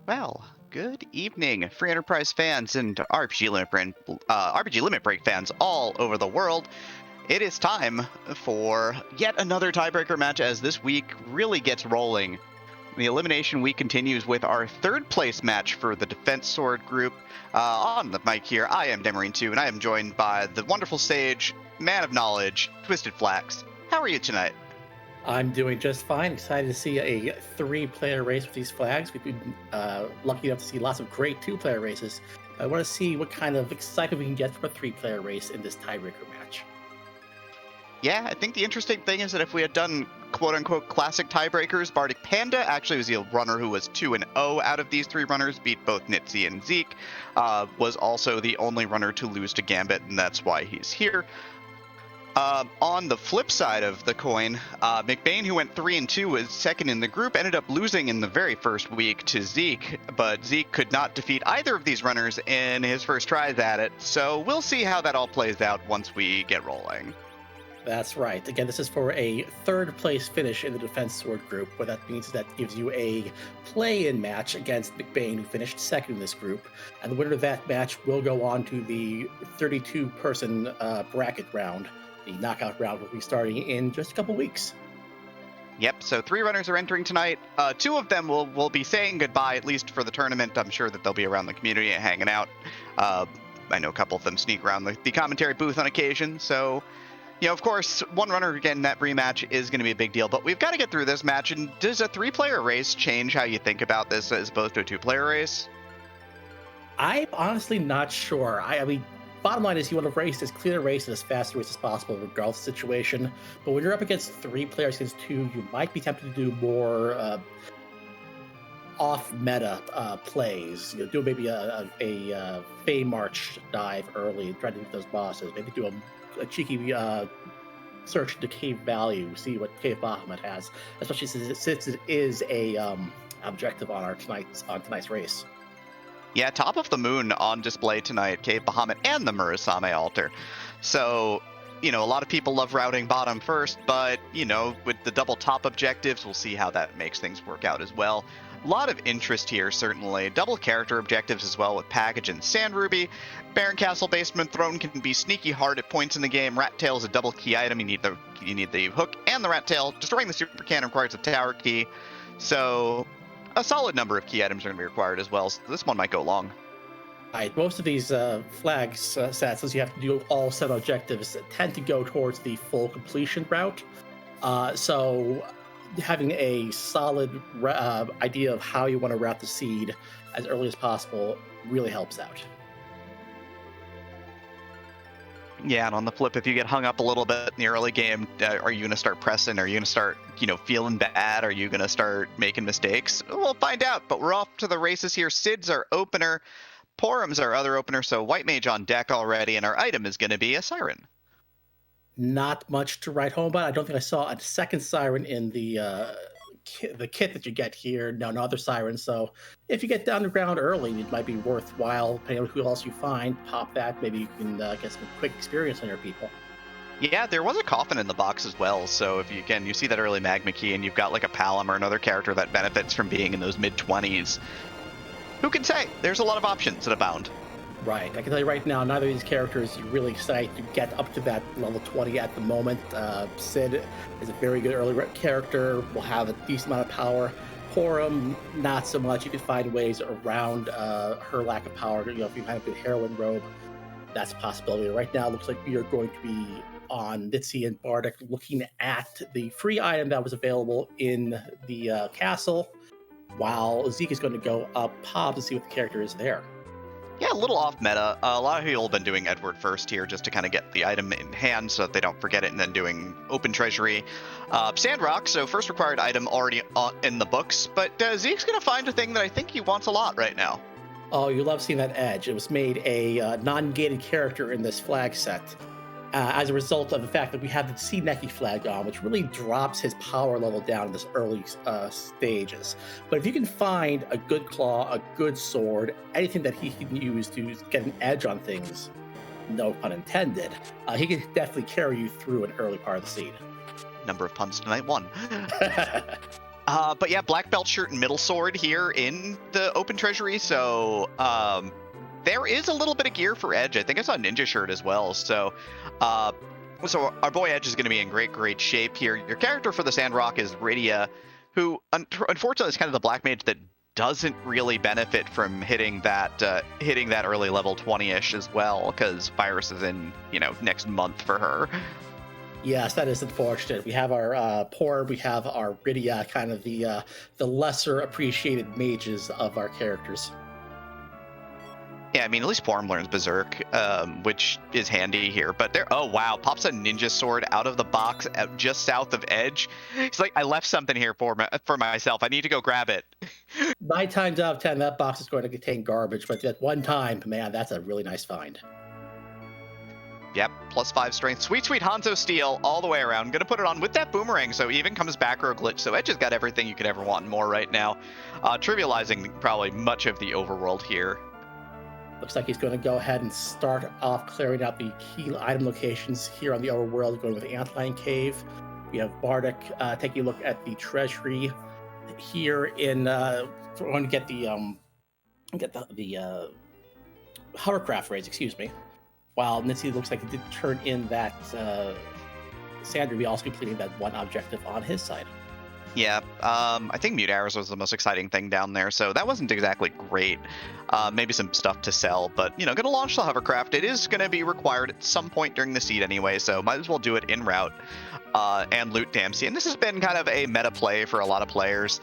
Well, good evening, Free Enterprise fans and RPG Limit Break fans all over the world. It is time for yet another tiebreaker match as this week really gets rolling. The Elimination Week continues with our third place match for the Defense Sword group. On the mic here, I am Demarine2, and I am joined by the wonderful sage, man of knowledge, Twisted Flax. How are you tonight? I'm doing just fine. Excited to see a three-player race with these flags. We've been lucky enough to see lots of great two-player races. I want to see what kind of excitement we can get from a three-player race in this tiebreaker match. Yeah, I think the interesting thing is that if we had done quote-unquote classic tiebreakers, Bardic Panda actually was the runner who was 2-0 out of these three runners, beat both Nitzy and Zeke, was also the only runner to lose to Gambit, and that's why he's here. On the flip side of the coin, McBain, who went 3-2, was second in the group, ended up losing in the very first week to Zeke, but Zeke could not defeat either of these runners in his first tries at it, so we'll see how that all plays out once we get rolling. That's right. Again, this is for a third-place finish in the Defense Sword group. What that means is that gives you a play-in match against McBain, who finished second in this group, and the winner of that match will go on to the 32-person bracket round. The knockout round will be starting in just a couple weeks. Yep, so three runners are entering tonight. Two of them will be saying goodbye, at least for the tournament. I'm sure that they'll be around the community and hanging out. I know a couple of them sneak around the commentary booth on occasion. So, of course, one runner again, that rematch is going to be a big deal. But we've got to get through this match. And does a three-player race change how you think about this as opposed to a two-player race? I'm honestly not sure. I mean, bottom line is you want to race as clear a race and as fast a race as possible, regardless of the situation. But when you're up against three players against two, you might be tempted to do more off-meta plays. Do maybe a Fey March dive early, try to hit those bosses. Maybe do a cheeky search into Cave Value, see what Cave Bahamut has, especially since it is a objective on tonight's race. Yeah, Top of the Moon on display tonight, Cave Bahamut and the Murasame Altar. So, a lot of people love routing bottom first, but, with the double top objectives, we'll see how that makes things work out as well. A lot of interest here, certainly. Double character objectives as well with Package and Sand Ruby. Baron Castle Basement Throne can be sneaky hard at points in the game. Rat Tail is a double key item. You need the hook and the Rat Tail. Destroying the Super Cannon requires a tower key. So a solid number of key items are going to be required as well, so this one might go long. Right, most of these flags sets, since you have to do all 7 objectives, tend to go towards the full completion route. So having a solid idea of how you want to route the seed as early as possible really helps out. Yeah, and on the flip, if you get hung up a little bit in the early game, are you going to start pressing? Are you going to start, feeling bad? Are you going to start making mistakes? We'll find out, but we're off to the races here. Sid's our opener. Porum's our other opener, so White Mage on deck already, and our item is going to be a Siren. Not much to write home about. I don't think I saw a second Siren in the kit that you get here. No other Sirens. So if you get down the ground early, it might be worthwhile, depending on who else you find. Pop that. Maybe you can get some quick experience on your people. Yeah, there was a coffin in the box as well. So if you see that early Magma Key and you've got like a Palom or another character that benefits from being in those mid-20s, who can say? There's a lot of options that abound. Right. I can tell you right now, neither of these characters are really excited to get up to that level 20 at the moment. Sid is a very good early character, will have a decent amount of power. Porum, not so much. You can find ways around her lack of power. If you have a good heroine robe, that's a possibility. Right now, it looks like we are going to be on Nitzy and Bardic looking at the free item that was available in the castle, while Zeke is going to go up pop to see what the character is there. Yeah, a little off meta. A lot of people have been doing Edward first here just to kind of get the item in hand so that they don't forget it, and then doing open treasury. Sandrock, so first required item already in the books, but Zeke's going to find a thing that I think he wants a lot right now. Oh, you love seeing that edge. It was made a non-gated character in this flag set as a result of the fact that we have the Sea Neki flag on, which really drops his power level down in this early stages. But if you can find a good claw, a good sword, anything that he can use to get an edge on things, no pun intended, he can definitely carry you through an early part of the seed. Number of puns tonight, 1. But yeah, black belt shirt and middle sword here in the open treasury. So there is a little bit of gear for Edge. I think I saw a ninja shirt as well. So so our boy Edge is going to be in great shape here. Your character for the Sandrock is Rydia, who unfortunately is kind of the black mage that doesn't really benefit from hitting that early level 20-ish as well, because Virus is in next month for her. Yes, that is unfortunate. We have our poor, we have our Rydia, kind of the lesser appreciated mages of our characters. Yeah, I mean, at least Porum learns Berserk, which is handy here. But there, oh wow, pops a ninja sword out of the box just south of Edge. He's like, I left something here for myself. I need to go grab it. 9 times out of 10, that box is going to contain garbage, but at one time, man, that's a really nice find. Yep, +5 strength. Sweet Hanzo Steel all the way around. Gonna put it on with that boomerang, so even comes back row glitch. So Edge has got everything you could ever want and more right now. Trivializing probably much of the overworld here. Looks like he's going to go ahead and start off clearing out the key item locations here on the overworld, going with Antlion Cave. We have Bardic taking a look at the treasury here in. We're going to get the hovercraft raids, excuse me. While nitzy looks like he did turn in that Sandra, we also completing that one objective on his side. Yeah, I think Mute Arrows was the most exciting thing down there, so that wasn't exactly great. Maybe some stuff to sell, but gonna launch the hovercraft. It is gonna be required at some point during the seed anyway, so might as well do it en route and loot Dempsey. And this has been kind of a meta play for a lot of players.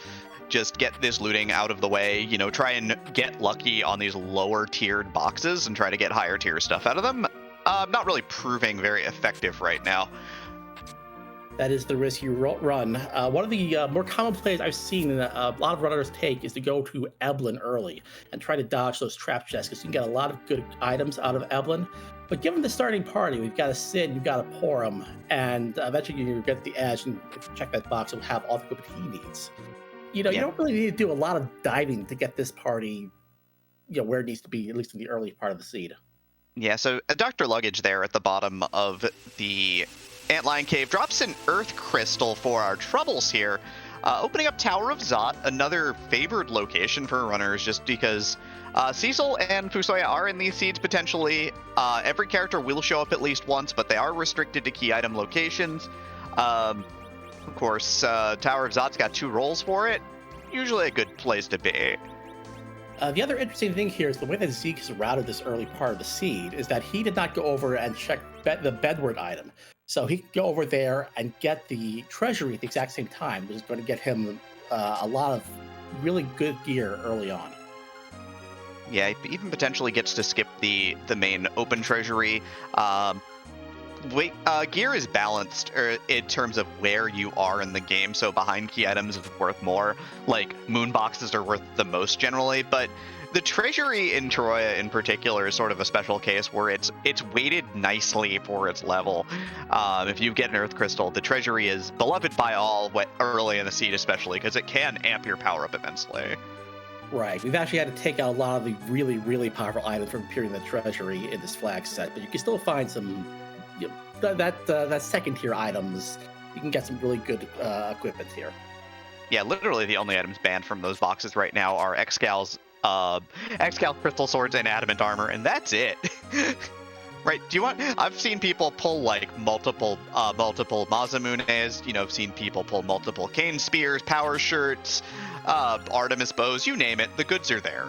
Just get this looting out of the way, try and get lucky on these lower tiered boxes and try to get higher tier stuff out of them. Not really proving very effective right now. That is the risk you run. One of the more common plays I've seen a lot of runners take is to go to Eblin early and try to dodge those trap chests, because you can get a lot of good items out of Eblin. But given the starting party, we've got a Sid, you've got a Porum, and eventually you get the Edge, and if you check that box, it'll have all the equipment he needs. You don't really need to do a lot of diving to get this party where it needs to be, at least in the early part of the seed. Yeah, so a Dr. Luggage there at the bottom of the Antlion Cave drops an Earth Crystal for our troubles here, opening up Tower of Zot, another favored location for runners, just because Cecil and Fusoya are in these seeds potentially. Every character will show up at least once, but they are restricted to key item locations. Of course, Tower of Zot's got 2 roles for it. Usually a good place to be. The other interesting thing here is the way that Zeke has routed this early part of the seed is that he did not go over and check the bedward item. So he could go over there and get the treasury at the exact same time, which is going to get him a lot of really good gear early on. Yeah, he even potentially gets to skip the main open treasury. Gear is balanced in terms of where you are in the game, so behind key items is worth more. Like, moon boxes are worth the most generally, but the treasury in Troya in particular is sort of a special case where it's weighted nicely for its level. If you get an Earth Crystal, the treasury is beloved by all early in the seed, especially because it can amp your power up immensely. Right. We've actually had to take out a lot of the really, really powerful items from appearing in the treasury in this flag set, but you can still find some that second tier items. You can get some really good equipment here. Yeah, literally the only items banned from those boxes right now are Excal's crystal swords and adamant armor, and that's it. Right? I've seen people pull like multiple Mazamunes. I've seen people pull multiple cane spears, power shirts, Artemis bows, you name it. The goods are there.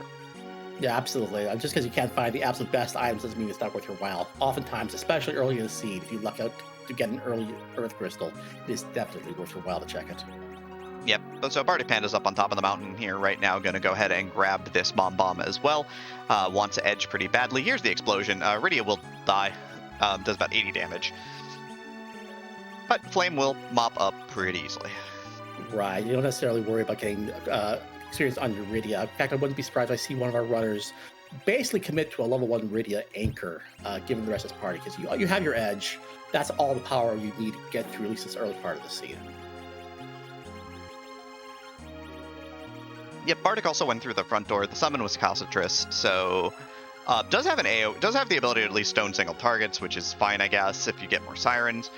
Yeah, absolutely. Just because you can't find the absolute best items doesn't mean it's not worth your while. Oftentimes, especially early in the seed, if you luck out to get an early Earth Crystal, it is definitely worth your while to check it. Yep, so Bardic Panda's up on top of the mountain here right now, going to go ahead and grab this bomb as well. Wants Edge pretty badly. Here's the explosion. Rydia will die. Does about 80 damage. But Flame will mop up pretty easily. Right, you don't necessarily worry about getting experience on your Rydia. In fact, I wouldn't be surprised if I see one of our runners basically commit to a level 1 Rydia anchor, given the rest of this party, because you have your Edge. That's all the power you need to get through at least this early part of the seed. Yep, Bardic also went through the front door. The summon was Calcitrus, so does have an AO, does have the ability to at least stone single targets, which is fine, I guess, if you get more sirens.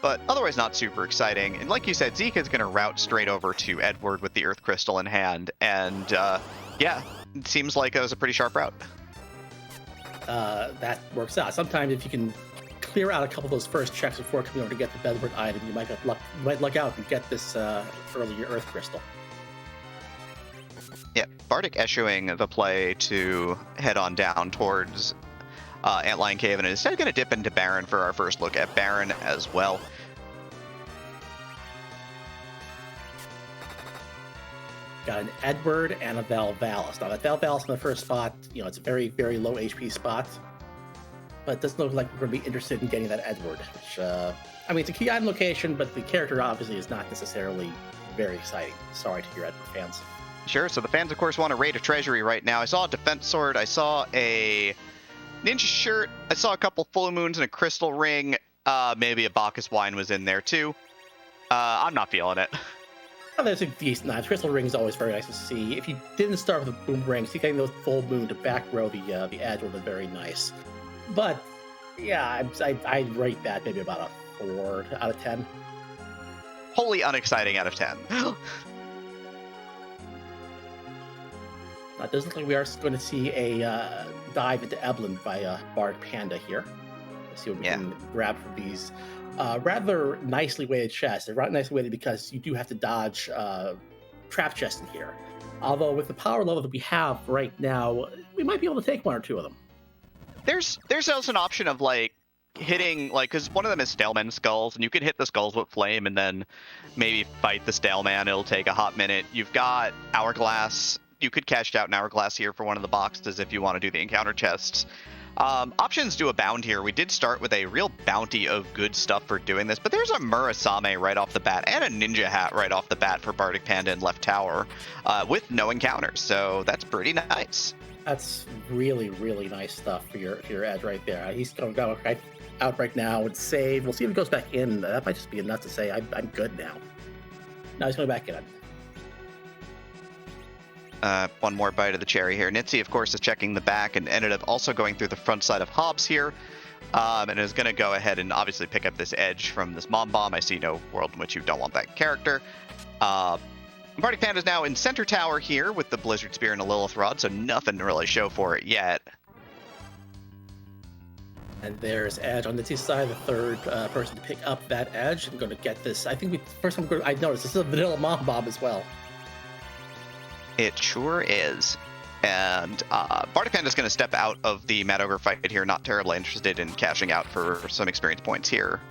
but otherwise not super exciting. And like you said, Zeke is going to route straight over to Edward with the Earth Crystal in hand, and yeah, it seems like it was a pretty sharp route. That works out. Sometimes if you can clear out a couple of those first checks before coming over to get the Bedward item, you might luck out and get this earlier Earth Crystal. Yeah, Bardic eschewing the play to head on down towards Antlion Cave, and instead going to dip into Baron for our first look at Baron as well. Got an Edward and a Valvalis. Now, that Valvalis in the first spot, it's a very, very low HP spot, but it doesn't look like we're going to be interested in getting that Edward, which, it's a key item location, but the character obviously is not necessarily very exciting. Sorry to your Edward fans. Sure, so the fans, of course, want to raid a treasury right now. I saw a defense sword, I saw a ninja shirt, I saw a couple full moons and a crystal ring. Maybe a Bacchus wine was in there, too. I'm not feeling it. Oh, there's a decent knife. Crystal ring is always very nice to see. If you didn't start with the boomerang, see getting those full moon to back row the edge would have been very nice. But yeah, I'd rate that maybe about a 4 out of 10. Wholly unexciting out of 10. It does look like we are going to see a dive into Eblin by Bardic Panda here. Let's see what we can grab from these rather nicely weighted chests. They're nicely weighted because you do have to dodge trap chests in here. Although with the power level that we have right now, we might be able to take 1 or 2 of them. There's also an option of hitting, because one of them is Staleman skulls, and you can hit the skulls with flame and then maybe fight the Staleman. It'll take a hot minute. You've got Hourglass. You could cash out an Hourglass here for one of the boxes if you want to do the encounter chests. Options do abound here. We did start with a real bounty of good stuff for doing this, but there's a Murasame right off the bat and a Ninja Hat right off the bat for Bardic Panda in left tower with no encounters, so that's pretty nice. That's really, really nice stuff for your edge right there. He's going to go out right now and save. We'll see if he goes back in. That might just be enough to say, I'm good now. No, he's going back in. One more bite of the cherry here. Nitzy, of course, is checking the back and ended up also going through the front side of Hobbs here. And is going to go ahead and obviously pick up this edge from this Mom Bomb. I see no world in which you don't want that character. Bardic Panda is now in center tower here with the Blizzard Spear and a Lilith Rod, so nothing to really show for it yet. And there's Edge on Nitzy's side, the third person to pick up that Edge. I'm going to get this. I think first time I noticed this is a vanilla Mom Bomb as well. It sure is. And Bardic Panda is going to step out of the Mad Ogre fight here, not terribly interested in cashing out for some experience points here.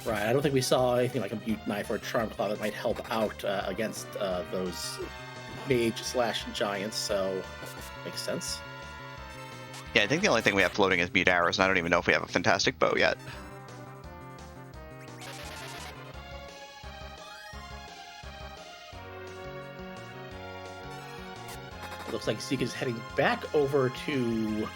Right, I don't think we saw anything like a Mute Knife or a Charm Claw that might help out against those mage/giants, so makes sense. Yeah, I think the only thing we have floating is Mute Arrows, and I don't even know if we have a fantastic bow yet. It looks like Zeke is heading back over to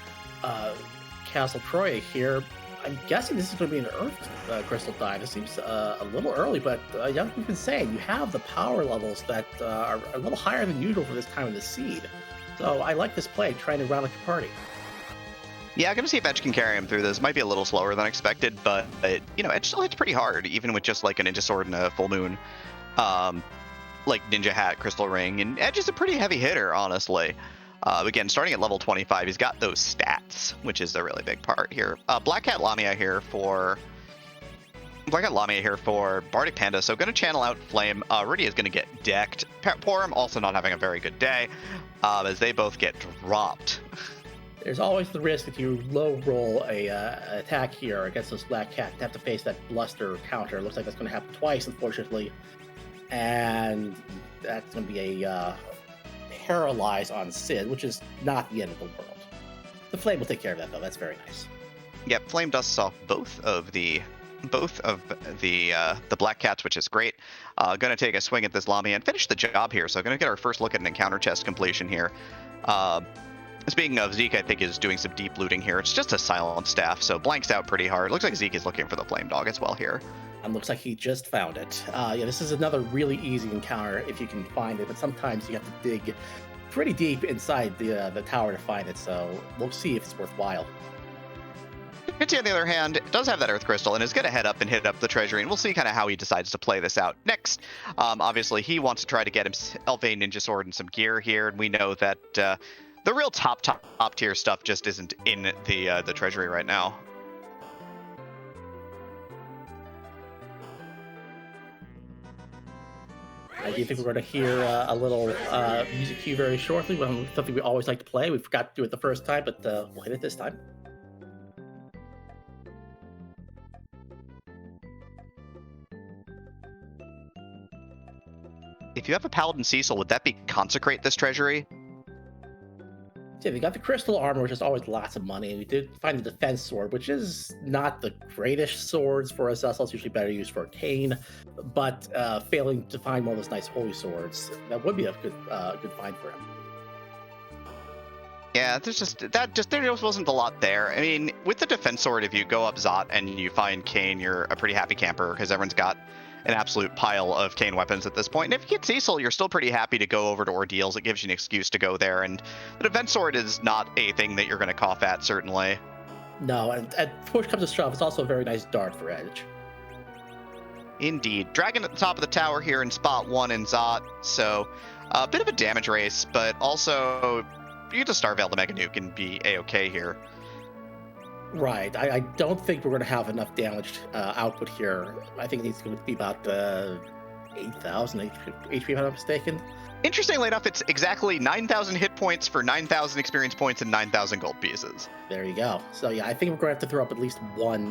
Castle Troya here. I'm guessing this is going to be an Earth Crystal dive. This seems a little early, but like we've been saying, you have the power levels that are a little higher than usual for this time of the seed. So I like this play, trying to round out your party. Yeah, I'm going to see if Edge can carry him through this. Might be a little slower than expected, but, Edge still hits pretty hard, even with just like a Ninja Sword and a Full Moon. Like Ninja Hat, Crystal Ring, and Edge is a pretty heavy hitter, honestly. Again, starting at level 25, he's got those stats, which is a really big part here. Black Cat Lamia here for Bardic Panda, so going to channel out Flame. Rudy is going to get decked. Porum also not having a very good day, as they both get dropped. There's always the risk if you low roll a attack here against those Black Cat to have to face that Bluster counter. It looks like that's going to happen twice, unfortunately. And that's going to be a paralyze on Sid, which is not the end of the world. The Flame will take care of that, though. That's very nice. Yep, Flame dusts off both of the Black Cats, which is great. Going to take a swing at this Lamia and finish the job here. So going to get our first look at an encounter chest completion here. Speaking of, Zeke, I think, is doing some deep looting here. It's just a silent staff, so blanks out pretty hard. Looks like Zeke is looking for the Flame Dog as well here. And looks like he just found it. Yeah, this is another really easy encounter if you can find it, but sometimes you have to dig pretty deep inside the tower to find it, so we'll see if it's worthwhile. It's Nitzy, on the other hand, does have that Earth Crystal and is going to head up and hit up the treasury, and we'll see kind of how he decides to play this out next. Obviously, he wants to try to get himself a Ninja Sword and some gear here, and we know that the real top tier stuff just isn't in the treasury right now. I do think we're going to hear a little music cue very shortly. Something we always like to play. We forgot to do it the first time, but we'll hit it this time. If you have a Paladin Cecil, would that be consecrate this treasury? Yeah, we got the crystal armor, which is always lots of money. We did find the defense sword, which is not the greatest swords for us. That's usually better used for Arcane, but failing to find one of those nice holy swords, that would be a good find for him. Yeah, there just wasn't a lot there. I mean, with the defense sword, if you go up Zot and you find Kane, you're a pretty happy camper because everyone's got an absolute pile of Kane weapons at this point. And if you get Cecil, you're still pretty happy to go over to Ordeals. It gives you an excuse to go there. And the defense sword is not a thing that you're going to cough at, certainly. No, and push comes to shove, it's also a very nice dart for Edge. Indeed. Dragon at the top of the tower here in spot 1 in Zot. So a bit of a damage race, but also you get to Starveil the Mega Nuke and be a-okay here. Right. I don't think we're going to have enough damage output here. I think it needs to be about 8,000 HP, if I'm not mistaken. Interestingly enough, it's exactly 9,000 hit points for 9,000 experience points and 9,000 gold pieces. There you go. So yeah, I think we're going to have to throw up at least one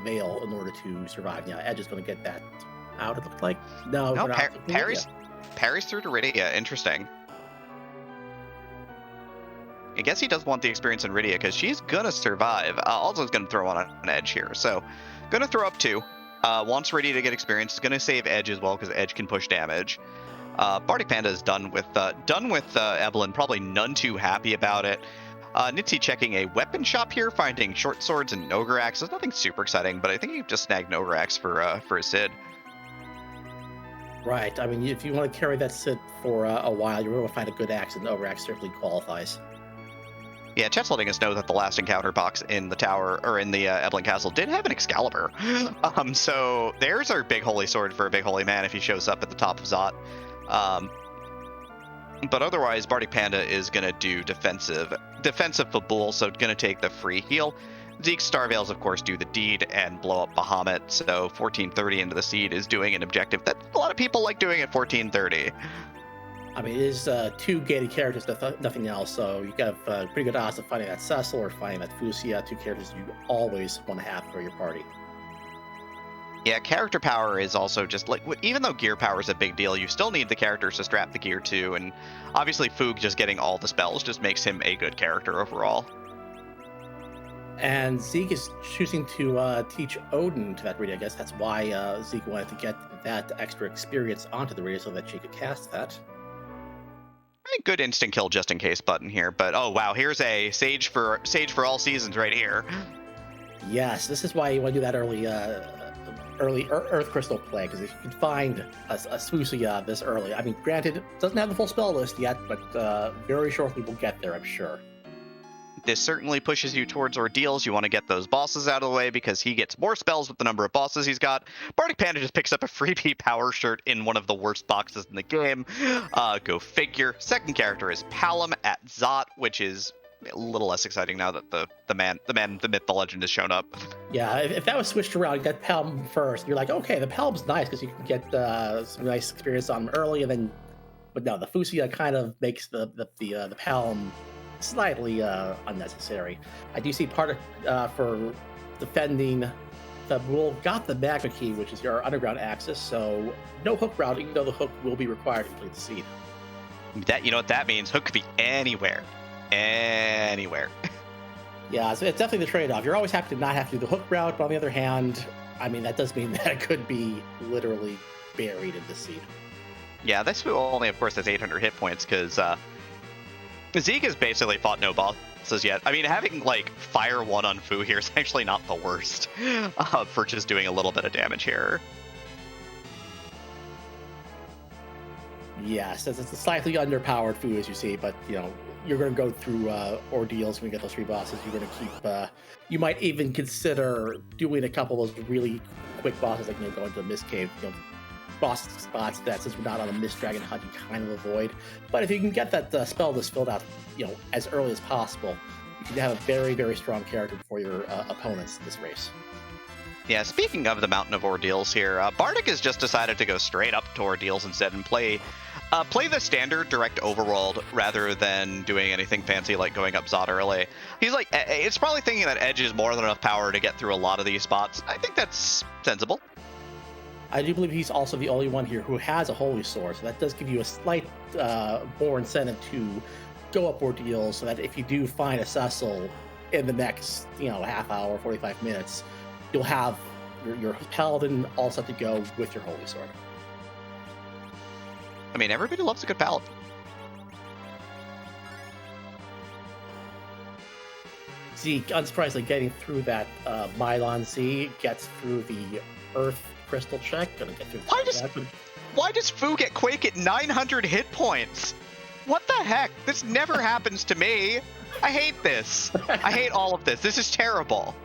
veil in order to survive. Yeah, Edge is going to get that out, it looked like. No, parries through to Rydia. Interesting. I guess he does want the experience in Rydia because she's gonna survive. Also is gonna throw on an Edge here, so gonna throw up 2. Wants Rydia to get experience. Is gonna save Edge as well because Edge can push damage. Bardic Panda is done with Evelyn. Probably none too happy about it. Nitzy checking a weapon shop here, finding short swords and Nograx. There's nothing super exciting, but I think he just snagged Nograx for a Sid. Right. I mean, if you want to carry that Sid for a while, you're going to find a good axe, and Nograx certainly qualifies. Yeah, chat's letting us know that the last encounter box in the tower, or in the Evelyn Castle, did have an Excalibur. So there's our big holy sword for a big holy man if he shows up at the top of Zot. But otherwise, Bardic Panda is going to do defensive Fabul, so going to take the free heal. Zeke Starveils, of course, do the deed and blow up Bahamut, so 1430 into the seed is doing an objective that a lot of people like doing at 1430. I mean, it is 2 gated characters, nothing else, so you got pretty good odds of finding that Cecil or finding that Fusia, 2 characters you always want to have for your party. Yeah, character power is also just like, even though gear power is a big deal, you still need the characters to strap the gear to, and obviously Foog just getting all the spells just makes him a good character overall. And Zeke is choosing to teach Odin to that Rydia. I guess that's why Zeke wanted to get that extra experience onto the Rydia so that she could cast that. Good instant kill just in case button here, but oh wow, here's a Sage for all seasons right here. Yes, this is why you want to do that early Earth Crystal play, because if you can find a Fusia this early, I mean, granted, it doesn't have the full spell list yet, but very shortly we'll get there, I'm sure. This certainly pushes you towards Ordeals. You want to get those bosses out of the way because he gets more spells with the number of bosses he's got. Bardic Panda just picks up a freebie power shirt in one of the worst boxes in the game. Go figure. Second character is Palom at Zot, which is a little less exciting now that the man, the myth, the legend has shown up. Yeah, if that was switched around, you get Palom first. You're like, okay, the Palom's nice because you can get some nice experience on him early, and then, but no, the Fusia kind of makes the Palom slightly unnecessary. I do see part of for defending the rule got the Magma Key, which is your underground access, so no hook route, even though the hook will be required to complete the seed. That, you know what that means? Hook could be anywhere. Anywhere. Yeah, so it's definitely the trade-off. You're always happy to not have to do the hook route, but on the other hand, I mean, that does mean that it could be literally buried in the seed. Yeah, this only, of course, has 800 hit points because Zeke has basically fought no bosses yet. I mean, having, like, Fire 1 on Fu here is actually not the worst for just doing a little bit of damage here. Yes, it's a slightly underpowered Fu, as you see, but, you know, you're going to go through ordeals when you get those 3 bosses. You're going to keep. You might even consider doing a couple of those really quick bosses, like going to the Mist Cave, boss spots that, since we're not on a Mist Dragon hunt, you kind of avoid. But if you can get that spell list filled out, as early as possible, you can have a very, very strong character before your opponents in this race. Yeah, speaking of the Mountain of Ordeals here, Bardic has just decided to go straight up to Ordeals instead and play the standard direct overworld rather than doing anything fancy like going up Zod early. He's like, it's probably thinking that Edge is more than enough power to get through a lot of these spots. I think that's sensible. I do believe he's also the only one here who has a Holy Sword, so that does give you a slight more incentive to go up Ordeals, so that if you do find a Cecil in the next half hour, 45 minutes, you'll have your Paladin all set to go with your Holy Sword. I mean, everybody loves a good Paladin. Zeke, unsurprisingly, getting through that Mylon Z, gets through the Earth Crystal check. Gonna get through. Why does Fu get Quake at 900 hit points? What the heck? This never happens to me. I hate this. I hate all of this. This is terrible.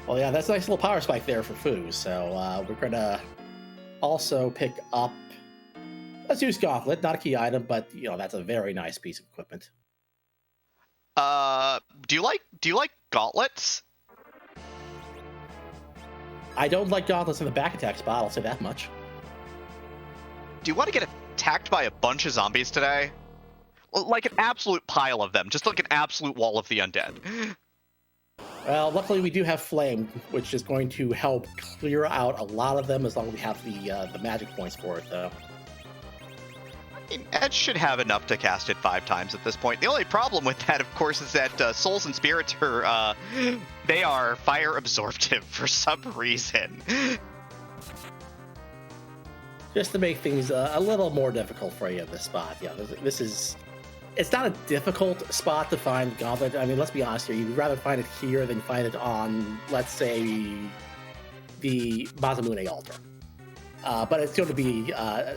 Well, yeah, that's a nice little power spike there for Fu. So we're gonna also pick up a Zeus Gauntlet, not a key item, but that's a very nice piece of equipment. Do you like gauntlets? I don't like gauntlets in the back attack spot, I'll say that much. Do you want to get attacked by a bunch of zombies today? Like an absolute pile of them, just like an absolute wall of the undead. Well, luckily we do have Flame, which is going to help clear out a lot of them as long as we have the magic points for it, though. I mean, Edge should have enough to cast it 5 times at this point. The only problem with that, of course, is that Souls and Spirits are, they are fire absorptive for some reason. Just to make things a little more difficult for you in this spot. Yeah, this is... It's not a difficult spot to find Gauntlet. I mean, let's be honest here. You'd rather find it here than find it on, let's say, the Masamune altar. But it's going to be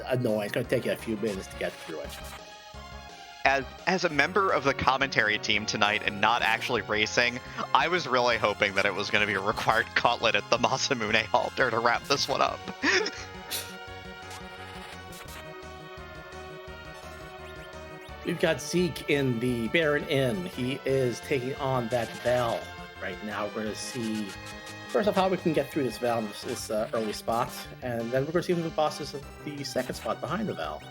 annoying. It's going to take you a few minutes to get through it. As a member of the commentary team tonight and not actually racing, I was really hoping that it was going to be a required gauntlet at the Masamune altar to wrap this one up. We've got Zeke in the Baron Inn. He is taking on that Val right now. We're going to see, first off, how we can get through this Val in this early spot, and then we're going to see the bosses of the second spot behind the Val.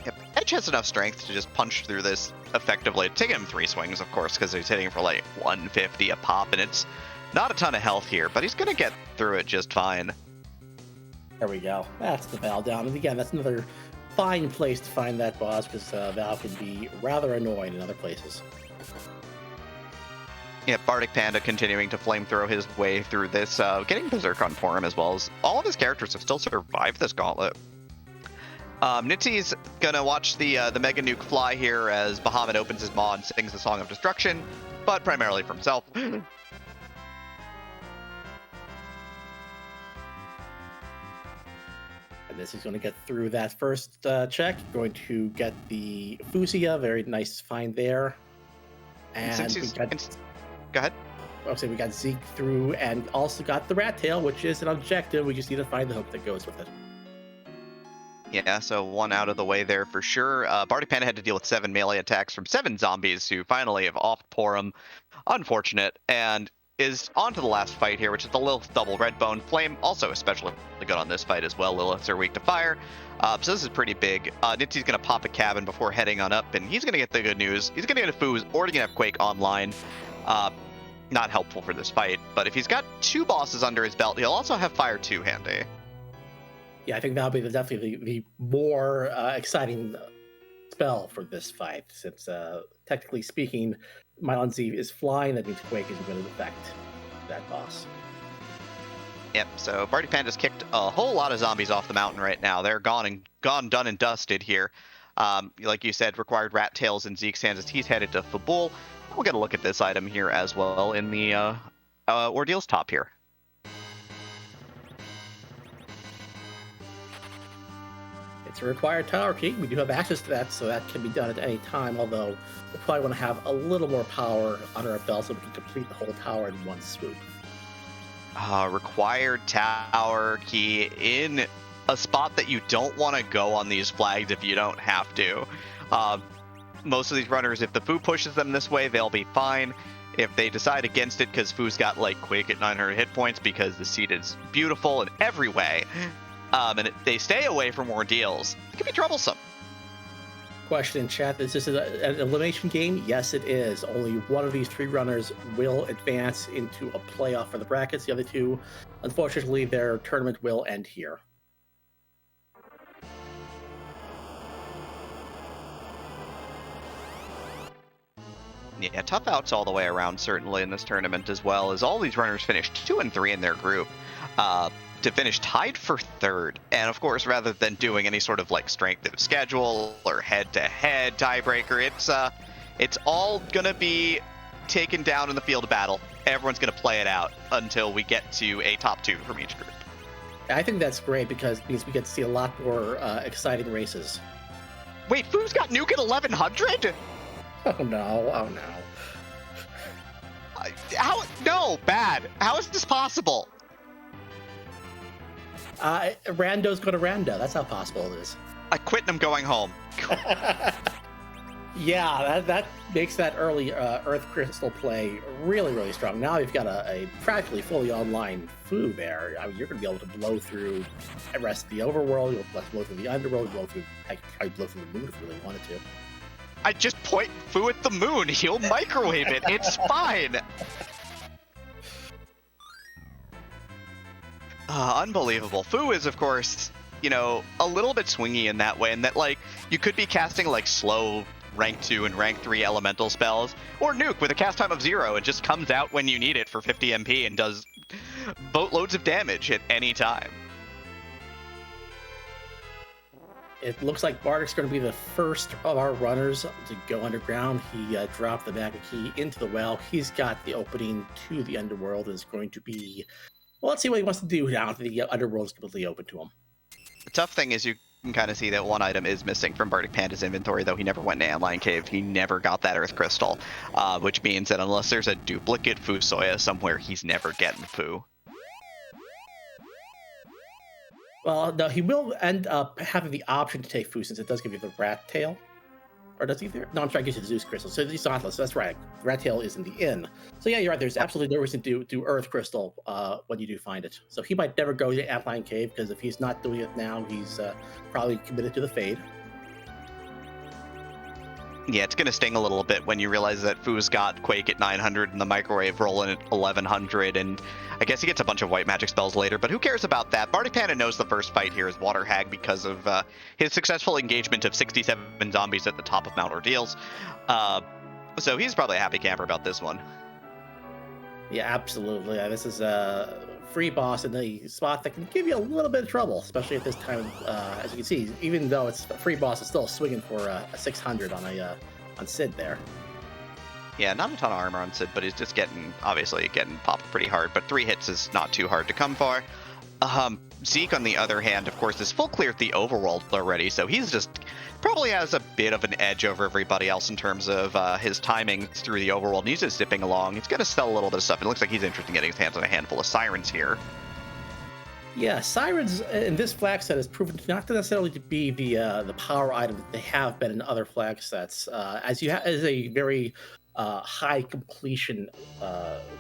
Yep. Edge has enough strength to just punch through this effectively. It's taking him 3 swings, of course, because he's hitting for like 150 a pop, and it's not a ton of health here, but he's going to get through it just fine. There we go. That's the Val down. And again, that's another fine place to find that boss, because Val can be rather annoying in other places. Yeah, Bardic Panda continuing to flamethrow his way through this, getting Berserk on for him, as well as all of his characters have still survived this gauntlet. Nitzy's gonna watch the Mega Nuke fly here as Bahamut opens his maw and sings the Song of Destruction, but primarily for himself. And this is going to get through that first check. Going to get the Fusia, very nice find there. And go ahead. I'll say we got Zeke through, and also got the Rat Tail, which is an objective. We just need to find the hook that goes with it. Yeah, so 1 out of the way there for sure. Bardic Panda had to deal with 7 melee attacks from 7 zombies who finally have offed Porum. Unfortunate, and is on to the last fight here, which is the Lilith double Redbone. Flame also especially good on this fight as well. Liliths are weak to fire, so this is pretty big. Nitzy's going to pop a cabin before heading on up, and he's going to get the good news. He's going to get a Fu who's already going to have Quake online. Not helpful for this fight, but if he's got 2 bosses under his belt, he'll also have Fire 2 handy. Yeah, I think that'll be definitely the more exciting spell for this fight, since technically speaking, Mylon Z is flying. That means Quake is going to affect that boss. Yep, so Bardic Panda's kicked a whole lot of zombies off the mountain right now. They're gone, done, and dusted here. Like you said, required Rat Tails in Zeke's hands as he's headed to Fabul. We'll get a look at this item here as well in the Ordeals top here. It's It's a required tower key. We do have access to that, so that can be done at any time, although we'll probably want to have a little more power under our belt so we can complete the whole tower in one swoop. Required tower key in a spot that you don't want to go on these flags if you don't have to. Most of these runners, if the Fu pushes them this way, they'll be fine. If they decide against it because Fu's got like Quake at 900 hit points because the seat is beautiful in every way, and they stay away from ordeals, it can be troublesome. Question in chat, is this an elimination game? Yes, it is. Only one of these 3 runners will advance into a playoff for the brackets. The other 2, unfortunately, their tournament will end here. Yeah, tough outs all the way around, certainly, in this tournament, as well as all these runners finished 2 and 3 in their group to finish tied for 3rd. And of course, rather than doing any sort of like strength of schedule or head-to-head tiebreaker, it's all gonna be taken down in the field of battle. Everyone's gonna play it out until we get to a top 2 from each group. I think that's great because it means we get to see a lot more exciting races. Wait, Fu's got Nuke at 1100? Oh no, How? No, bad. How is this possible? Rando's going to Rando. That's how possible it is. I quit and I'm going home. Yeah, that makes that early Earth Crystal play really, really strong. Now you've got a practically fully online Fu there. I mean, you're going to be able to blow through the rest of the overworld. You'll blow through the underworld. Blow through the moon if you really wanted to. I just point Fu at the moon. He'll microwave it. It's fine. Unbelievable. Fu is, of course, a little bit swingy in that way, and that, like, you could be casting, like, slow rank 2 and rank 3 elemental spells, or Nuke with a cast time of 0 and just comes out when you need it for 50 MP and does boatloads of damage at any time. It looks like Bardic's going to be the first of our runners to go underground. He dropped the magic key into the well. He's got the opening to the underworld. Is going to be... Well, let's see what he wants to do now that the underworld is completely open to him. The tough thing is you can kind of see that one item is missing from Bardic Panda's inventory, though he never went to Antlion Cave. He never got that Earth Crystal, which means that unless there's a duplicate Fusoya somewhere, he's never getting Fu. Well, no, he will end up having the option to take Fu since it does give you the rat tail. Or does he there? No, I'm trying to get you the Zeus Crystal. So he's Dauntless, that's right. Rat tail is in the inn. So yeah, you're right. There's absolutely no reason to do Earth Crystal when you do find it. So he might never go to Antlion Cave because if he's not doing it now, he's probably committed to the Fade. Yeah, it's going to sting a little bit when you realize that Fu's got Quake at 900 and the Microwave rolling at 1100, and I guess he gets a bunch of white magic spells later, but who cares about that? Bardic Panda knows the first fight here is Water Hag because of his successful engagement of 67 zombies at the top of Mount Ordeals. So he's probably a happy camper about this one. Yeah, absolutely. This is a free boss in the spot that can give you a little bit of trouble, especially at this time. As you can see, even though it's a free boss, it's still swinging for a 600 on Sid there. Yeah, not a ton of armor on Sid, but he's just obviously getting popped pretty hard, but 3 hits is not too hard to come for. Zeke, on the other hand, of course, is full cleared the overworld already, so he's just probably has a bit of an edge over everybody else in terms of his timing through the overworld. He's just zipping along. He's going to sell a little bit of stuff. It looks like he's interested in getting his hands on a handful of Sirens here. Yeah, Sirens in this flag set has proven not necessarily to be the power item that they have been in other flag sets. As a very high completion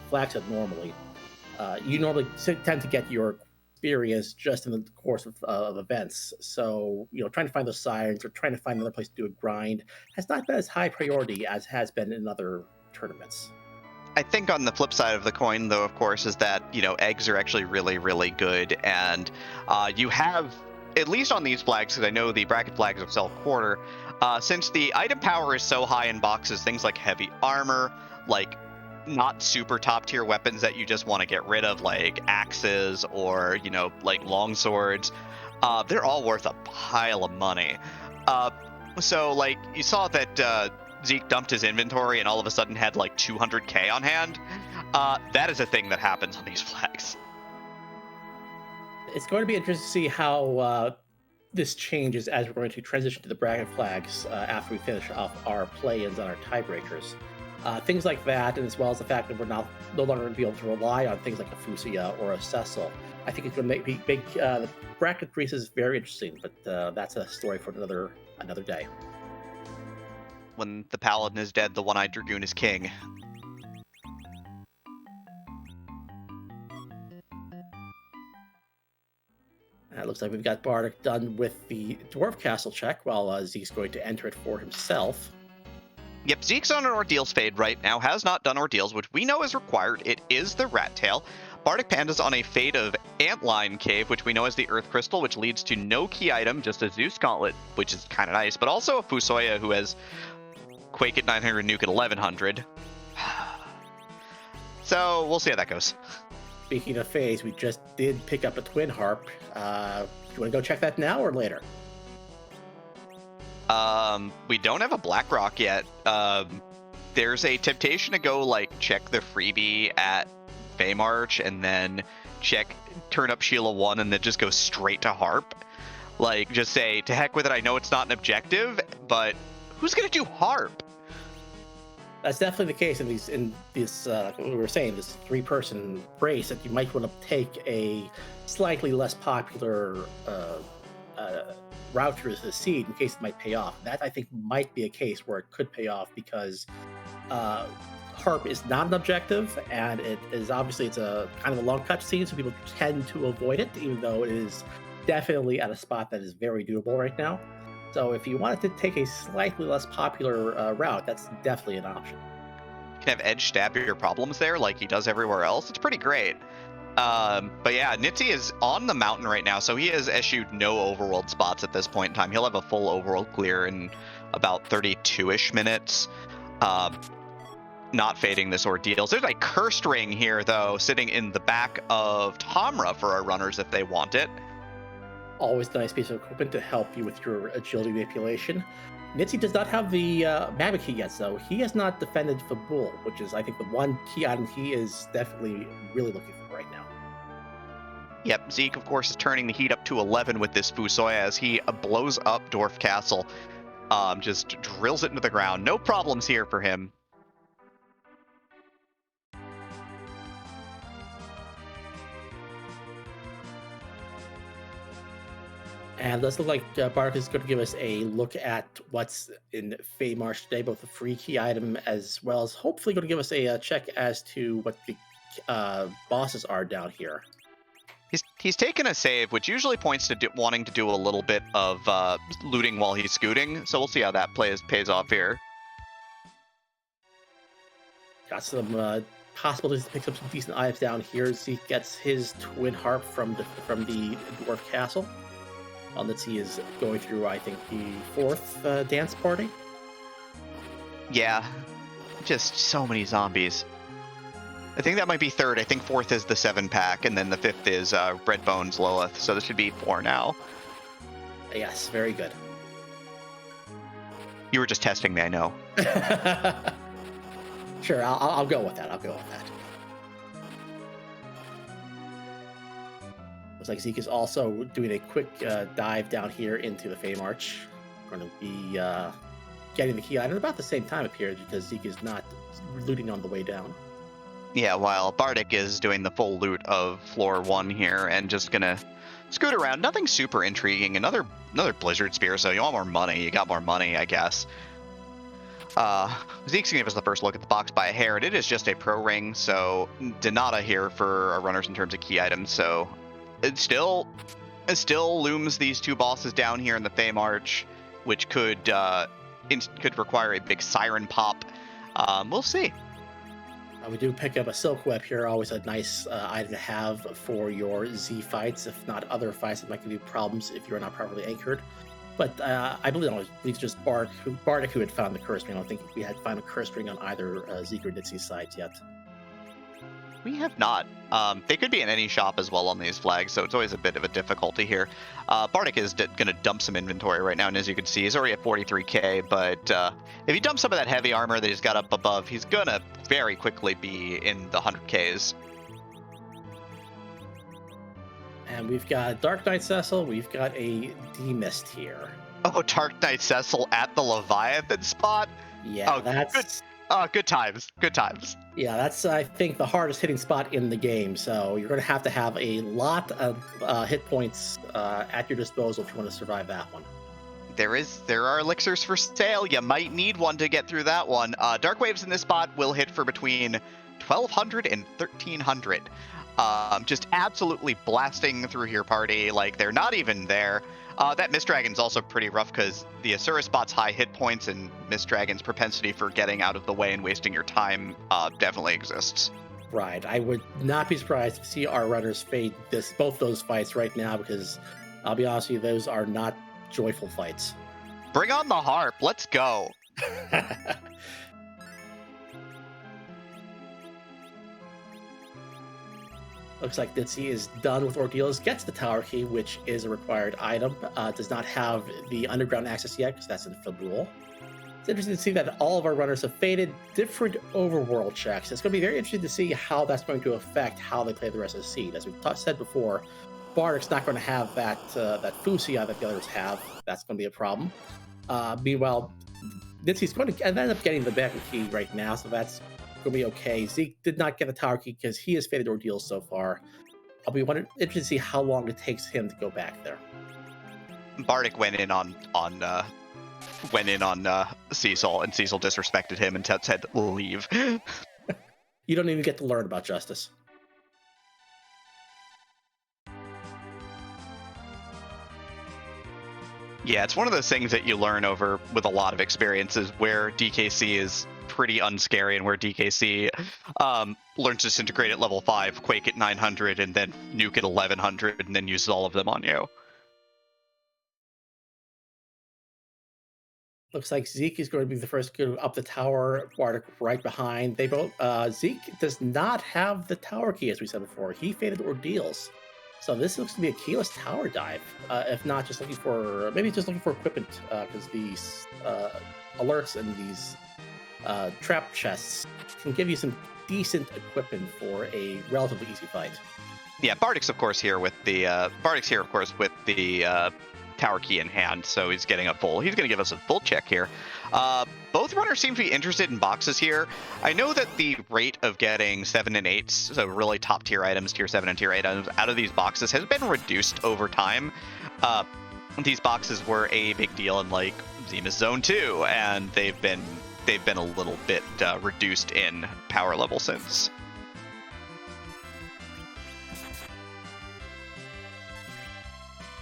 flag set normally, you normally tend to get your experience just in the course of events. So, trying to find those Sirens or trying to find another place to do a grind has not been as high priority as has been in other tournaments. I think on the flip side of the coin, though, of course, is that, eggs are actually really, really good. And you have, at least on these flags, because I know the bracket flags are self-quarter, since the item power is so high in boxes, things like heavy armor, like not super top tier weapons that you just want to get rid of, like axes or, like long swords, they're all worth a pile of money. So, like, you saw that Zeke dumped his inventory and all of a sudden had like 200k on hand. That is a thing that happens on these flags. It's going to be interesting to see how this changes as we're going to transition to the bracket flags after we finish off our play-ins on our tiebreakers. Things like that, and as well as the fact that we're no longer going to be able to rely on things like a Fusia or a Cecil. I think it's going to make the bracket increases very interesting, but that's a story for another day. When the Paladin is dead, the One-Eyed Dragoon is king. It looks like we've got Bardic done with the Dwarf Castle check, while Zeke's going to enter it for himself. Yep, Zeke's on an Ordeals fade right now, has not done Ordeals, which we know is required. It is the Rat Tail. Bardic Panda's on a fade of Antline Cave, which we know is the Earth Crystal, which leads to no key item, just a Zeus Gauntlet, which is kind of nice, but also a Fusoya who has Quake at 900, Nuke at 1100. So we'll see how that goes. Speaking of phase, we just did pick up a Twin Harp. Do you want to go check that now or later? We don't have a Blackrock yet. There's a temptation to go like check the freebie at Feymarch and then turn up Sheila 1 and then just go straight to Harp. Like, just say, to heck with it, I know it's not an objective, but who's gonna do Harp? That's definitely the case in this like we were saying, this 3-person race, that you might want to take a slightly less popular route through the seed in case it might pay off. That, I think, might be a case where it could pay off because Harp is not an objective, and it is obviously it's a kind of a long cutscene, so people tend to avoid it, even though it is definitely at a spot that is very doable right now. So if you wanted to take a slightly less popular route, that's definitely an option. You can have Edge stab your problems there like he does everywhere else. It's pretty great. But yeah, Nitzy is on the mountain right now, so he has eschewed no overworld spots at this point in time. He'll have a full overworld clear in about 32-ish minutes. Not fading this Ordeals. There's a Cursed Ring here, though, sitting in the back of Tomra for our runners if they want it. Always a nice piece of equipment to help you with your agility manipulation. Nitzy does not have the Magma Key yet, so he has not defended Fabul, which is, I think, the one key item he is definitely really looking for right now. Yep, Zeke, of course, is turning the heat up to 11 with this Fusoya as he blows up Dwarf Castle. Just drills it into the ground. No problems here for him. And let's look like Bardic is going to give us a look at what's in Feymarch today, both the free key item as well as hopefully going to give us a check as to what the bosses are down here. He's taken a save, which usually points to wanting to do a little bit of looting while he's scooting, so we'll see how that pays off here. Got some possibilities to pick up some decent items down here. Zeke gets his Twin Harp from the Dwarf Castle. Nitzy is going through, I think, the 4th dance party. Yeah, just so many zombies. I think that might be 3rd. I think 4th is the 7-pack, and then the 5th is Red Bones Lilith, so this should be 4 now. Yes, very good. You were just testing me, I know. Sure, I'll go with that. Looks like Zeke is also doing a quick dive down here into the Feymarch. Going to be getting the key item at about the same time, it appears, because Zeke is not looting on the way down. Yeah, while Bardic is doing the full loot of floor 1 here and just gonna scoot around. Nothing super intriguing. Another Blizzard Spear, so you want more money. You got more money, I guess. Zeke's gonna give us the first look at the box by a hair, and it is just a pro ring, so Donata here for our runners in terms of key items, so it still looms these 2 bosses down here in the Feymarch, which could require a big siren pop. We'll see. We do pick up a Silk Web here, always a nice item to have for your Z fights, if not other fights that might give you problems if you're not properly anchored. But I believe it's just Bardic who had found the Cursed Ring. I don't think we had found a Cursed Ring on either Zeke or Nitzy's sides yet. We have not. They could be in any shop as well on these flags, so it's always a bit of a difficulty here. Bardic is going to dump some inventory right now, and as you can see, he's already at 43k, but if he dumps some of that heavy armor that he's got up above, he's going to very quickly be in the 100ks. And we've got Dark Knight Cecil. We've got a D-Mist here. Oh, Dark Knight Cecil at the Leviathan spot? Yeah, Oh, that's... good times. Good times. Yeah, that's, I think, the hardest hitting spot in the game. So you're going to have a lot of hit points at your disposal if you want to survive that one. There are elixirs for sale. You might need one to get through that one. Dark Waves in this spot will hit for between 1,200 and 1,300. Just absolutely blasting through your party like they're not even there. That Mist Dragon's also pretty rough because the Asura spot's high hit points and Mist Dragon's propensity for getting out of the way and wasting your time definitely exists. Right. I would not be surprised to see our runners fade both those fights right now, because I'll be honest with you, those are not joyful fights. Bring on the harp. Let's go. Looks like nitzy is done with Ordeals, gets the tower key, which is a required item. Does not have the underground access yet, because that's in Fabul. It's interesting to see that all of our runners have faded different overworld checks. It's going to be very interesting to see how that's going to affect how they play the rest of the seed. As we've said before, Bardic's not going to have that Fusia that the others have. That's going to be a problem. Meanwhile, nitzy's going to end up getting the back key right now, so that's going to be okay. Zeke did not get the tower key because he has faded Ordeals so far. I'll be interested to see how long it takes him to go back there. Bardic went in on Cecil, and Cecil disrespected him and said, leave. You don't even get to learn about justice. Yeah, it's one of those things that you learn over with a lot of experiences where DKC is pretty unscary and where DKC learns Disintegrate at level 5, Quake at 900, and then Nuke at 1100, and then uses all of them on you. Looks like Zeke is going to be the first to go up the tower, Bardic right behind. They both Zeke does not have the tower key, as we said before. He faded Ordeals. So this looks to be a keyless tower dive, if not just looking for equipment, because these alerts and these trap chests can give you some decent equipment for a relatively easy fight. Yeah, Bardic's of course here with the tower key in hand, so he's getting a full. He's going to give us a full check here. Both runners seem to be interested in boxes here. I know that the rate of getting 7 and 8, so really top tier items, tier 7 and tier 8 items out of these boxes has been reduced over time. These boxes were a big deal in like Zima's Zone 2, and they've been a little bit reduced in power level since.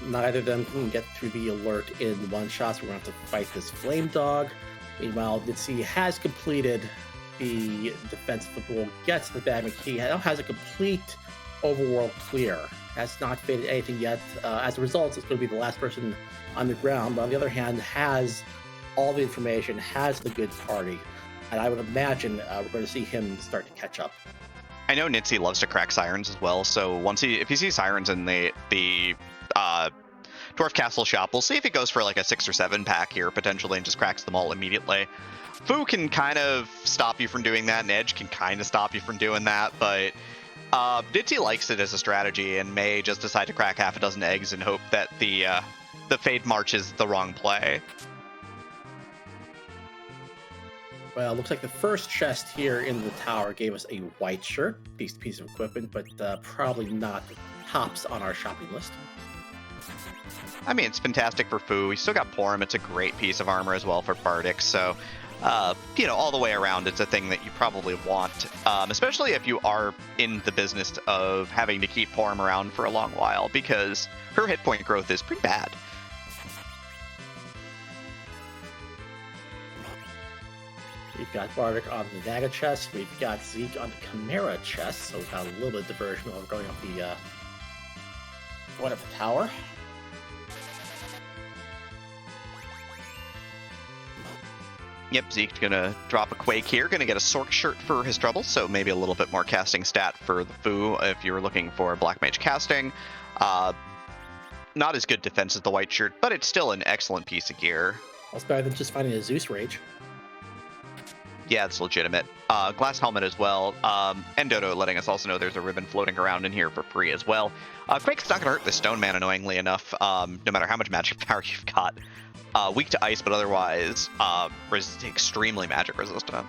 Neither of them can get through the alert in one shot, so we're going to have to fight this Flame Dog. Meanwhile, nitzy has completed the defense of the bull, gets the Batman key, now has a complete overworld clear. Has not faded anything yet. As a result, it's going to be the last person on the ground, but on the other hand, has all the information, has the good party, and I would imagine we're going to see him start to catch up. I know nitzy loves to crack sirens as well, so if he sees sirens in the Dwarf Castle shop, we'll see if he goes for like a 6 or 7 pack here potentially and just cracks them all immediately. Fu can kind of stop you from doing that, and Edge can kind of stop you from doing that, but nitzy likes it as a strategy and may just decide to crack half a dozen eggs and hope that the Fade March is the wrong play. Well, looks like the first chest here in the tower gave us a white shirt, piece of equipment, but probably not tops on our shopping list. I mean, it's fantastic for Fu. We still got Porum. It's a great piece of armor as well for Bardic. So, all the way around, it's a thing that you probably want, especially if you are in the business of having to keep Porum around for a long while, because her hit point growth is pretty bad. We've got Bardic on the Daga chest. We've got Zeke on the Chimera chest. So we've got a little bit of diversion while we're going up the tower. Yep, Zeke's gonna drop a Quake here. Gonna get a Sork shirt for his trouble, so maybe a little bit more casting stat for the Fu if you're looking for Black Mage casting. Not as good defense as the white shirt, but it's still an excellent piece of gear. That's better than just finding a Zeus Rage. Yeah, it's legitimate. Glass helmet as well. And Dodo letting us also know there's a ribbon floating around in here for free as well. Quake's not going to hurt the Stone Man annoyingly enough, no matter how much magic power you've got. Weak to ice, but otherwise extremely magic resistant.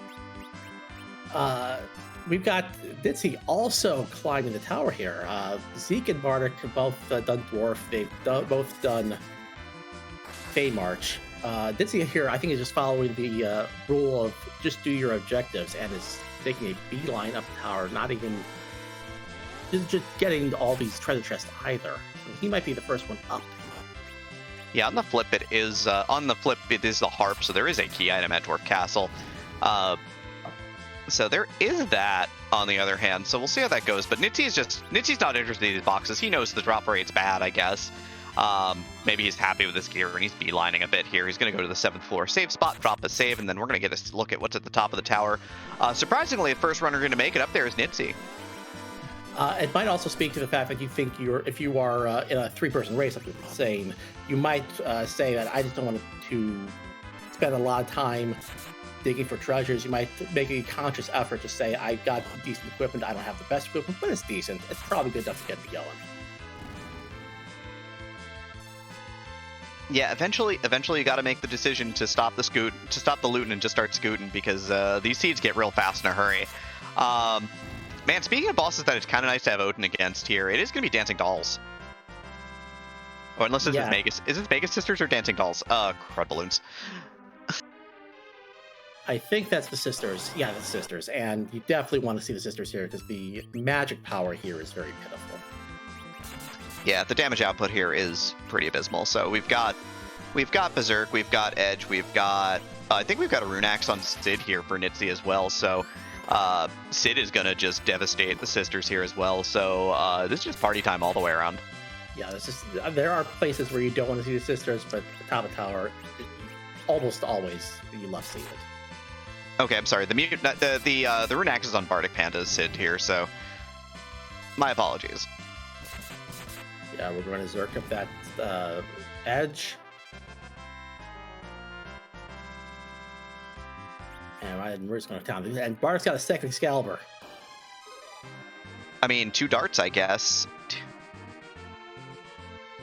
We've got Nitzy also climbing the tower here. Zeke and Bardic have both done Dwarf. They've both done Fey March. Nitzy here, I think, is just following the rule of just do your objectives and is taking a beeline up the tower, not even just getting all these treasure chests either. He might be the first one up. Yeah, on the flip it is the harp, so there is a key item at Dwarf Castle. So there is that on the other hand, so we'll see how that goes. But Nitzy's not interested in these boxes. He knows the drop rate's bad, I guess. Maybe he's happy with his gear and he's beelining a bit here. He's going to go to the 7th floor save spot, drop a save, and then we're going to get a look at what's at the top of the tower. Surprisingly, the first runner going to make it up there is Nitzy. It might also speak to the fact that you think if you are in a 3-person race, like you're saying, you might say that I just don't want to spend a lot of time digging for treasures. You might make a conscious effort to say, I got decent equipment, I don't have the best equipment, but it's decent. It's probably good enough to get me going. Yeah, eventually you got to make the decision to stop the looting and just start scooting, because these seeds get real fast in a hurry. Man, speaking of bosses that it's kind of nice to have Odin against here, it is going to be Dancing Dolls. Or unless this is Magus. Is it Magus Sisters or Dancing Dolls? Crud balloons. I think that's the Sisters. Yeah, the Sisters. And you definitely want to see the Sisters here because the magic power here is very pitiful. Yeah, the damage output here is pretty abysmal. So we've got Berserk, we've got Edge, we've got I think we've got a Rune Axe on Sid here for Nitzy as well. So Sid is gonna just devastate the Sisters here as well. So this is just party time all the way around. Yeah, there are places where you don't want to see the Sisters, but the top of the tower, almost always you love seeing it. Okay, I'm sorry. The Rune Axe is on Bardic Panda's Sid here, so my apologies. Yeah, we're going to Zerk up that Edge. And we're just going to town. And Bardic's got a second Excalibur. I mean, 2 darts, I guess.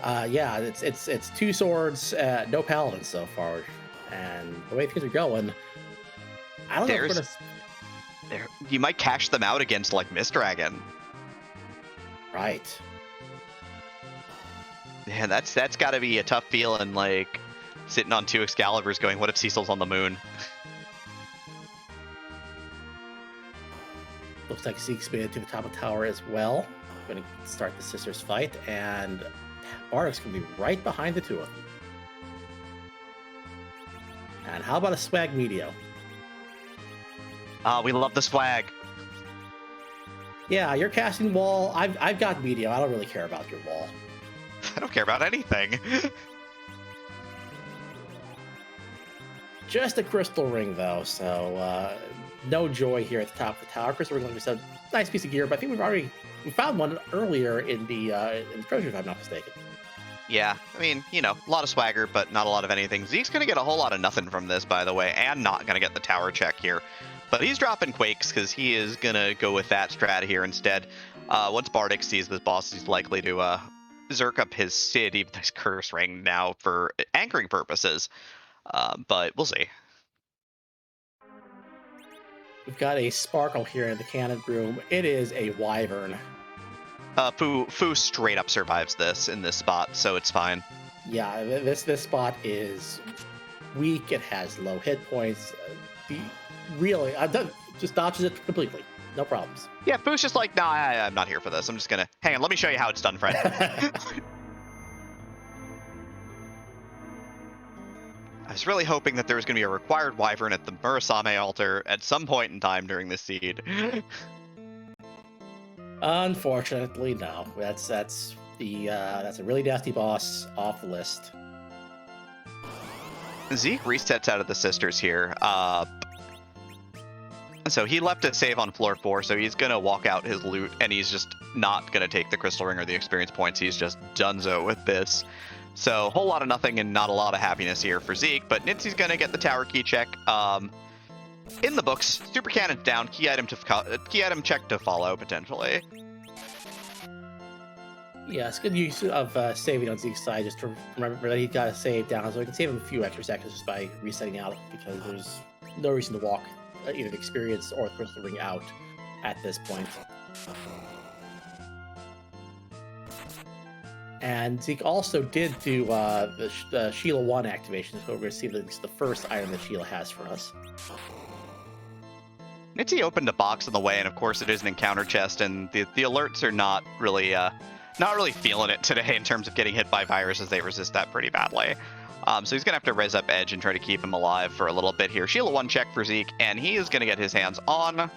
Yeah, it's 2 swords, no paladins so far, and the way things are going, I don't know if we're gonna... You might cash them out against like Mistdragon. Right. Yeah, that's got to be a tough feeling, like sitting on 2 Excaliburs, going, "What if Cecil's on the moon?" Looks like Zeke's made it to the top of the tower as well. Going to start the Sisters fight, and Bardic's going to be right behind the 2 of them. And how about a swag Medio? We love the swag. Yeah, you're casting wall. I've got Medio. I don't really care about your wall. I don't care about anything. Just a crystal ring, though, so no joy here at the top of the tower. Crystal ring is a nice piece of gear, but I think we found one earlier in the treasure, if I'm not mistaken. Yeah, I mean, you know, a lot of swagger, but not a lot of anything. Zeke's going to get a whole lot of nothing from this, by the way, and not going to get the tower check here. But he's dropping Quakes because he is going to go with that strat here instead. Once Bardic sees this boss, he's likely to Zerk up his Sid, even his Curse Ring now for anchoring purposes. But we'll see. We've got a Sparkle here in the cannon room. It is a Wyvern. Fu straight up survives this in this spot, so it's fine. Yeah, this spot is weak. It has low hit points. Just dodges it completely. No problems. Yeah, Fu's just like, nah, I'm not here for this. I'm just gonna hang on. Let me show you how it's done, friend. I was really hoping that there was gonna be a required Wyvern at the Murasame altar at some point in time during this seed. Unfortunately, no. That's a really nasty boss off the list. Zeke resets out of the Sisters here. So he left a save on floor 4, so he's going to walk out his loot, and he's just not going to take the Crystal Ring or the experience points. He's just donezo with this. So whole lot of nothing and not a lot of happiness here for Zeke, but Nitzy's going to get the tower key check. in the books. Super Cannon down. Key item check to follow potentially. Yes, good use of saving on Zeke's side, just to remember that he got to save down, so we can save him a few extra seconds just by resetting out, because there's no reason to walk either the experience or the crystal ring out at this point. And Zeke also did do the Sheila 1 activation, so we're going to see the first item that Sheila has for us. Nitzy opened a box on the way, and of course it is an encounter chest, and the alerts are not really feeling it today in terms of getting hit by viruses. They resist that pretty badly. So he's going to have to res up Edge and try to keep him alive for a little bit here. Sheila 1 check for Zeke, and he is going to get his hands on...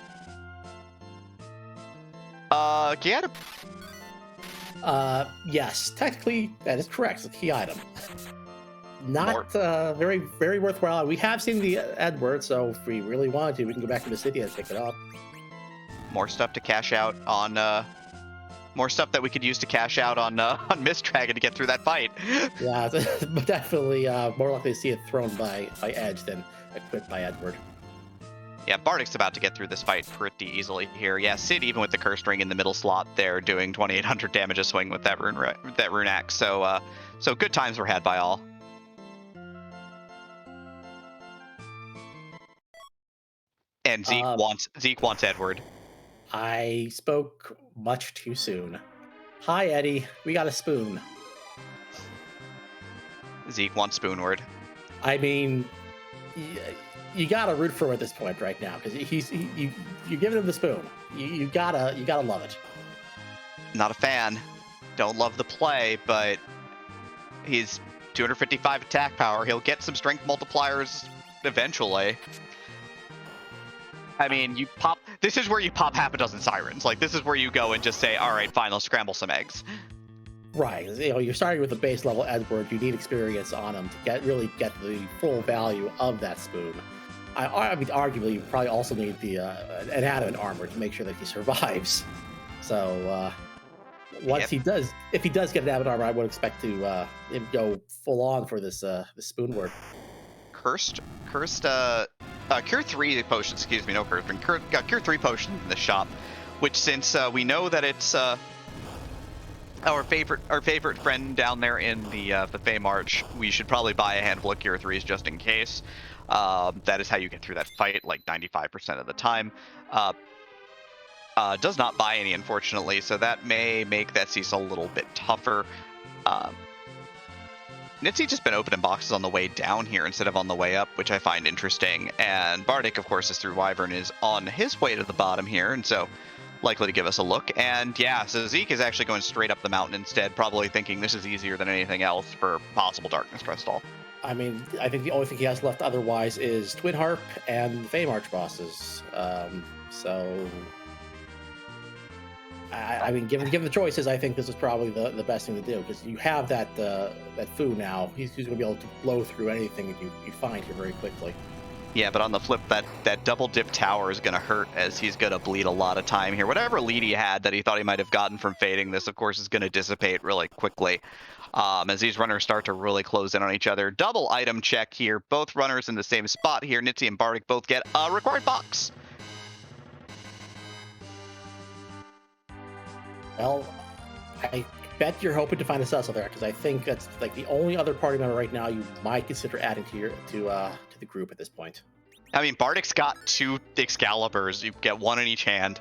Giada? Yes, technically that is correct. It's a key item. Not very, very worthwhile. We have seen the Edward, so if we really wanted to, we can go back to the city and pick it up. More stuff to cash out on... more stuff that we could use to cash out on Mist Dragon to get through that fight. Yeah, but definitely more likely to see it thrown by Edge than equipped by Edward. Yeah, Bardic's about to get through this fight pretty easily here. Yeah, Sid, even with the cursed ring in the middle slot there, doing 2,800 damage a swing with that rune axe. So good times were had by all. And Zeke wants Edward. I spoke much too soon. Hi, Eddie. We got a spoon. Zeke wants Spoonward. I mean, you gotta root for him at this point right now, because you're giving him the spoon. You gotta love it. Not a fan. Don't love the play, but he's 255 attack power. He'll get some strength multipliers eventually. I mean, this is where you pop half a dozen sirens. Like, this is where you go and just say, all right, fine, let's scramble some eggs. Right. You're starting with the base level Edward. You need experience on him to really get the full value of that spoon. I mean, arguably, you probably also need the an adamant armor to make sure that he survives. So, if he does get an adamant armor, I would expect to him go full on for this spoon work. Cursed Cure 3 potions, excuse me, no Cursed Ring. Got Cure 3 potions in the shop, which since we know that it's our favorite friend down there in the Fey March, we should probably buy a handful of Cure 3s just in case. That is how you get through that fight, like 95% of the time. Does not buy any, unfortunately, so that may make that Cecil a little bit tougher. Nitzy just been opening boxes on the way down here instead of on the way up, which I find interesting. And Bardic, of course, is through Wyvern, is on his way to the bottom here, and so likely to give us a look. And yeah, so Zeke is actually going straight up the mountain instead, probably thinking this is easier than anything else for possible Darkness Crystal. I mean, I think the only thing he has left otherwise is Twin Harp and the Fey March bosses. I mean, given the choices, I think this is probably the best thing to do, because you have that Fu now. He's going to be able to blow through anything that you find here very quickly. Yeah, but on the flip, that double dip tower is going to hurt, as he's going to bleed a lot of time here. Whatever lead he had that he thought he might have gotten from fading this, of course, is going to dissipate really quickly as these runners start to really close in on each other. Double item check here. Both runners in the same spot here. Nitzy and Bardic both get a required box. Well, I bet you're hoping to find a Cecil there, because I think that's like the only other party member right now you might consider adding to the group at this point. I mean, Bardic's got 2 Excaliburs. You get 1 in each hand.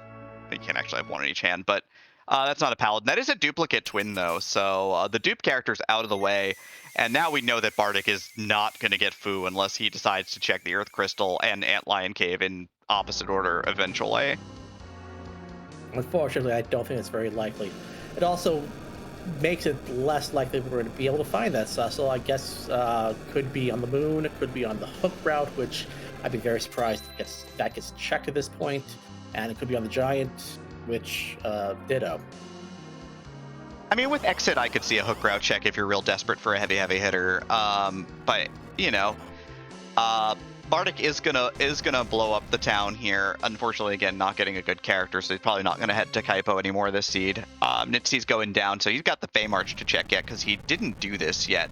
You can't actually have 1 in each hand, but that's not a paladin. That is a duplicate twin, though, so the dupe character's out of the way, and now we know that Bardic is not going to get Fu unless he decides to check the Earth Crystal and Antlion Cave in opposite order eventually. Unfortunately, I don't think it's very likely. It also makes it less likely we're going to be able to find that Cecil. I guess could be on the moon, it could be on the hook route, which I'd be very surprised if that gets checked at this point, and it could be on the giant, which ditto. I mean, with Exit, I could see a hook route check if you're real desperate for a heavy hitter. But you know, Bardic is gonna blow up the town here. Unfortunately, again, not getting a good character, so he's probably not gonna head to Kaipo anymore this seed. Nitzy's going down, so he's got the Fey March to check yet, because he didn't do this yet.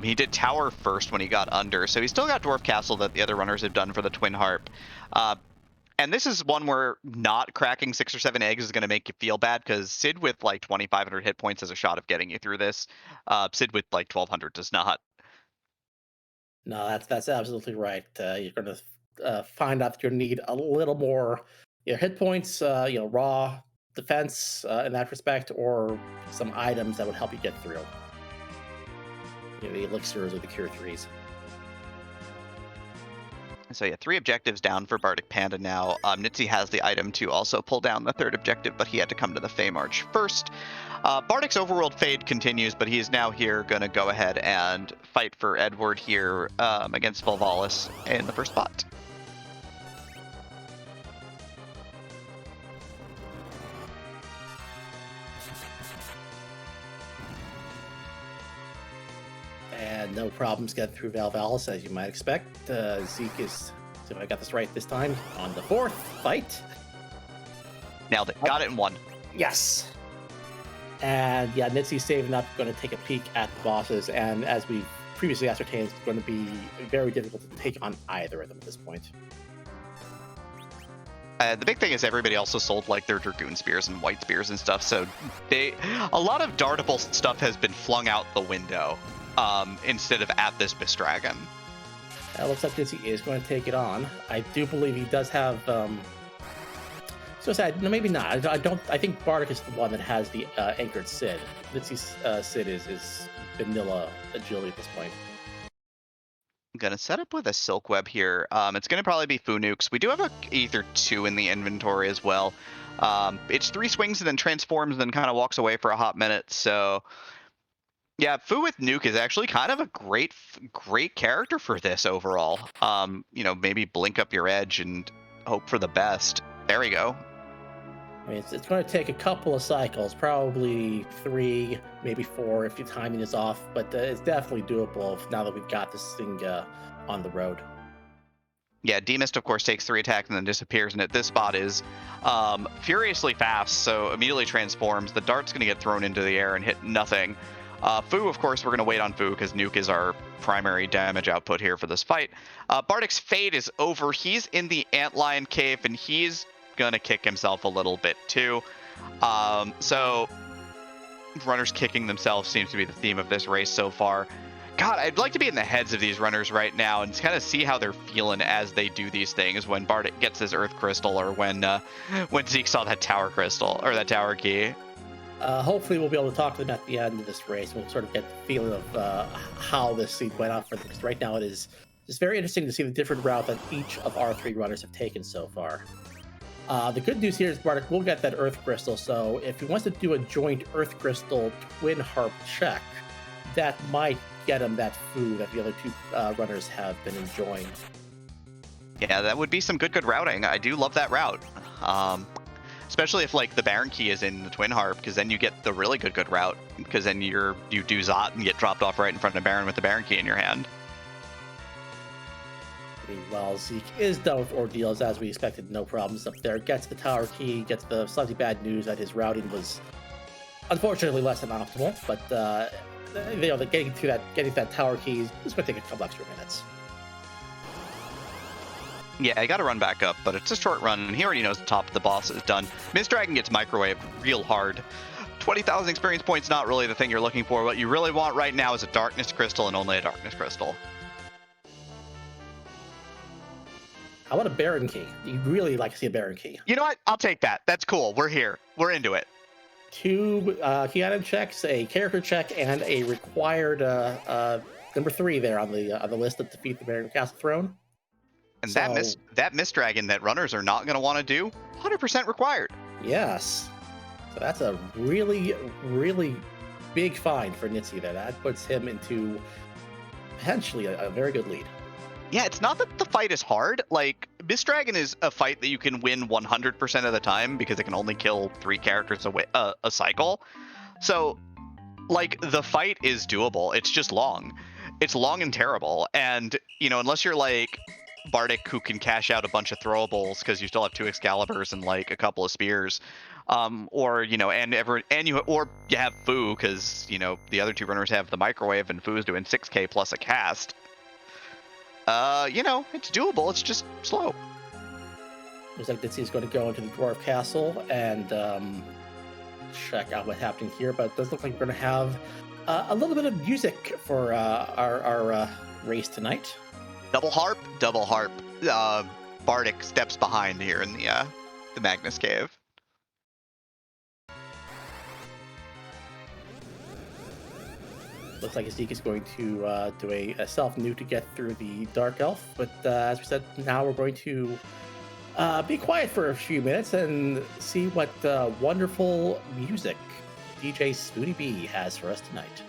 He did tower first when he got under, so he's still got Dwarf Castle that the other runners have done for the Twin Harp. And this is one where not cracking 6 or 7 eggs is going to make you feel bad, because Sid with like 2,500 hit points has a shot of getting you through this. Sid with like 1,200 does not. No, that's absolutely right. You're going to find out that you need a little more hit points, raw defense in that respect, or some items that would help you get through. The elixirs or the cure 3s. So yeah, 3 objectives down for Bardic Panda now. Nitzy has the item to also pull down the 3rd objective, but he had to come to the Fey March first. Bardic's Overworld Fade continues, but he's now here going to go ahead and fight for Edward here against Volvalis in the first spot. And no problems getting through Volvalis, as you might expect. Zeke is, if I got this right this time, on the 4th fight. Nailed it. Got it in 1. Yes. And yeah, Nitzy's saving up, going to take a peek at the bosses, and as we previously ascertained, it's going to be very difficult to take on either of them at this point. The big thing is everybody also sold like their Dragoon Spears and White Spears and stuff, so a lot of dartable stuff has been flung out the window instead of at this Mist Dragon. It looks like Nitzy is going to take it on. I do believe he does have so sad. No, maybe not. I don't. I think Bardic is the one that has the anchored Sid. Nitzy's Sid is vanilla agility at this point. I'm gonna set up with a Silk Web here. It's gonna probably be Fu Nukes. We do have a Ether 2 in the inventory as well. It's 3 swings and then transforms and then kind of walks away for a hot minute. So yeah, Fu with Nuke is actually kind of a great character for this overall. Maybe blink up your edge and hope for the best. There we go. I mean, it's going to take a couple of cycles, probably 3, maybe 4 if your timing is off, but it's definitely doable now that we've got this thing on the road. Yeah, D-Mist, of course, takes 3 attacks and then disappears, and at this spot is furiously fast, so immediately transforms. The dart's going to get thrown into the air and hit nothing. Fu, of course, we're going to wait on Fu because Nuke is our primary damage output here for this fight. Bardic's Fade is over. He's in the Antlion Cave, and he's going to kick himself a little bit too. So runners kicking themselves seems to be the theme of this race so far. God, I'd like to be in the heads of these runners right now and kind of see how they're feeling as they do these things when Bardic gets his Earth Crystal or when Zeke saw that Tower Crystal or that Tower Key. Hopefully we'll be able to talk to them at the end of this race. We'll sort of get the feeling of how this seed went off for them, because right now it is just very interesting to see the different route that each of our 3 runners have taken so far. The good news here is Bardic will get that Earth Crystal, so if he wants to do a joint Earth Crystal Twin Harp check, that might get him that food that the other 2 runners have been enjoying. Yeah, that would be some good routing. I do love that route. Especially if like the Baron Key is in the Twin Harp, because then you get the really good route, because then you do Zot and get dropped off right in front of Baron with the Baron Key in your hand. Meanwhile, Zeke is done with Ordeals as we expected, no problems up there. Gets the Tower Key, gets the slightly bad news that his routing was unfortunately less than optimal, but getting to that Tower Key is going to take a couple extra minutes. Yeah, I gotta run back up, but it's a short run, and he already knows the top of the boss is done. Mist Dragon gets microwaved real hard. 20,000 experience points not really the thing you're looking for. What you really want right now is a Darkness Crystal and only a Darkness Crystal. How about a Baron Key? You'd really like to see a Baron Key. You know what? I'll take that. That's cool. We're here. We're into it. 2 key item checks, a character check, and a required number 3 there on the list to defeat the Baron Castle Throne. And that Mist Dragon that runners are not going to want to do, 100% required. Yes. So that's a really, really big find for Nitzy there. That puts him into potentially a very good lead. Yeah, it's not that the fight is hard. Like, Mist Dragon is a fight that you can win 100% of the time because it can only kill 3 characters a cycle. So, like, the fight is doable. It's just long. It's long and terrible. And, unless you're like Bardic who can cash out a bunch of throwables because you still have 2 Excaliburs and like a couple of spears, or you have Fu because the other 2 runners have the microwave and Fu's doing 6k plus a cast. It's doable. It's just slow. Looks like Nitzy is going to go into the Dwarf Castle and check out what's happening here, but it does look like we're going to have a little bit of music for our race tonight. Double harp. Bardic steps behind here in the Magnus Cave. Looks like Zeke is going to do a self-nuke to get through the Dark Elf, but as we said, now we're going to be quiet for a few minutes and see what wonderful music DJ Spooty B has for us tonight.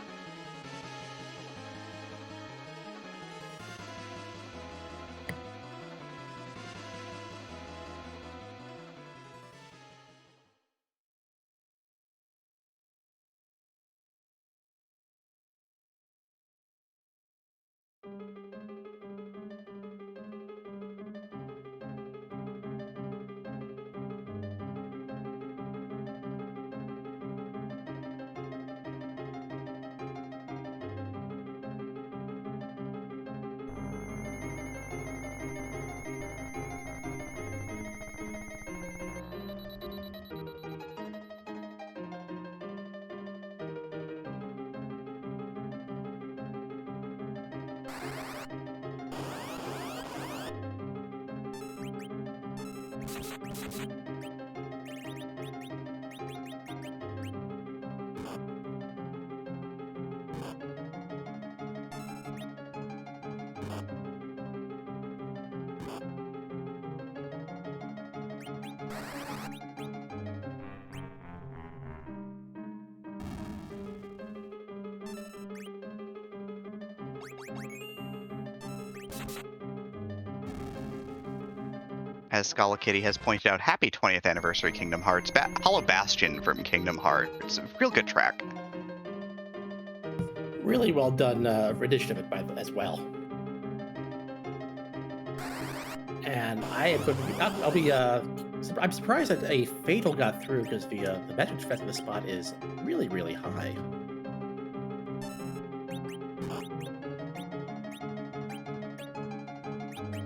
As Scala Kitty has pointed out, happy 20th anniversary Kingdom Hearts. Hollow Bastion from Kingdom Hearts. It's a real good track. Really well done rendition of it as well. And I'm surprised that a Fatal got through because the metric defense of the spot is really, really high.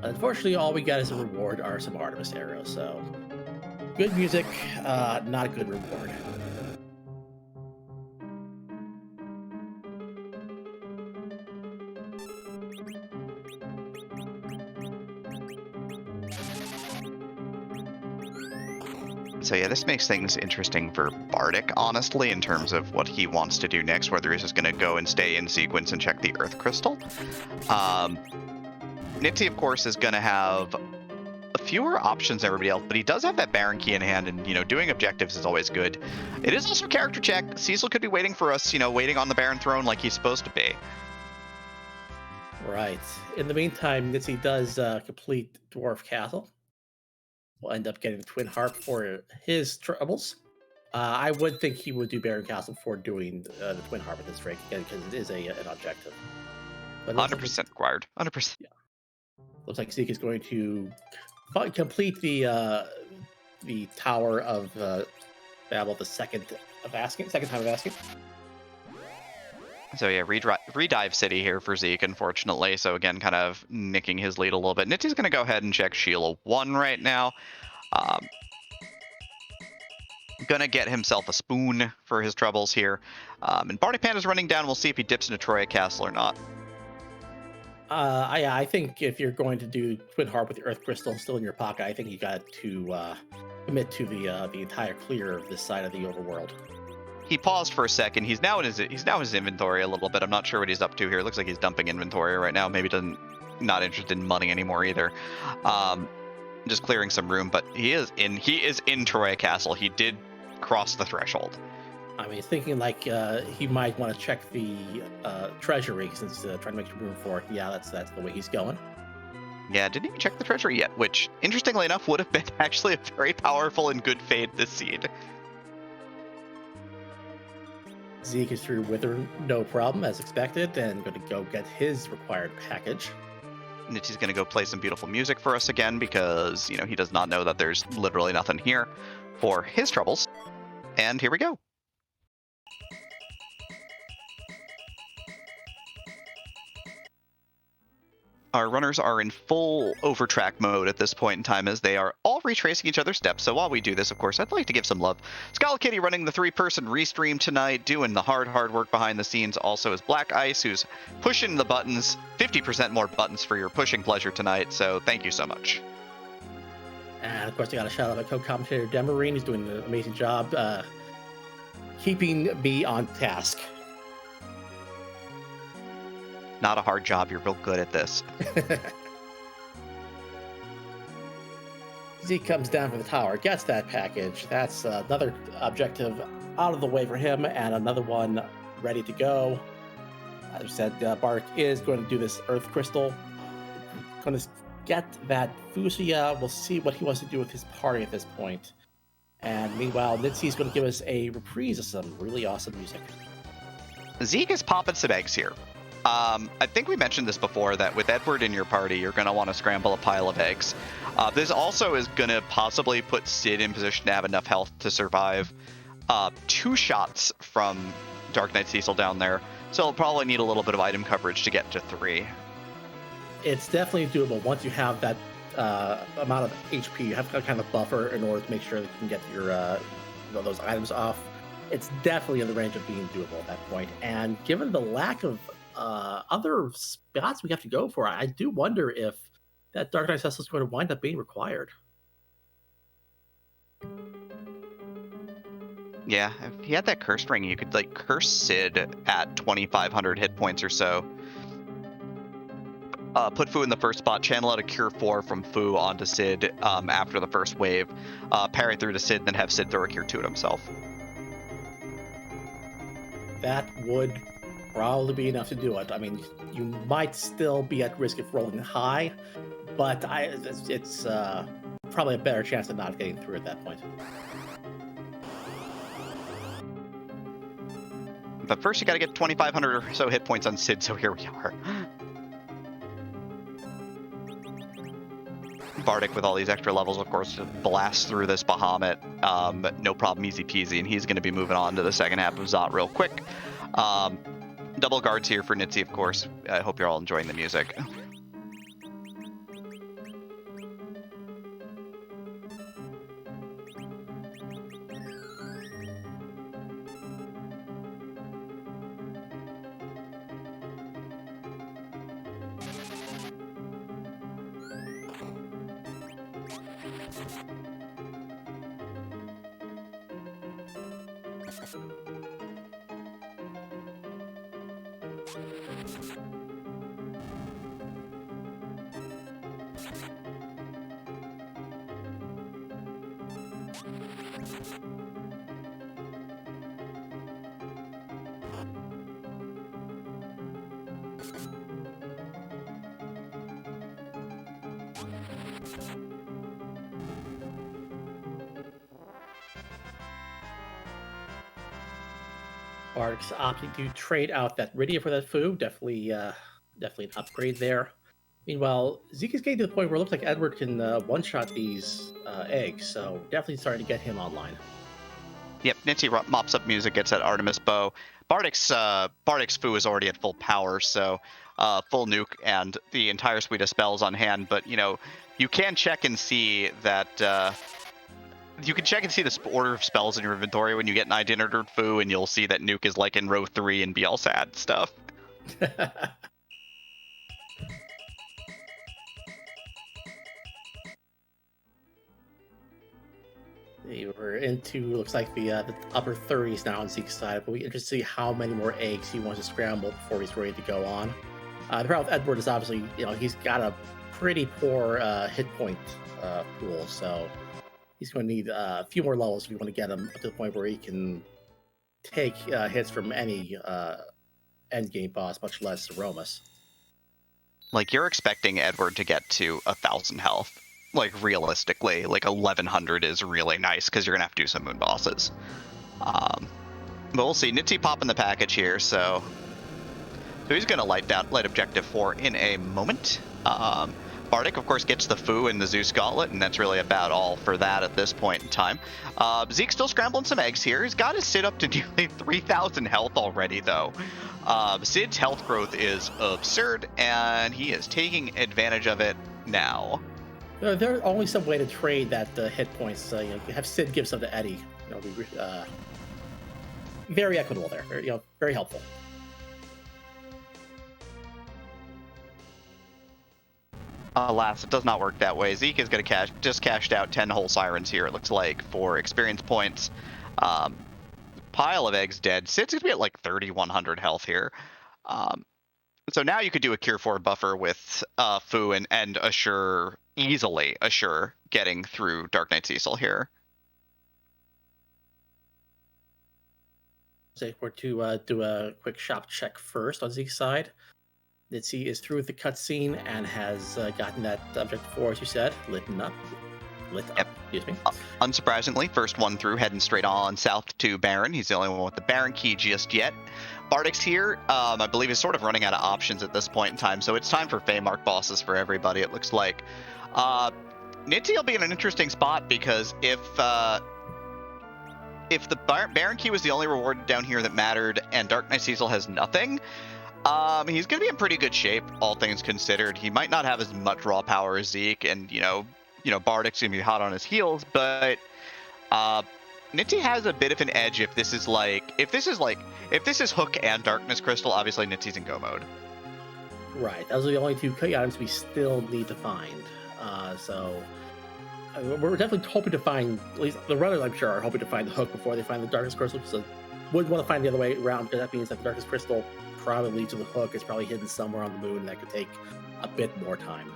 Unfortunately, all we got as a reward are some Artemis arrows, so good music, not a good reward. So yeah, this makes things interesting for Bardic, honestly, in terms of what he wants to do next, whether he's just going to go and stay in sequence and check the Earth Crystal. Nitzy, of course, is going to have fewer options than everybody else, but he does have that Baron key in hand, and, doing objectives is always good. It is also character check. Cecil could be waiting for us, waiting on the Baron throne like he's supposed to be. Right. In the meantime, Nitzy does complete Dwarf Castle. We'll end up getting the Twin Harp for his troubles. I would think he would do Baron Castle before doing the Twin Harp at this rate, again, because it is an objective. But 100% required. 100%. Yeah. Looks like Zeke is going to complete the Tower of Babel the second time of asking. So yeah, redive city here for Zeke, unfortunately. So again, kind of nicking his lead a little bit. Nitzy's going to go ahead and check Sheila 1 right now. Gonna get himself a spoon for his troubles here. And Bardic Panda's running down. We'll see if he dips into Troya Castle or not. I think if you're going to do Twin Harp with the Earth Crystal still in your pocket, I think you got to commit to the entire clear of this side of the overworld. He paused for a second. He's now in his inventory a little bit. I'm not sure what he's up to here. It looks like he's dumping inventory right now. Maybe not interested in money anymore either. Just clearing some room, but he is in Troya Castle. He did cross the threshold. I mean, thinking like he might want to check the treasury since trying to make room for it. Yeah, that's the way he's going. Yeah, didn't even check the treasury yet, which, interestingly enough, would have been actually a very powerful and good fade this seed. Zeke is through Wither, no problem, as expected, and going to go get his required package. Nitzy's going to go play some beautiful music for us again because, he does not know that there's literally nothing here for his troubles. And here we go. Our runners are in full overtrack mode at this point in time as they are all retracing each other's steps. So while we do this, of course, I'd like to give some love. Skull Kitty running the 3-person restream tonight, doing the hard work behind the scenes. Also is Black Ice, who's pushing the buttons, 50% more buttons for your pushing pleasure tonight. So thank you so much. And of course, I got a shout out to co-commentator Demarine. He's doing an amazing job keeping me on task. Not a hard job. You're real good at this. Zeke comes down from the tower, gets that package. That's another objective out of the way for him, and another one ready to go. As I said, Bardic is going to do this Earth Crystal. Going to get that Fusia. We'll see what he wants to do with his party at this point. And meanwhile, Nitzy's going to give us a reprise of some really awesome music. Zeke is popping some eggs here. I think we mentioned this before, that with Edward in your party, you're going to want to scramble a pile of eggs. This also is going to possibly put Sid in position to have enough health to survive 2 shots from Dark Knight Cecil down there. So he'll probably need a little bit of item coverage to get to 3. It's definitely doable once you have that amount of HP. You have kind of a buffer in order to make sure that you can get your those items off. It's definitely in the range of being doable at that point. And given the lack of other spots we have to go for, I do wonder if that Dark Knight Cecil is going to wind up being required. Yeah, if he had that cursed ring, you could curse Sid at 2,500 hit points or so. Put Fu in the first spot, channel out a Cure 4 from Fu onto Sid after the first wave, parry through to Sid, and then have Sid throw a Cure 2 at himself. That would probably be enough to do it. I mean, you might still be at risk of rolling high, but it's probably a better chance of not getting through at that point. But first, you got to get 2,500 or so hit points on Sid, so here we are. Bardic, with all these extra levels, of course, blasts through this Bahamut. No problem, easy peasy, and he's going to be moving on to the second half of Zot real quick. Double guards here for Nitzy, of course. I hope you're all enjoying the music. Bardic's opting to trade out that Rydia for that Fu. Definitely an upgrade there. Meanwhile, Zeke is getting to the point where it looks like Edward can one-shot these eggs, so definitely starting to get him online. Yep, Nitzy mops up music, gets that Artemis bow. Bardic's Fu is already at full power, so full nuke and the entire suite of spells on hand. But you can check and see that. You can check and see the order of spells in your inventory when you get 1900 Fu, and you'll see that nuke is in row 3 and be all sad stuff. We're into, looks like the upper 30s now on Zeke's side, but we interested to see how many more eggs he wants to scramble before he's ready to go on. The problem with Edward is obviously, he's got a pretty poor hit point pool, so he's going to need a few more levels if you want to get him up to the point where he can take hits from any endgame boss, much less Romus. You're expecting Edward to get to 1,000 health. Realistically, 1,100 is really nice because you're going to have to do some moon bosses. But we'll see. Nitzy popping the package here, so he's going to light objective 4 in a moment. Bardic, of course, gets the Foo and the Zeus Gauntlet, and that's really about all for that at this point in time. Zeke's still scrambling some eggs here. He's got his Sid up to nearly 3,000 health already, though. Sid's health growth is absurd, and he is taking advantage of it now. There's only some way to trade that hit points. Have Sid give some to Eddie. Very equitable there. Very helpful. Alas, it does not work that way. Zeke is going to just cashed out 10 whole sirens here, it looks like, for experience points. Pile of eggs dead. Sid's going to be at like 3,100 health here. So now you could do a Cure 4 buffer with Fu and easily assure getting through Dark Knight Cecil here. Say we're to do a quick shop check first on Zeke's side. Nitzy is through with the cutscene and has gotten that objective 4, as you said, lit up. Yep. Excuse me. Unsurprisingly, first one through, heading straight on south to Baron. He's the only one with the Baron key just yet. Bardic's here, I believe, is sort of running out of options at this point in time, so it's time for Feymark bosses for everybody, it looks like. Nitzy will be in an interesting spot, because if the Baron key was the only reward down here that mattered, and Dark Knight Cecil has nothing, he's going to be in pretty good shape, all things considered. He might not have as much raw power as Zeke, and, Bardic's going to be hot on his heels, but Nitzy has a bit of an edge if this is Hook and Darkness Crystal. Obviously, Nitzy's in go mode. Right. Those are the only two key items we still need to find. So we're definitely hoping to find, at least the runners, I'm sure, are hoping to find the Hook before they find the Darkness Crystal. So wouldn't want to find the other way around, because that means that the Darkness Crystal probably leads to the Hook. It's probably hidden somewhere on the moon, and that could take a bit more time.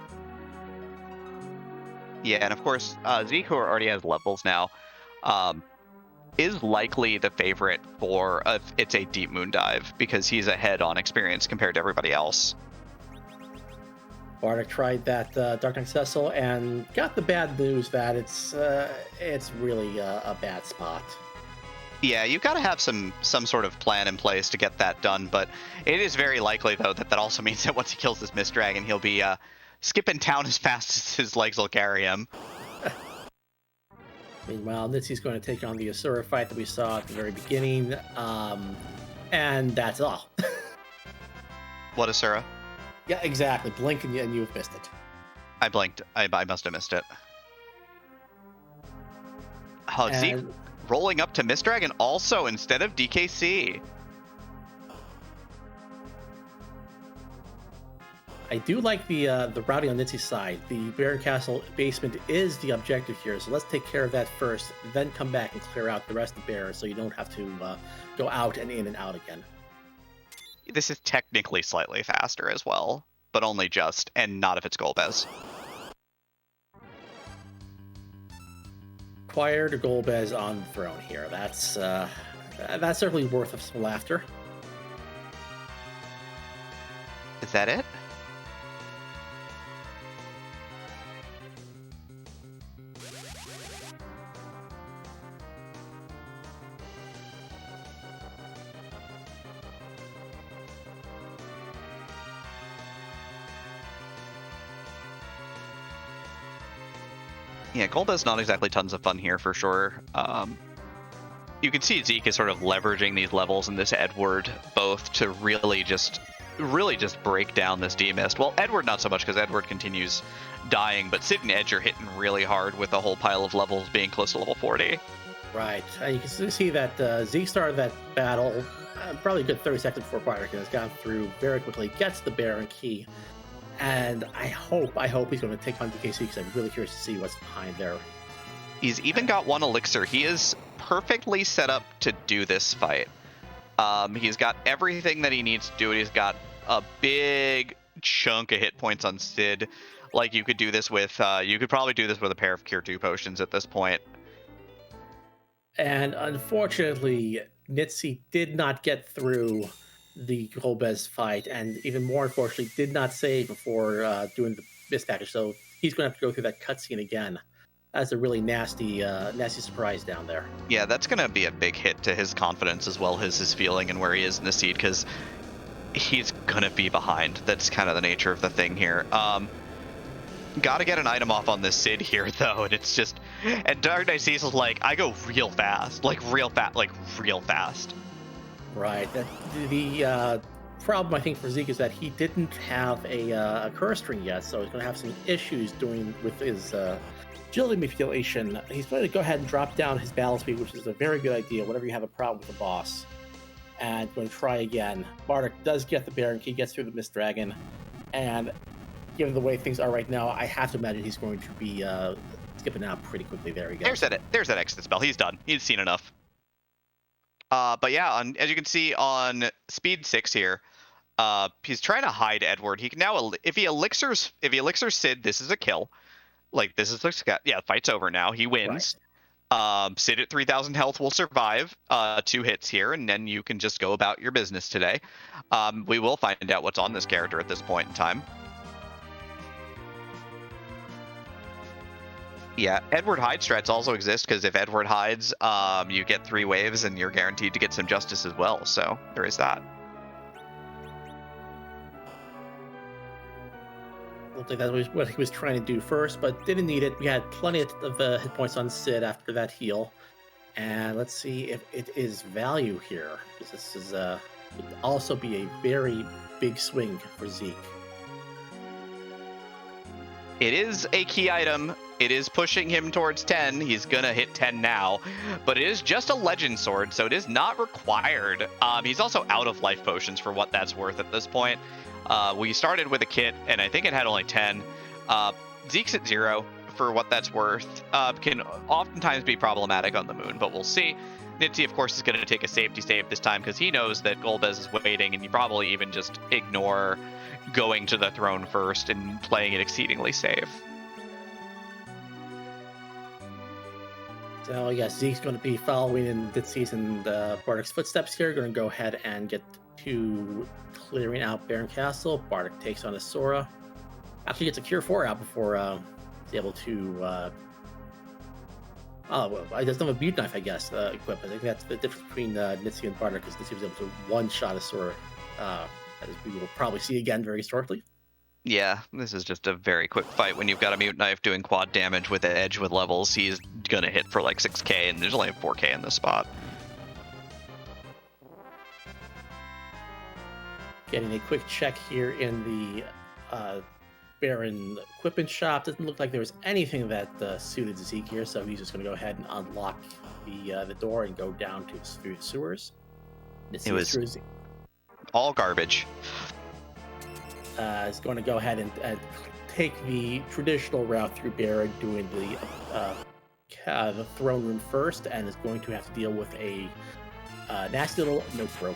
Yeah, and of course, Zeke, who already has levels now, is likely the favorite for it's a Deep Moon Dive, because he's ahead on experience compared to everybody else. Bardic tried that Dark Knight Cecil and got the bad news that it's really a bad spot. Yeah, you've got to have some sort of plan in place to get that done, but it is very likely, though, that also means that once he kills this Mist Dragon, he'll be skipping town as fast as his legs will carry him. Meanwhile, Nitzy's going to take on the Asura fight that we saw at the very beginning, and that's all. What Asura? Yeah, exactly. Blink and you've missed it. I blinked. I must have missed it. Oh, Zeke rolling up to Mist Dragon also instead of DKC. I do like the routing on Nitzy's side. The Baron Castle basement is the objective here, so let's take care of that first, then come back and clear out the rest of Baron, so you don't have to go out and in and out again. This is technically slightly faster as well, but only just, and not if it's Golbez. Acquired Golbez on the throne here. That's certainly worth of some laughter. Is that it? Yeah, Golbez not exactly tons of fun here for sure. You can see Zeke is sort of leveraging these levels and this Edward both to really just break down this D-Mist. Well, Edward not so much, because Edward continues dying, but Sid and Edge are hitting really hard with a whole pile of levels being close to level 40. Right. You can see that Zeke started that battle probably a good 30 seconds before Bardic, and has gone through very quickly, gets the Baron key. And I hope he's going to take on DKC, because I'm really curious to see what's behind there. He's even got one elixir. He is perfectly set up to do this fight. He's got everything that he needs to do it. He's got a big chunk of hit points on Sid. Like, you could do this with, you could probably do this with a pair of Cure 2 potions at this point. And unfortunately, Nitzy did not get through the Golbez fight, and even more unfortunately, did not save before doing the Mist package. So he's going to have to go through that cutscene again. That's a really nasty surprise down there. Yeah, that's going to be a big hit to his confidence as well as his feeling and where he is in the seed, because he's going to be behind. That's kind of the nature of the thing here. Gotta get an item off on this Sid here, though, and it's just... And Dark Knight Cecil's like, I go real fast. Like, real fast. Right. The problem, I think, for Zeke is that he didn't have a curse string yet, so he's going to have some issues with his agility manipulation. He's going to go ahead and drop down his battle speed, which is a very good idea whenever you have a problem with the boss. And going to try again. Bardic does get the Baron Key, gets through the Mist Dragon, and given the way things are right now, I have to imagine he's going to be skipping out pretty quickly. There he goes. There's that exit spell. He's done. He's seen enough. But yeah, as you can see on speed 6 here, he's trying to hide Edward. He can now, if he elixirs Sid, this is a kill. Like, this is fight's over now. He wins. Right. Sid at 3,000 health will survive 2 hits here, and then you can just go about your business today. We will find out what's on this character at this point in time. Yeah, Edward hide strats also exist, because if Edward hides, you get 3 waves, and you're guaranteed to get some justice as well, so there is that. Looked like that was what he was trying to do first, but didn't need it. We had plenty of hit points on Sid after that heal. And let's see if it is value here, because this is would also be a very big swing for Zeke. It is a key item. It is pushing him towards 10. He's gonna hit 10 now, but it is just a legend sword, so it is not required. He's also out of life potions for what that's worth at this point. We started with a kit, and I think it had only 10. Zeke's at 0 for what that's worth. Can oftentimes be problematic on the moon, but we'll see. Nitzy, of course, is going to take a safety save this time because he knows that Golbez is waiting, and you probably even just ignore going to the throne first and playing it exceedingly safe. So yes, Zeke's going to be following in Nitzy's and Bardic's footsteps here. Going to go ahead and get to clearing out Baron Castle. Bardic takes on a Sora. Actually gets a Cure 4 out before he's able to... I just have a Butte Knife, I guess, equipped. I think that's the difference between Nitzy and Bardic, because Nitzy was able to one-shot a Sora, as we will probably see again very shortly. Yeah, this is just a very quick fight. When you've got a Mute Knife doing quad damage with the edge with levels, he's going to hit for like 6k, and there's only 4k in this spot. Getting a quick check here in the Baron equipment shop. Doesn't look like there was anything that suited Zeke here, so he's just going to go ahead and unlock the door and go down to the sewers. It was all garbage. Is going to go ahead and take the traditional route through Baron, doing the throne room first, and is going to have to deal with a nasty little note rope.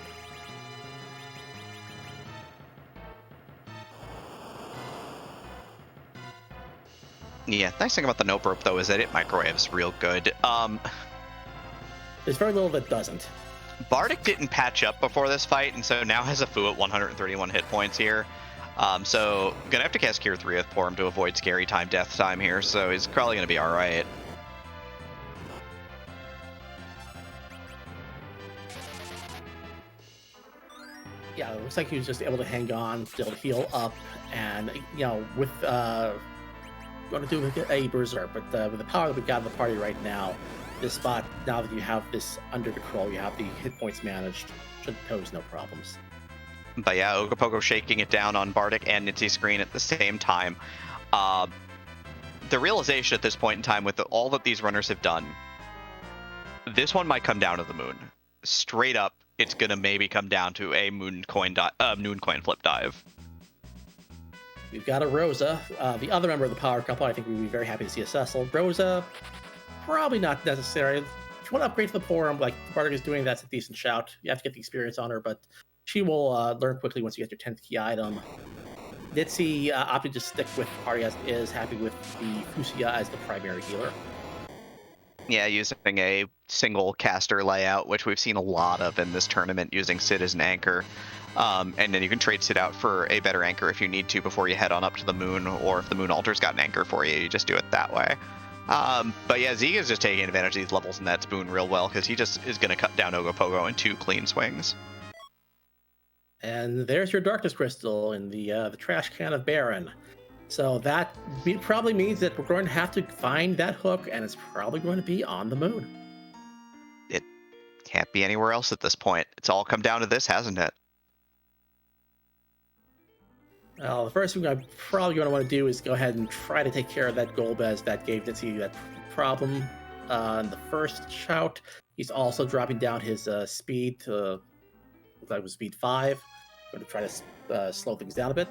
Yeah, nice thing about the note rope, though, is that it microwaves real good. There's very little that doesn't. Bardic didn't patch up before this fight, and so now has a Fu at 131 hit points here. So gonna have to cast Cure 3 with Porum to avoid scary time, death time here, so he's probably gonna be alright. Yeah, it looks like he was just able to hang on, able to heal up, and, with going to do a berserk, but with the power that we've got in the party right now, this spot, now that you have this under control, you have the hit points managed, should pose no problems. But yeah, Ogopogo shaking it down on Bardic and Nitzy's screen at the same time. The realization at this point in time, with all that these runners have done, this one might come down to the moon. Straight up, it's gonna maybe come down to a noon coin flip dive. We've got a Rosa, the other member of the power couple. I think we'd be very happy to see a Cecil. Rosa, probably not necessary. If you want to upgrade to the Porum, like Bardic is doing, that's a decent shout. You have to get the experience on her, but she will learn quickly once you get your 10th key item. Nitzy opted to stick with the party as is, happy with the Fusia as the primary healer. Yeah, using a single caster layout, which we've seen a lot of in this tournament, using Sid as an anchor. And then you can trade Sid out for a better anchor if you need to before you head on up to the moon, or if the moon altar's got an anchor for you, you just do it that way. But yeah, Zeke is just taking advantage of these levels in that spoon real well, because he just is going to cut down Ogopogo in 2 clean swings. And there's your Darkness Crystal in the trash can of Baron. So that probably means that we're going to have to find that hook, and it's probably going to be on the moon. It can't be anywhere else at this point. It's all come down to this, hasn't it? Well, the first thing I'm probably going to want to do is go ahead and try to take care of that Golbez that gave nitzy that problem in the first shout. He's also dropping down his speed to, looks like it was speed 5. I'm going to try to slow things down a bit.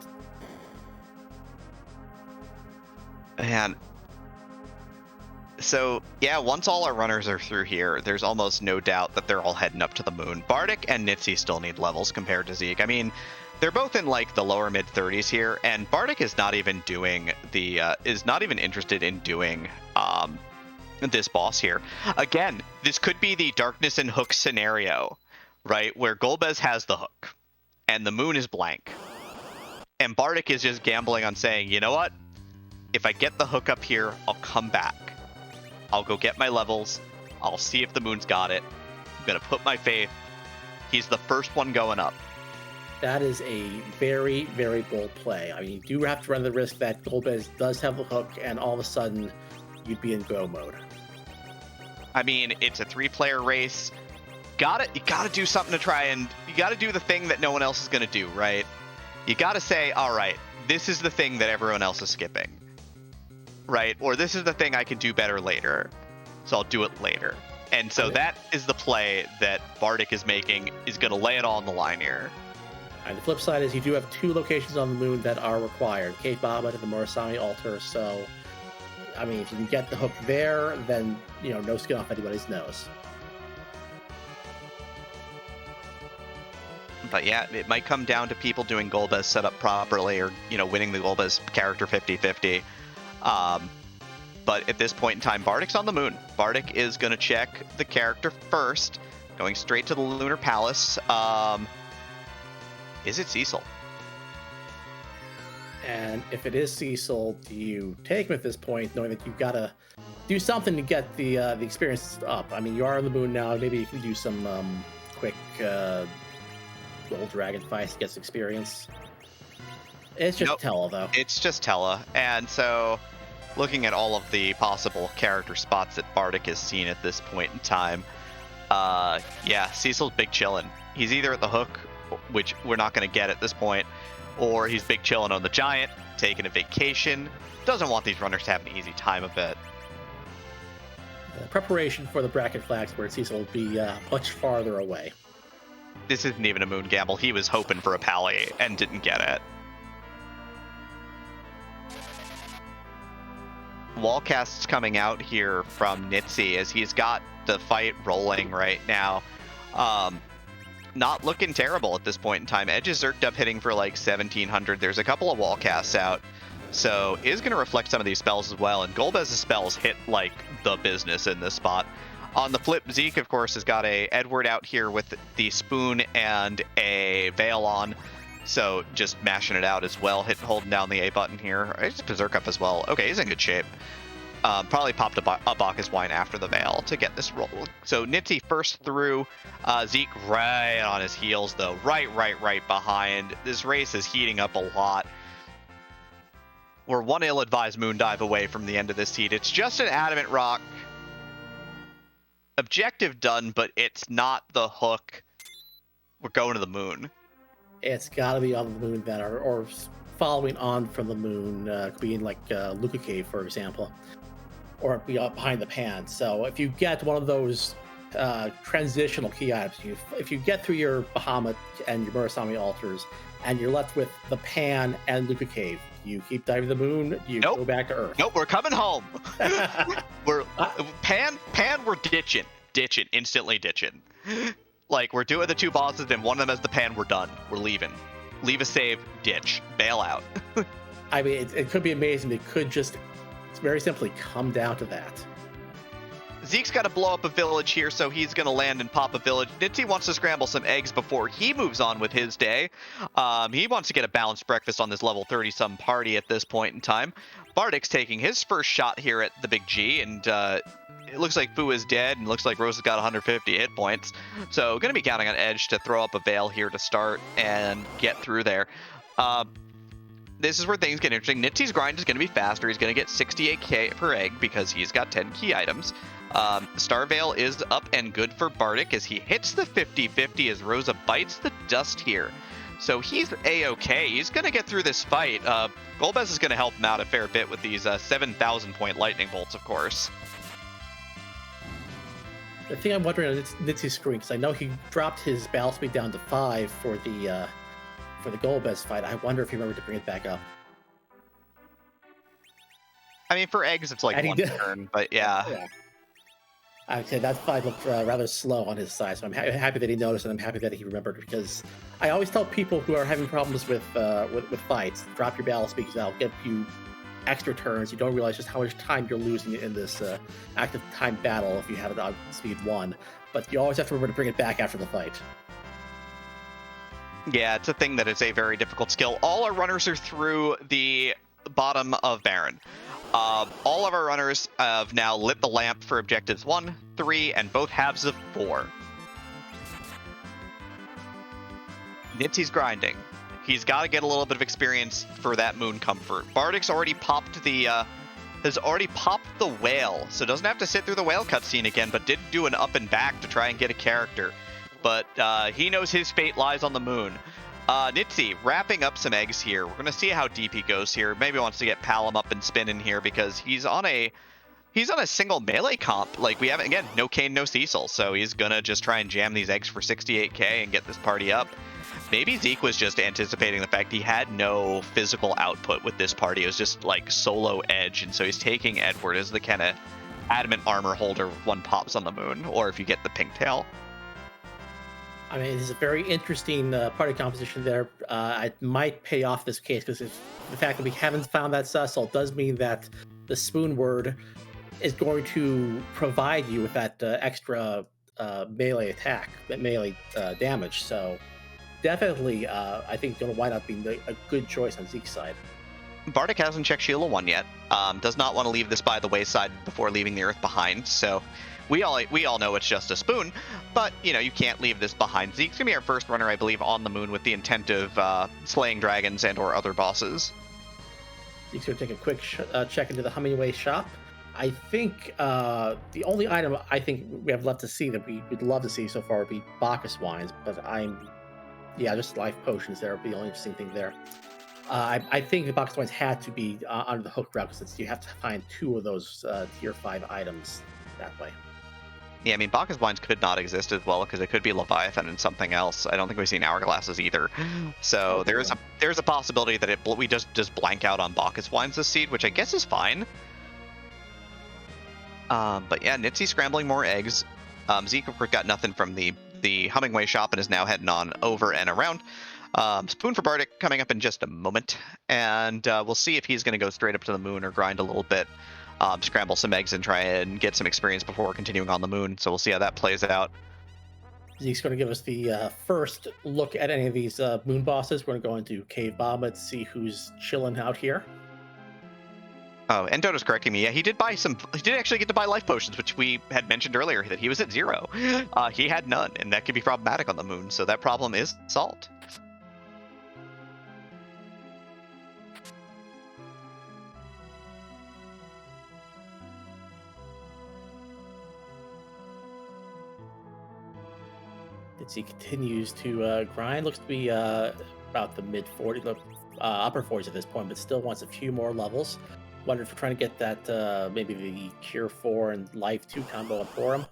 And so, yeah, once all our runners are through here, there's almost no doubt that they're all heading up to the moon. Bardic and Nitzy still need levels compared to Zeke. I mean, they're both in like the lower mid 30s here, and Bardic is not even doing is not even interested in doing this boss here. Again, this could be the darkness and hook scenario, right? Where Golbez has the hook and the moon is blank. And Bardic is just gambling on saying, you know what? If I get the hook up here, I'll come back. I'll go get my levels. I'll see if the moon's got it. I'm going to put my faith. He's the first one going up. That is a very, very bold play. I mean, you do have to run the risk that Golbez does have the hook, and all of a sudden, you'd be in go mode. I mean, it's a 3-player race. You gotta do something to try, and you gotta do the thing that no one else is gonna do, right? You gotta say, all right, this is the thing that everyone else is skipping, right? Or this is the thing I can do better later, so I'll do it later. And so that is the play that Bardic is making, is gonna lay it all on the line here. And the flip side is you do have 2 locations on the moon that are required, Cape Bahamut and the Murasami Altar. So, I mean, if you can get the hook there, then, you know, no skin off anybody's nose. But yeah, it might come down to people doing Golbez set up properly, or, you know, winning the Golbez character 50-50. But at this point in time, Bardic's on the moon. Bardic is going to check the character first, going straight to the Lunar Palace. Is it Cecil? And if it is Cecil, do you take him at this point, knowing that you've got to do something to get the experience up? I mean, you are on the moon now. Maybe you can do some quick Gold Dragon fights to get some experience. It's just Tella, though. It's just Tella. And so, looking at all of the possible character spots that Bardic has seen at this point in time, yeah, Cecil's big chillin'. He's either at the hook, which we're not going to get at this point, or he's big chillin' on the giant, taking a vacation. Doesn't want these runners to have an easy time of it. Preparation for the bracket flags where Cecil will be much farther away. This isn't even a moon gamble. He was hoping for a pally and didn't get it. Wallcast's coming out here from Nitzy as he's got the fight rolling right now. Not looking terrible at this point in time. Edge is zerked up, hitting for like 1700. There's a couple of wallcasts out, so is going to reflect some of these spells as well. And Golbez's spells hit like the business in this spot. On the flip, Zeke, of course, has got a Edward out here with the spoon and a veil on. So just mashing it out as well, holding down the A button here. He's Berserk up as well. Okay, he's in good shape. Probably popped a Bacchus wine after the veil to get this roll. So Nitzy first through, Zeke right on his heels though, right behind. This race is heating up a lot. We're one ill-advised moon dive away from the end of this heat. It's just an adamant rock. Objective done, but it's not the hook. We're going to the moon. It's got to be on the moon then, or following on from the moon, being like Luca Cave, for example, or be up behind the pan. So if you get one of those transitional key items, if you get through your Bahamut and your Murasami altars, and you're left with the pan and Luca Cave, you keep diving the moon, you go back to Earth. Nope, we're coming home. We're pan, we're ditching, instantly ditching. Like, we're doing the 2 bosses, and one of them has the pan, we're done. We're leaving. Leave a save, ditch, bail out. I mean, it could be amazing. It could just very simply come down to that. Zeke's got to blow up a village here, so he's going to land and pop a village. Nitzy wants to scramble some eggs before he moves on with his day. He wants to get a balanced breakfast on this level 30-some party at this point in time. Bardic's taking his first shot here at the Big G, and it looks like Fu is dead, and looks like Rose has got 150 hit points. So going to be counting on Edge to throw up a veil here to start and get through there. this is where things get interesting. Nitzy's grind is going to be faster. He's going to get 68k per egg because he's got 10 key items. Star Veil is up and good for Bardic as he hits the 50-50 as Rosa bites the dust here. So he's A-okay. He's going to get through this fight. Golbez is going to help him out a fair bit with these 7,000 point lightning bolts, of course. The thing I'm wondering is Nitzy's screen, because I know he dropped his battle speed down to 5 for the Golbez fight. I wonder if he remembered to bring it back up. I mean, for eggs, it's like one turn, but yeah. I would say that fight looked rather slow on his side, so I'm happy that he noticed, and I'm happy that he remembered, because I always tell people who are having problems with fights, drop your battle speed, because that'll give you extra turns. You don't realize just how much time you're losing in this active time battle if you have it on speed 1, but you always have to remember to bring it back after the fight. Yeah, it's a thing that is a very difficult skill. All our runners are through the bottom of Baron. All of our runners have now lit the lamp for objectives 1, 3, and both halves of 4. Nitzy's grinding. He's got to get a little bit of experience for that moon comfort. Bardic's already popped the whale, so doesn't have to sit through the whale cutscene again, but did do an up and back to try and get a character. But he knows his fate lies on the moon. Nitzy wrapping up some eggs here. We're going to see how deep he goes here. Maybe wants to get Palom up and spinning here because he's on a single melee comp. Like, we haven't, again, no Kayn, no Cecil, so he's going to just try and jam these eggs for 68k and get this party up. Maybe Zeke was just anticipating the fact he had no physical output with this party. It was just like solo edge, and so he's taking Edward as the kind of adamant armor holder if one pops on the moon, or if you get the pink tail. I mean, it's a very interesting party composition there. It might pay off this case, because the fact that we haven't found that Cecil does mean that the spoon word is going to provide you with that extra melee attack, that melee damage. So definitely, I think it's going to wind up being a good choice on Zeke's side. Bardic hasn't checked Sheila 1 yet. Does not want to leave this by the wayside before leaving the Earth behind, so we all know it's just a spoon, but, you know, you can't leave this behind. Zeke's going to be our first runner, I believe, on the moon with the intent of slaying dragons and or other bosses. Zeke's going to take a quick check into the Hummingway shop. I think the only item I think we have left to see that we'd love to see so far would be Bacchus wines, but just life potions there would be the only interesting thing there. I think the Bacchus wines had to be under the hook route, since you have to find 2 of those tier 5 items that way. Yeah, I mean, Bacchus wines could not exist as well, because it could be Leviathan and something else. I don't think we've seen Hourglasses either. So there's a possibility that we just blank out on Bacchus wines this seed, which I guess is fine. But yeah, Nitzy scrambling more eggs. Zeke, of course, got nothing from the Hummingway shop and is now heading on over and around. Spoon for Bardic coming up in just a moment, and we'll see if he's going to go straight up to the moon or grind a little bit, scramble some eggs and try and get some experience before continuing on the moon. So we'll see how that plays out. Zeke's going to give us the first look at any of these moon bosses. We're going to go into Cave Bahamut, see who's chilling out here. Oh, and Dodo's correcting me. Yeah, he did actually get to buy life potions, which we had mentioned earlier that he was at 0. He had none, and that could be problematic on the moon. So that problem is solved. He continues to grind. Looks to be about the mid 40s, upper 40s at this point, but still wants a few more levels. Wonder if we're trying to get that maybe the Cure 4 and Life 2 combo on Forum.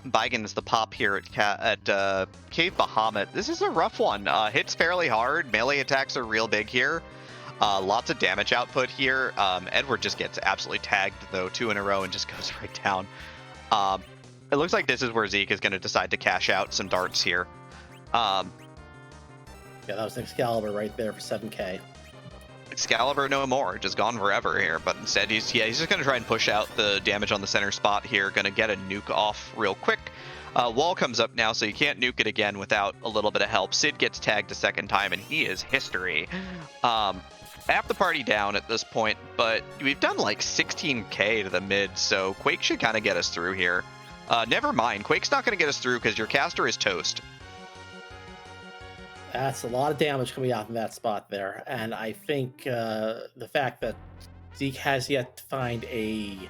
Baigen is the pop here at Cave Bahamut. This is a rough one. Hits fairly hard. Melee attacks are real big here. Lots of damage output here. Edward just gets absolutely tagged, though, 2 in a row and just goes right down. It looks like this is where Zeke is going to decide to cash out some darts here. Yeah, that was Excalibur right there for 7k. Excalibur no more, just gone forever here. But instead, he's just going to try and push out the damage on the center spot here. Going to get a nuke off real quick. Wall comes up now, so you can't nuke it again without a little bit of help. Sid gets tagged a second time, and he is history. Half the party down at this point, but we've done like 16k to the mid, so Quake should kind of get us through here. Never mind, Quake's not going to get us through because your caster is toast. That's a lot of damage coming out in that spot there, and I think the fact that Zeke has yet to find a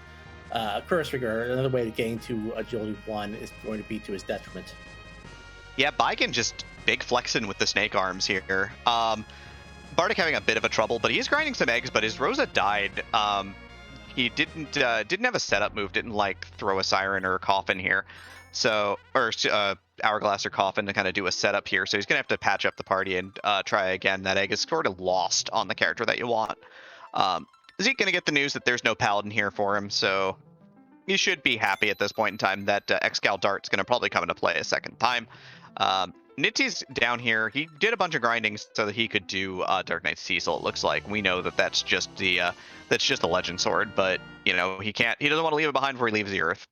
curse rigger, another way to gain to agility 1, is going to be to his detriment. Yeah, Baiken just big flexing with the snake arms here. Bardic having a bit of a trouble, but he's grinding some eggs, but his Rosa died. He didn't have a setup move, didn't like throw a siren or a coffin here. So, or hourglass or coffin to kind of do a setup here. So he's gonna have to patch up the party and try again. That egg is sort of lost on the character that you want. Zeke gonna get the news that there's no paladin here for him, so you should be happy at this point in time that Excal Dart's gonna probably come into play a second time. Nitzy's down here. He did a bunch of grinding so that he could do Dark Knight Cecil. It looks like we know that that's just the legend sword, but you know he doesn't want to leave it behind before he leaves the earth.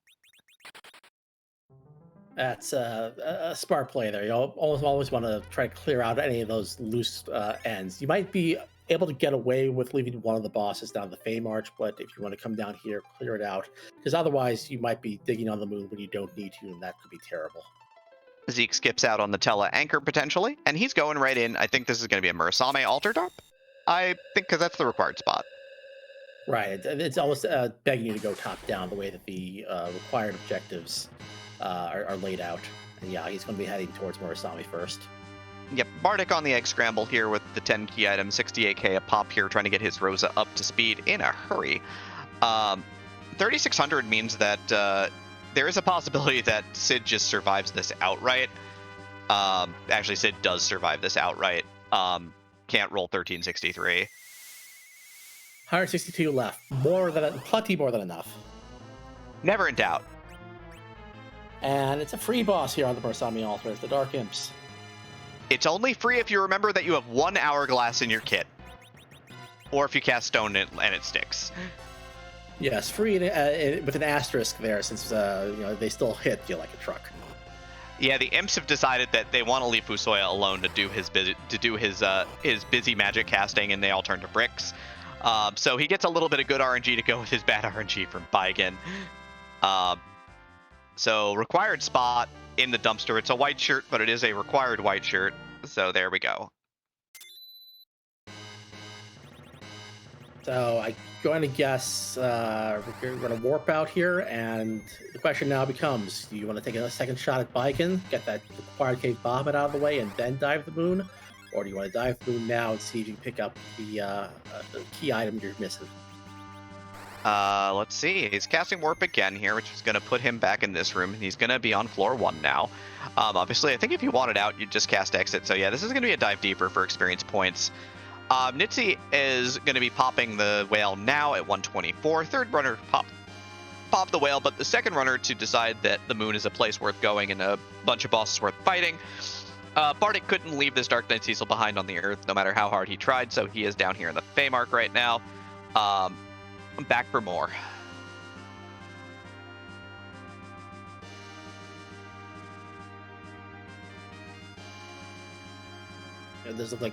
That's a smart play there. You always want to try to clear out any of those loose ends. You might be able to get away with leaving one of the bosses down the Fey March, but if you want to come down here, clear it out, because otherwise you might be digging on the moon when you don't need to, and that could be terrible. Zeke skips out on the Tela Anchor potentially, and he's going right in. I think this is going to be a Murasame Altar Drop. I think because that's the required spot. Right. It's almost begging you to go top down the way that the required objectives are laid out. And yeah, he's going to be heading towards Murasame first. Yep, Bardic on the egg scramble here with the 10 key items, 68k a pop here, trying to get his Rosa up to speed in a hurry. 3600 means that there is a possibility that Sid just survives this outright. Actually, Sid does survive this outright. Can't roll 1363. 162 left. Plenty more than enough. Never in doubt. And it's a free boss here on the Murasame Altar. It's the Dark Imps. It's only free if you remember that you have one hourglass in your kit. Or if you cast stone and it sticks. Yes, free with an asterisk there, since they still hit you like a truck. Yeah, the imps have decided that they want to leave Fusoya alone to do his busy magic casting, and they all turn to bricks. So he gets a little bit of good RNG to go with his bad RNG from Baiken. So required spot in the dumpster. It's a white shirt, but it is a required white shirt. So there we go. So I'm going to guess we're going to warp out here, and the question now becomes, do you want to take a second shot at Baiken, get that required cave Bahamut out of the way, and then dive the moon? Or do you want to dive the moon now and see if you can pick up the key item you're missing? Let's see. He's casting warp again here, which is going to put him back in this room. He's going to be on floor 1 now. Obviously, I think if you wanted out, you'd just cast exit. So yeah, this is going to be a dive deeper for experience points. Nitzy is going to be popping the whale now at 124. Third runner pop the whale, but the second runner to decide that the moon is a place worth going and a bunch of bosses worth fighting. Bardic couldn't leave this Dark Knight Cecil behind on the Earth, no matter how hard he tried, so he is down here in the Fey Mark right now. Back for more. There's like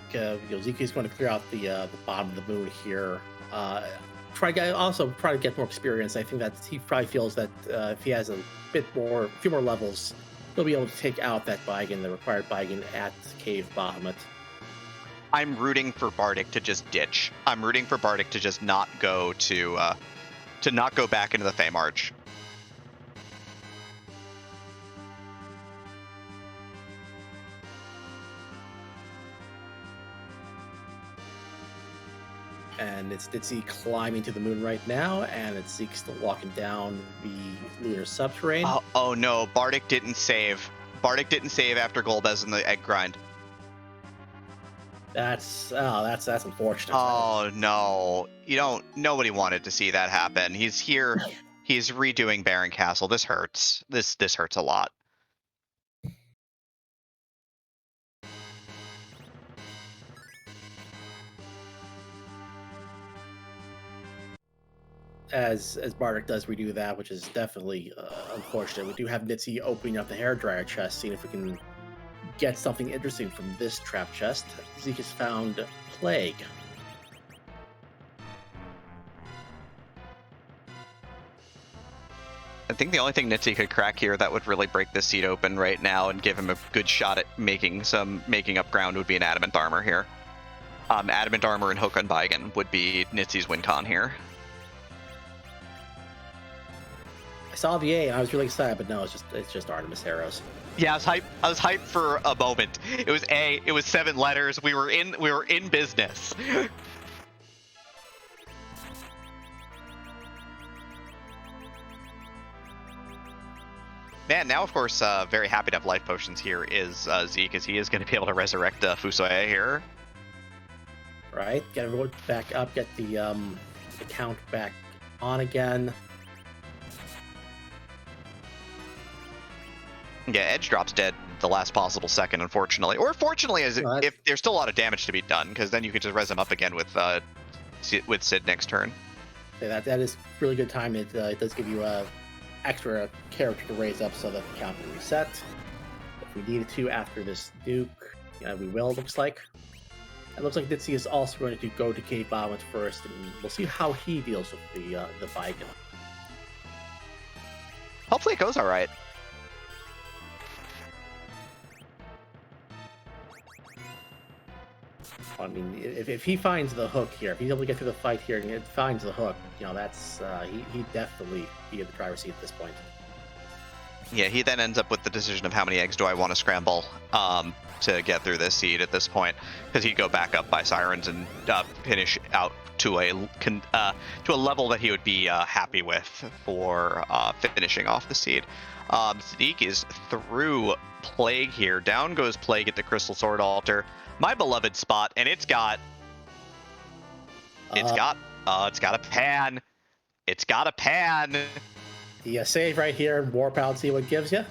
Zeke is going to clear out the bottom of the moon here. Try to get more experience. I think that he probably feels that if he has a few more levels, he'll be able to take out that Baiken, the required Baiken at Cave Bahamut. I'm rooting for Bardic to just ditch. I'm rooting for Bardic to just not go to not go back into the Fey March. And it's Nitzy climbing to the moon right now, and it's Zeke still walking down the lunar subterranean. Oh no, Bardic didn't save. Bardic didn't save after Golbez in the egg grind. That's unfortunate. Oh no, nobody wanted to see that happen. He's here. He's redoing Baron Castle. This hurts. This hurts a lot. As Bardic does redo that, which is definitely unfortunate. We do have Nitzy opening up the hairdryer chest, seeing if we can get something interesting from this trap chest. Zeke has found Plague. I think the only thing nitzy could crack here that would really break this seed open right now and give him a good shot at making up ground would be an adamant armor here. Adamant armor and hook on Baigen would be nitzy's win con here. I saw the A and I was really excited, but no, it's just Artemis arrows. Yeah, I was hyped for a moment. It was A. It was 7 letters. We were in business. Man, now of course, very happy to have life potions here is Zeke, as he is going to be able to resurrect Fusoye here. Right, get everyone back up, get the count back on again. Yeah, Edge drops dead the last possible second, unfortunately. Or fortunately, as if there's still a lot of damage to be done, because then you could just res him up again with Sid next turn. Yeah, that is really good time. It does give you a extra character to raise up so that the count can reset. If we needed to after this nuke, we will, looks like. It looks like nitzy is also going to go to Cape Bahamut first, and we'll see how he deals with the Baigen. Hopefully it goes all right. I mean, if he finds the hook here, if he's able to get through the fight here and finds the hook, that's he definitely be in the driver's seat at this point. Yeah, he then ends up with the decision of how many eggs do I want to scramble to get through this seed at this point, because he'd go back up by sirens and finish out to a level that he would be happy with for finishing off the seed. Zeke is through Plague here. Down goes Plague at the Crystal Sword Altar. My beloved spot, and it's got a pan. It's got a pan. The save right here, Warp out, see what it gives you.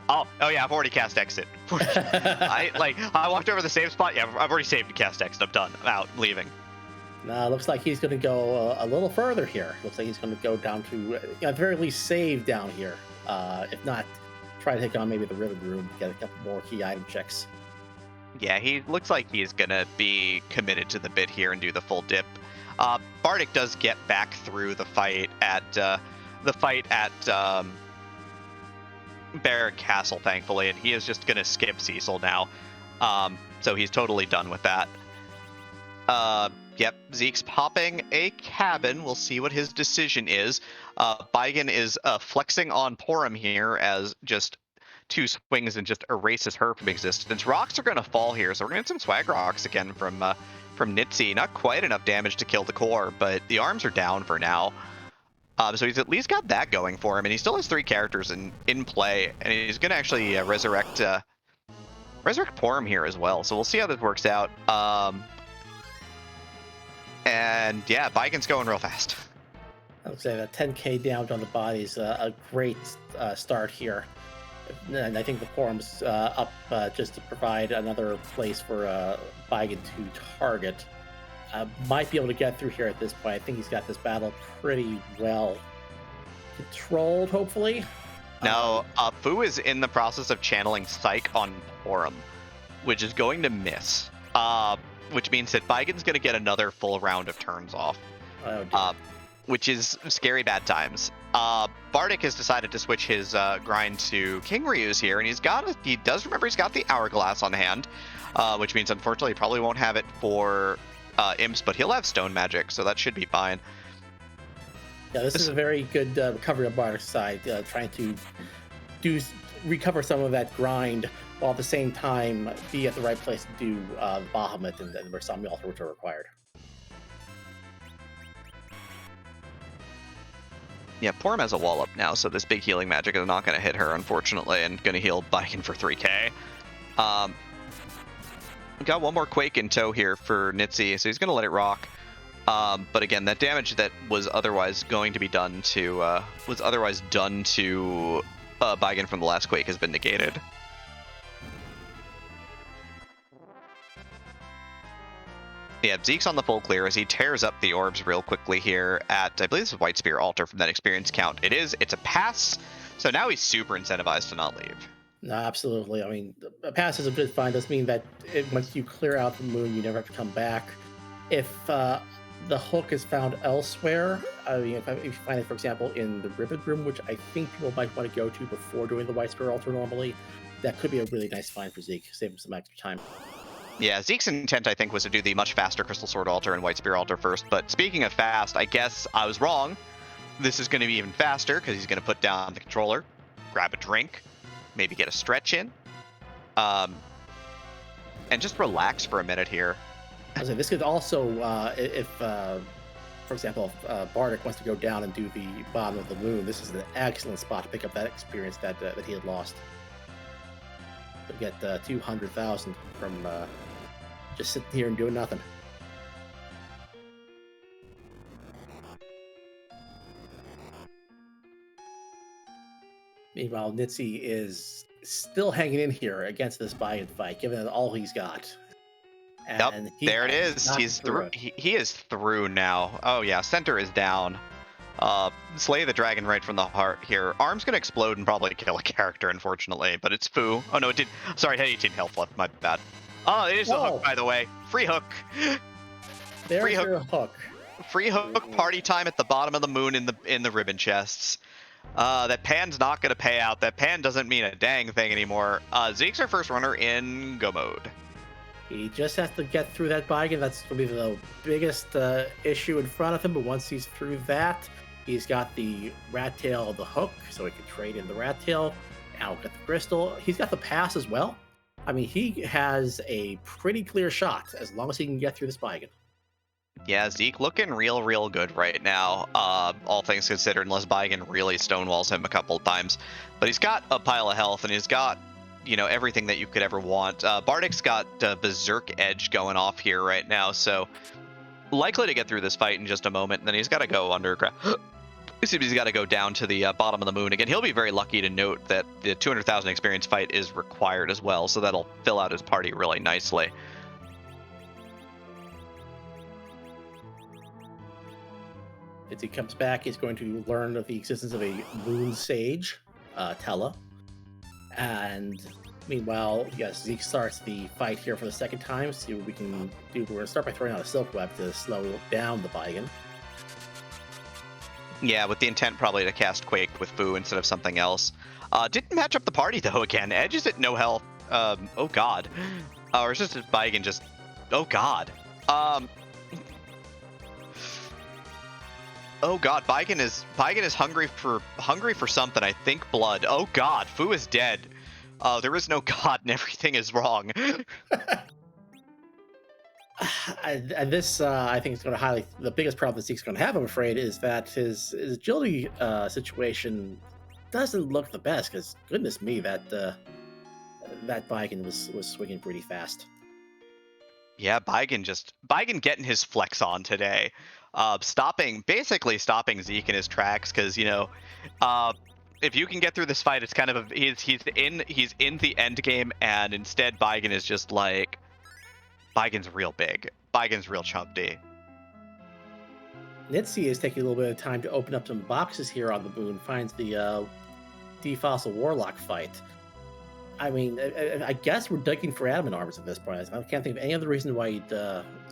Oh yeah, I've already cast exit. I walked over the save spot. Yeah, I've already saved to cast exit. I'm done. I'm out. I'm leaving. Now looks like he's going to go a little further here. Looks like he's going to go down to at the very least save down here. If not, try to take on maybe the Rivet Room, get a couple more key item checks. Yeah, he looks like he's gonna be committed to the bit here and do the full dip. Bardic does get back through the fight at Barrack Castle, thankfully, and he is just gonna skip Cecil now. So he's totally done with that. Yep, Zeke's popping a cabin. We'll see what his decision is. Baigen is flexing on Porum here as just 2 swings and just erases her from existence. Rocks are going to fall here, so we're going to get some swag rocks again from nitzy. Not quite enough damage to kill the core, but the arms are down for now. So he's at least got that going for him, and he still has 3 characters in play, and he's going to actually resurrect Porum here as well. So we'll see how this works out. And yeah, Baigen's going real fast. I would say that 10k down on the body is a great start here. And I think the forum's up just to provide another place for Baigen to target. Might be able to get through here at this point. I think he's got this battle pretty well controlled, hopefully. Now, Fu is in the process of channeling Psych on Porum, which is going to miss. Which means that Baigen's going to get another full round of turns off. Which is scary bad times. Bardic has decided to switch his grind to King Ryu's here, and he does remember he's got the Hourglass on hand, which means unfortunately he probably won't have it for Imps, but he'll have Stone Magic, so that should be fine. Yeah, this is a very good recovery on Bardic's side, trying to recover some of that grind, while at the same time be at the right place to do Bahamut and the Versami Altar, which are required. Yeah, Porum has a wall up now, so this big healing magic is not going to hit her, unfortunately, and going to heal Baigen for 3k. We got one more Quake in tow here for nitzy, so he's going to let it rock. But again, that damage that was otherwise going to be done to Baigen from the last Quake has been negated. Yeah, Zeke's on the full clear as he tears up the orbs real quickly here at, I believe this is White Spear Altar from that experience count. It's a pass, so now he's super incentivized to not leave. No, absolutely. I mean, a pass is a good find. Doesn't mean that once you clear out the moon, you never have to come back. If the hook is found elsewhere. I mean, if you find it, for example, in the ribbon room, which I think people might want to go to before doing the White Spear Altar normally, that could be a really nice find for Zeke, save him some extra time. Yeah, Zeke's intent, I think, was to do the much faster Crystal Sword Altar and White Spear Altar first, but speaking of fast, I guess I was wrong. This is going to be even faster, because he's going to put down the controller, grab a drink, maybe get a stretch in, and just relax for a minute here. I was saying, this could also, for example, if Bardic wants to go down and do the bottom of the moon, this is an excellent spot to pick up that experience that he had lost. To get 200,000 from just sitting here and doing nothing. Meanwhile, nitzy is still hanging in here against this buy-in fight, given all he's got. And yep, there it is. He's through. He is through now. Oh yeah, center is down. Slay the dragon right from the heart here. Arm's gonna explode and probably kill a character, unfortunately, but it's Fu. Oh no, it did. Sorry, it had 18 health left. My bad. Oh, it is a hook, by the way. Free hook. There's free hook. Free hook party time at the bottom of the moon in the ribbon chests. That pan's not gonna pay out. That pan doesn't mean a dang thing anymore. Zeke's our first runner in go mode. He just has to get through that Baigen. That's going to be the biggest issue in front of him. But once he's through that, he's got the rat tail of the hook, so he can trade in the rat tail. Now get the crystal. He's got the pass as well. I mean, he has a pretty clear shot as long as he can get through this Baigen. Yeah, Zeke looking real good right now, all things considered, unless Baigen really stonewalls him a couple of times. But he's got a pile of health, and he's got, you know, everything that you could ever want. Bardic's got Berserk Edge going off here right now, so likely to get through this fight in just a moment, and then he's got to go underground. He's got to go down to the bottom of the moon. Again, he'll be very lucky to note that the 200,000 experience fight is required as well, so that'll fill out his party really nicely. As he comes back, he's going to learn of the existence of a moon sage, Tella. And meanwhile, yes, Zeke starts the fight here for the second time. See what we can do. We're going to start by throwing out a Silk Web to slow down the Baigen. Yeah, with the intent probably to cast Quake with Fu instead of something else. Didn't match up the party, though, again. Edge is at no health. Oh, God. Or is just Baigen just... Oh, God. Oh God, Baigen is hungry for something. I think blood. Oh God, Fu is dead. There is no God, and everything is wrong. And this, I think, is going to highlight the biggest problem that Zeke's going to have. I'm afraid is that his agility situation doesn't look the best. Because goodness me, that Baigen was swinging pretty fast. Yeah, Baigen getting his flex on today. Basically stopping Zeke in his tracks, because, you know, if you can get through this fight, it's kind of he's in the end game, and instead Baigen is just like, Baigen's real big. Baigen's real chumpy. nitzy is taking a little bit of time to open up some boxes here on the moon, finds the Defossil Warlock fight. I mean, I guess we're digging for adamant armors at this point. I can't think of any other reason why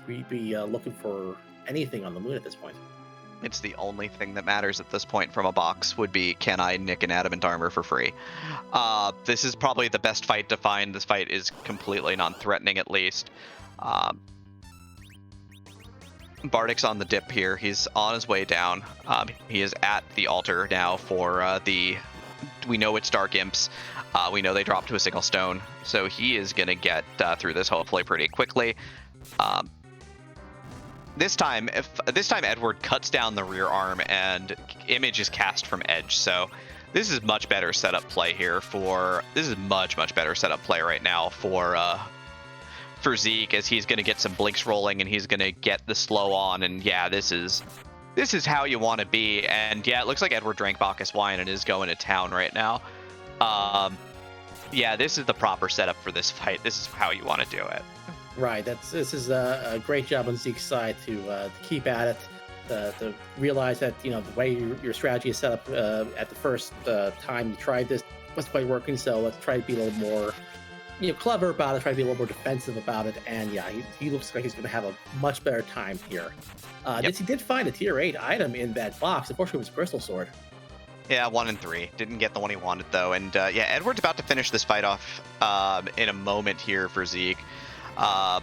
we'd be looking for anything on the moon at this point. It's the only thing that matters at this point from a box would be, can I nick an adamant armor for free? This is probably the best fight to find. This fight is completely non-threatening, at least. Bardic's on the dip here. He's on his way down. He is at the altar now for we know it's Dark Imps. We know they drop to a single stone, so he is going to get through this hopefully pretty quickly. This time Edward cuts down the rear arm and image is cast from edge. So this is much better setup play here this is much better setup play right now for Zeke, as he's going to get some blinks rolling and he's going to get the slow on. And yeah, this is how you want to be. And yeah, it looks like Edward drank Bacchus wine and is going to town right now. Yeah, this is the proper setup for this fight. This is how you want to do it. Right. This is a great job on Zeke's side to keep at it, to realize that, you know, the way your strategy is set up at the first time you tried this wasn't quite working. So let's try to be a little more clever about it, try to be a little more defensive about it, and yeah, he looks like he's going to have a much better time here. Yep. He did find a tier 8 item in that box. Unfortunately, it was Crystal Sword. Yeah, 1 and 3. Didn't get the one he wanted, though. And yeah, Edward's about to finish this fight off in a moment here for Zeke.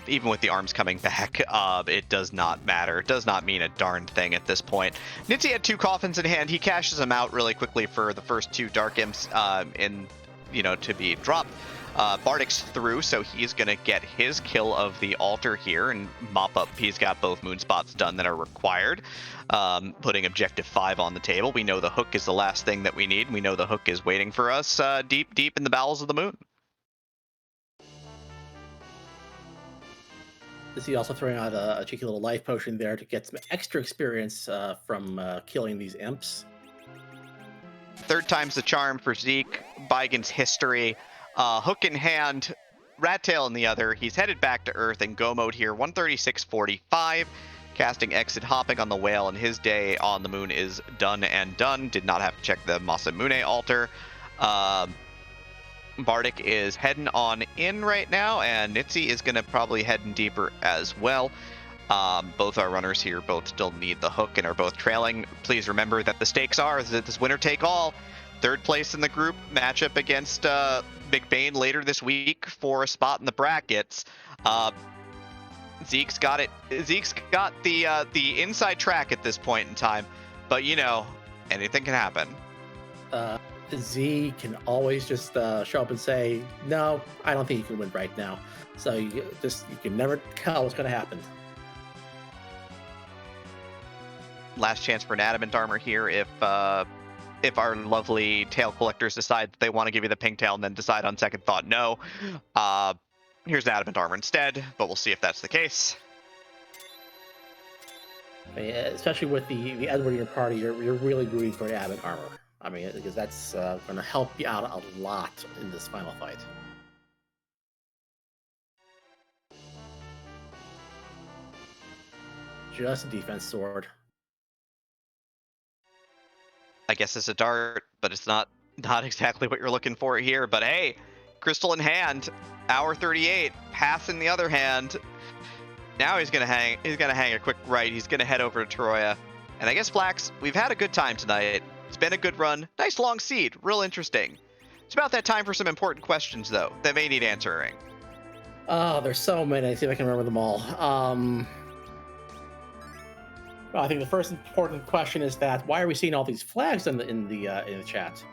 Even with the arms coming back, it does not matter. It does not mean a darn thing at this point. Nitzy had 2 coffins in hand. He cashes them out really quickly for the first 2 Dark Imps to be dropped. Bardic's through, so he's going to get his kill of the altar here and mop up. He's got both moon spots done that are required, putting objective 5 on the table. We know the hook is the last thing that we need. We know the hook is waiting for us deep in the bowels of the moon. Is he also throwing out a cheeky little life potion there to get some extra experience from killing these imps? 3rd time's the charm for Zeke. Bygon's history. Hook in hand, rat tail in the other. He's headed back to Earth in go mode here. 136.45. Casting exit hopping on the whale, and his day on the moon is done and done. Did not have to check the Masamune altar. Bardic is heading on in right now, and Nitzy is going to probably head in deeper as well. Both our runners here both still need the hook and are both trailing. Please remember that the stakes are that this winner take all. 3rd place in the group matchup against Big Bane later this week for a spot in the brackets. Zeke's got it. Zeke's got the inside track at this point in time, but anything can happen. Z can always just show up and say, "No, I don't think you can win right now." So you can never tell what's going to happen. Last chance for an adamant armor here if our lovely tail collectors decide that they want to give you the pink tail and then decide on second thought no. Here's an adamant armor instead, but we'll see if that's the case. Especially with the Edward in your party, you're really rooting for the adamant armor. I mean, because that's going to help you out a lot in this final fight. Just a defense sword. I guess it's a dart, but it's not exactly what you're looking for here. But hey, crystal in hand, hour 38, pass in the other hand. Now he's gonna hang a quick right. He's gonna head over to Troya. And I guess Flax, we've had a good time tonight. It's been a good run. Nice long seed, real interesting. It's about that time for some important questions though, that may need answering. Oh, there's so many. Let's see if I can remember them all. Well, I think the first important question is that why are we seeing all these flags in the chat?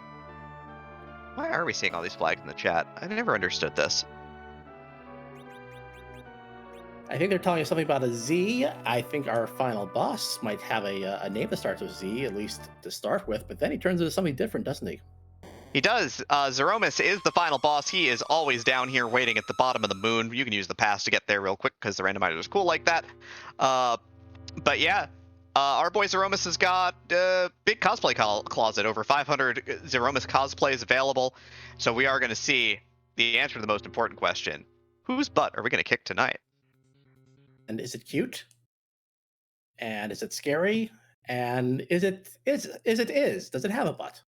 Why are we seeing all these flags in the chat? I never understood this. I think they're telling us something about a Z. I think our final boss might have a name that starts with Z, at least to start with, but then he turns into something different, doesn't he? He does. Zeromus is the final boss. He is always down here waiting at the bottom of the moon. You can use the pass to get there real quick because the randomizer is cool like that. But yeah, our boy Zeromus has got a big cosplay closet. Over 500 Zeromus cosplays available. So we are going to see the answer to the most important question. Whose butt are we going to kick tonight? And is it cute? And is it scary? And does it have a butt?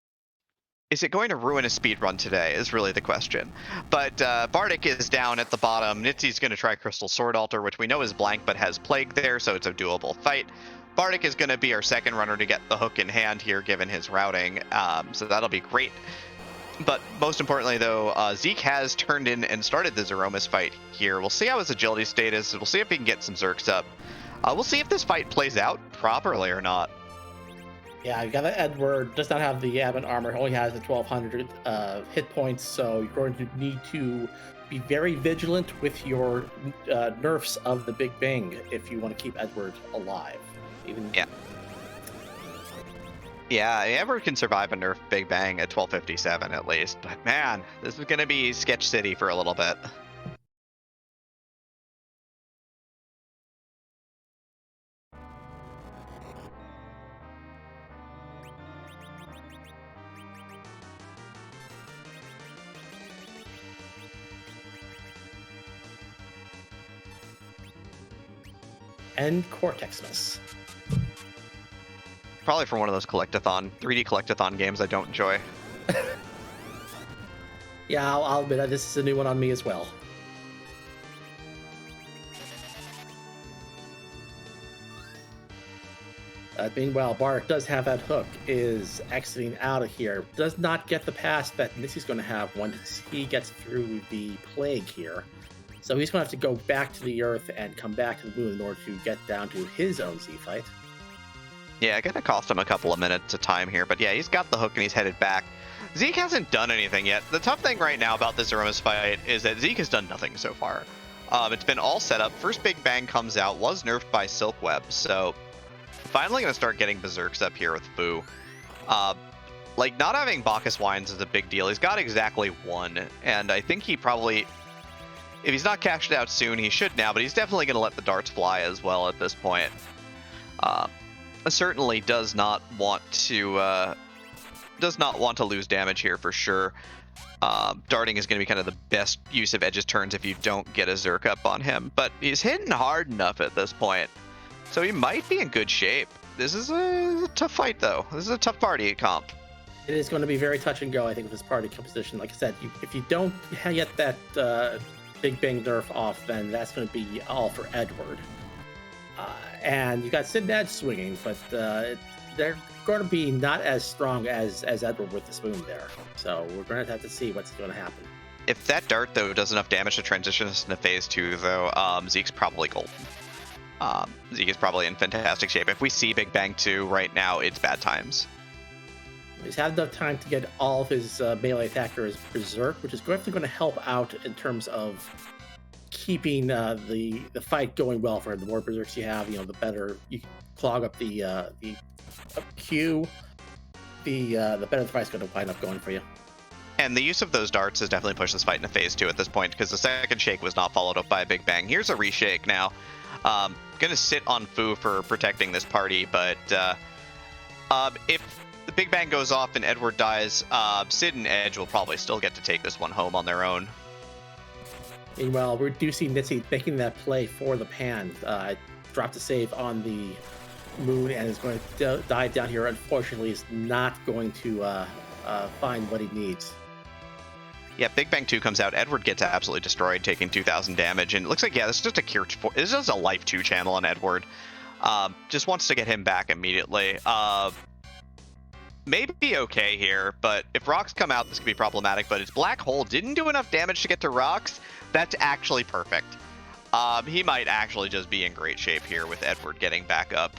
Is it going to ruin a speed run today is really the question. But Bardic is down at the bottom. Nitzy's going to try Crystal Sword Altar, which we know is blank but has Plague there, so it's a doable fight. Bardic is going to be our second runner to get the hook in hand here, given his routing, so that'll be great. But most importantly, though, Zeke has turned in and started the Zeromus fight here. We'll see how his agility state is. We'll see if he can get some Zerks up. We'll see if this fight plays out properly or not. Yeah, you got that Edward does not have the Adamant armor. Only has the 1200 hit points, so you're going to need to be very vigilant with your nerfs of the Big Bang if you want to keep Edward alive. Yeah, Edward can survive a nerf Big Bang at 1257 at least, but man, this is going to be Sketch City for a little bit. And Cortexmas. Probably from one of those 3D collectathon games I don't enjoy. Yeah, I'll admit that this is a new one on me as well. Meanwhile, Bart does have that hook, is exiting out of here. Does not get the pass that Nitzy's going to have once he gets through the plague here. So he's going to have to go back to the Earth and come back to the moon in order to get down to his own Z fight. Yeah, gonna cost him a couple of minutes of time here, but yeah, he's got the hook and he's headed back. Zeke hasn't done anything yet. The tough thing right now about this Aromas fight is that Zeke has done nothing so far. It's been all set up. First Big Bang comes out, was nerfed by Silk Web, so finally gonna start getting Berserks up here with Fu. Like, not having Bacchus Wines is a big deal. He's got exactly one, and I think he probably, if he's not cashed out soon, he should now, but he's definitely gonna let the darts fly as well at this point. Certainly does not want to lose damage here for sure. Darting is going to be kind of the best use of Edge's turns if you don't get a Zerk up on him, but he's hitting hard enough at this point, so he might be in good shape. This is a tough fight, though. This is a tough party comp. It is going to be very touch and go, I think, with this party composition. Like I said, if you don't get that Big Bang nerf off, then that's going to be all for Edward. And you got Sid and Edge swinging, but they're going to be not as strong as Edward with the spoon there. So we're going to have to see what's going to happen. If that dart, though, does enough damage to transition us into phase 2, though, Zeke's probably golden. Zeke is probably in fantastic shape. If we see Big Bang 2 right now, it's bad times. He's had enough time to get all of his melee attackers Berserk, which is definitely going to help out in terms of keeping the fight going well for him. The more Berserks you have, the better you clog up the queue, the better the fight's going to wind up going for you. And the use of those darts has definitely pushed this fight into phase 2 at this point, because the second shake was not followed up by a Big Bang. Here's a reshake now. Gonna sit on Fu for protecting this party, but if the Big Bang goes off and Edward dies, Sid and Edge will probably still get to take this one home on their own. Meanwhile, we do see Nitzy making that play for the pan. Dropped a save on the moon and is going to dive down here. Unfortunately, is not going to find what he needs. Yeah, Big Bang 2 comes out. Edward gets absolutely destroyed, taking 2,000 damage. And it looks like, yeah, this is just a cure. This is just a life 2 channel on Edward. Just wants to get him back immediately. Maybe okay here, but if rocks come out, this could be problematic. But his Black Hole didn't do enough damage to get to rocks. That's actually perfect. He might actually just be in great shape here with Edward getting back up.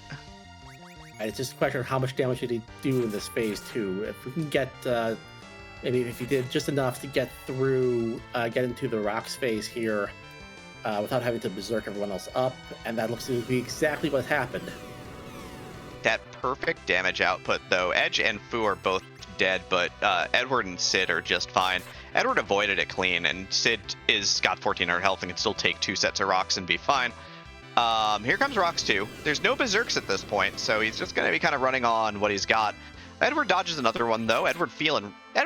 And it's just a question of how much damage did he do in this phase 2. If we can get, maybe if he did just enough to get through, get into the rocks phase here without having to berserk everyone else up, and that looks to be exactly what happened. That perfect damage output, though. Edge and Fu are both dead, but Edward and Sid are just fine. Edward avoided it clean, and Sid is got 1400 health and can still take 2 sets of rocks and be fine. Here comes rocks 2. There's no berserks at this point, so he's just going to be kind of running on what he's got. Edward dodges another one, though. Edward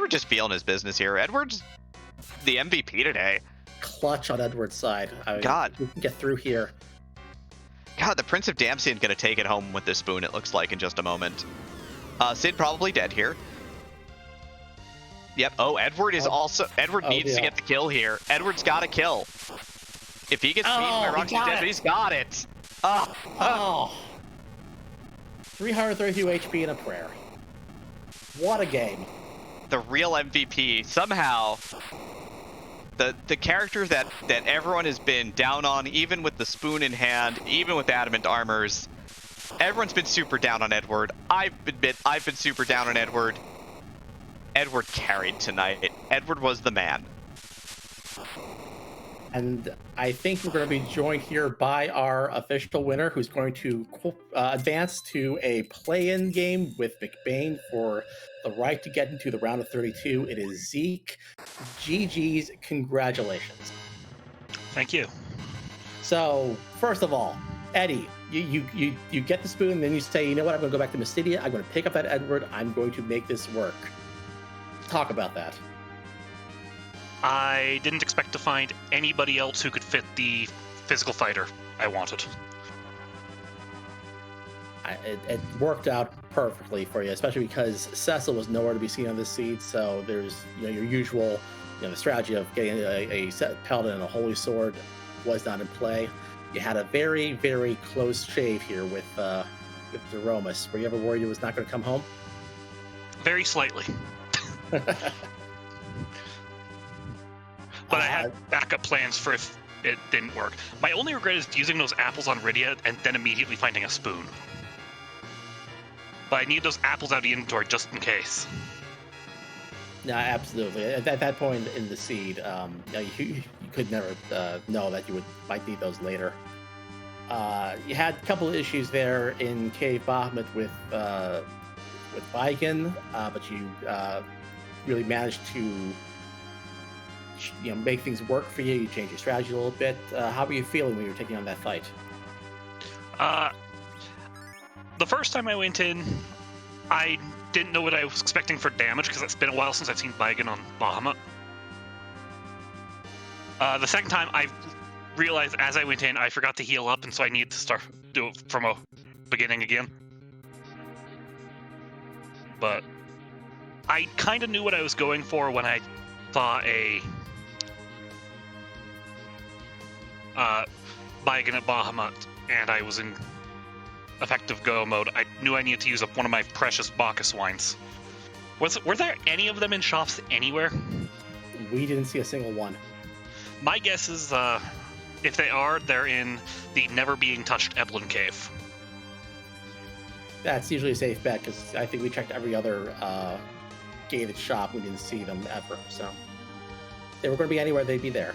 just feeling his business here. Edward's the MVP today. Clutch on Edward's side. God. We can get through here. God, the Prince of Damsian going to take it home with this spoon, it looks like, in just a moment. Sid probably dead here. Yep. Oh, Edward is also... Edward needs to get the kill here. Edward's got to kill. If he gets beaten by Roxy dead, he's got it. 332 HP and a prayer. What a game. The real MVP. Somehow, the character that everyone has been down on, even with the spoon in hand, even with adamant armors, everyone's been super down on Edward. I've been super down on Edward. Edward carried tonight. Edward was the man. And I think we're going to be joined here by our official winner, who's going to advance to a play-in game with McBain for the right to get into the round of 32. It is Zeke. GG's, congratulations. Thank you. So, first of all, Eddie, you get the spoon, and then you say, you know what, I'm going to go back to Mystidia, I'm going to pick up that Edward, I'm going to make this work. Talk about that. I didn't expect to find anybody else who could fit the physical fighter I wanted. It worked out perfectly for you, especially because Cecil was nowhere to be seen on this seed, so there's your usual the strategy of getting a set paladin and a holy sword was not in play. You had a very, very close shave here with Zeromus. Were you ever worried he was not going to come home? Very slightly. But I had backup plans for if it didn't work. My only regret is using those apples on Rydia and then immediately finding a spoon. But I need those apples out of the inventory just in case. No, absolutely. At that point in the seed, you could never know that you might need those later. You had a couple of issues there in Cave Bahamut with Vigan, but you really managed to make things work for you. You changed your strategy a little bit. How were you feeling when you were taking on that fight? The first time I went in, I didn't know what I was expecting for damage because it's been a while since I've seen Vigan on Bahamut. The second time, I realized as I went in, I forgot to heal up, and so I needed to do it from a beginning again. But I kind of knew what I was going for when I saw a Vigan at Bahamut, and I was in effective go mode. I knew I needed to use up one of my precious Bacchus wines. Were there any of them in shops anywhere? We didn't see a single one. My guess is, if they are, they're in the never being touched Eblin Cave. That's usually a safe bet, because I think we checked every other gated shop. We didn't see them ever, so if they were going to be anywhere, they'd be there.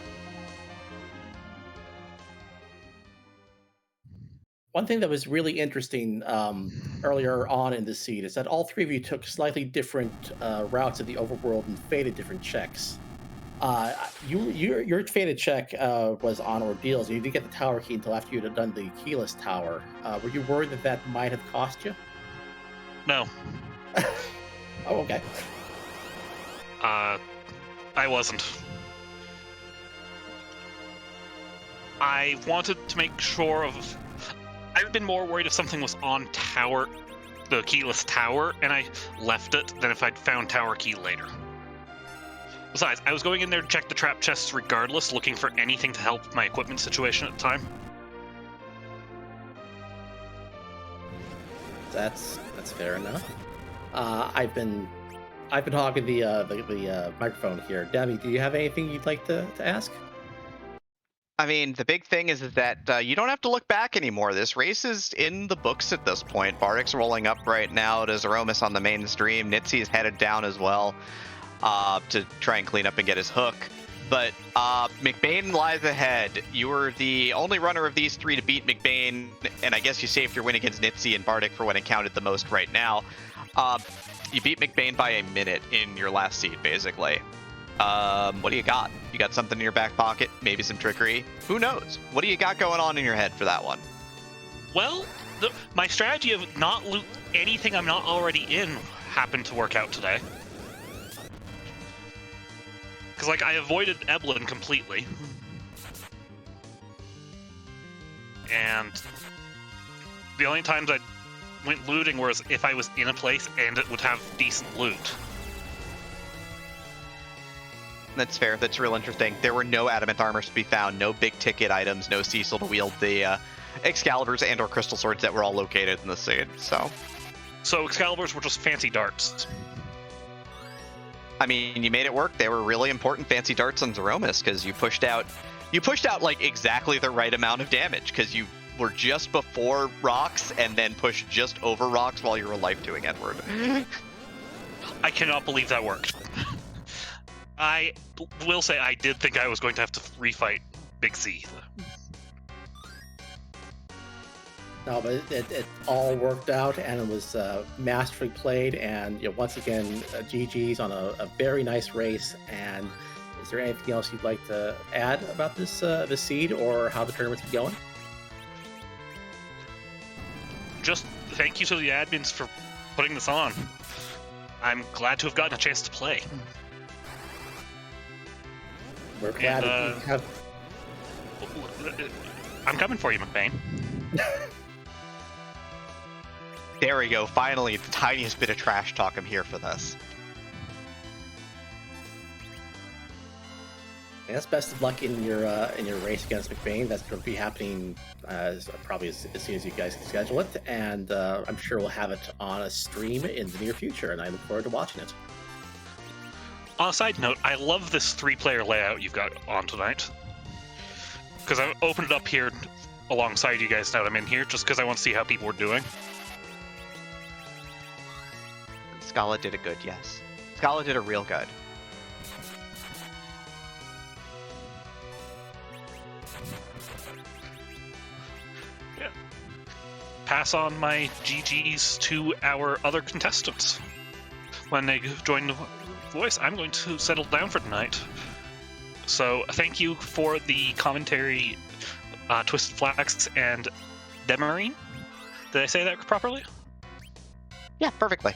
One thing that was really interesting earlier on in the seed is that all three of you took slightly different routes of the overworld and faded different checks. Your faded check was on ordeals. You didn't get the tower key until after you had done the keyless tower. Were you worried that might have cost you? No. Oh, okay. I wasn't. I wanted to make sure of... I've been more worried if something was on the keyless tower, and I left it, than if I'd found tower key later. Besides, I was going in there to check the trap chests regardless, looking for anything to help my equipment situation at the time. That's fair enough. I've been hogging the microphone here. Debbie, do you have anything you'd like to ask? I mean, the big thing is that you don't have to look back anymore. This race is in the books at this point. Bardic's rolling up right now to Zeromus on the main stream. Nitzy is headed down as well to try and clean up and get his hook. But McBain lies ahead. You were the only runner of these three to beat McBain, and I guess you saved your win against Nitzy and Bardic for when it counted the most right now. You beat McBain by a minute in your last seed, basically. What do you got? You got something in your back pocket? Maybe some trickery? Who knows? What do you got going on in your head for that one? Well, my strategy of not loot anything I'm not already in happened to work out today. Because, I avoided Eblin completely. And the only times I went looting was if I was in a place and it would have decent loot. That's fair. That's real interesting. There were no adamant armors to be found, no big ticket items, no Cecil to wield the Excaliburs and or crystal swords that were all located in the scene. So Excaliburs were just fancy darts. I mean, you made it work. They were really important fancy darts on Zeromus because you pushed out exactly the right amount of damage because you were just before rocks and then pushed just over rocks while you were life doing Edward. I cannot believe that worked. I will say I did think I was going to have to refight Big Z. No, but it all worked out, and it was masterfully played. And once again, GG's on a very nice race. And is there anything else you'd like to add about this seed or how the tournament's going? Just thank you to the admins for putting this on. I'm glad to have gotten a chance to play. We're glad that we have. I'm coming for you, McBain. There we go. Finally, the tiniest bit of trash talk. I'm here for this. Yes, best of luck in your race against McBain. That's going to be happening probably as soon as you guys can schedule it, and I'm sure we'll have it on a stream in the near future, and I look forward to watching it. On a side note, I love this 3-player layout you've got on tonight, because I've opened it up here alongside you guys now that I'm in here, just because I want to see how people are doing. Scala did a good, yes. Scala did a real good. Yeah. Pass on my GGs to our other contestants. When they join the voice, I'm going to settle down for tonight. So thank you for the commentary, Twisted Flax and Demarine. Did I say that properly? Yeah, perfectly.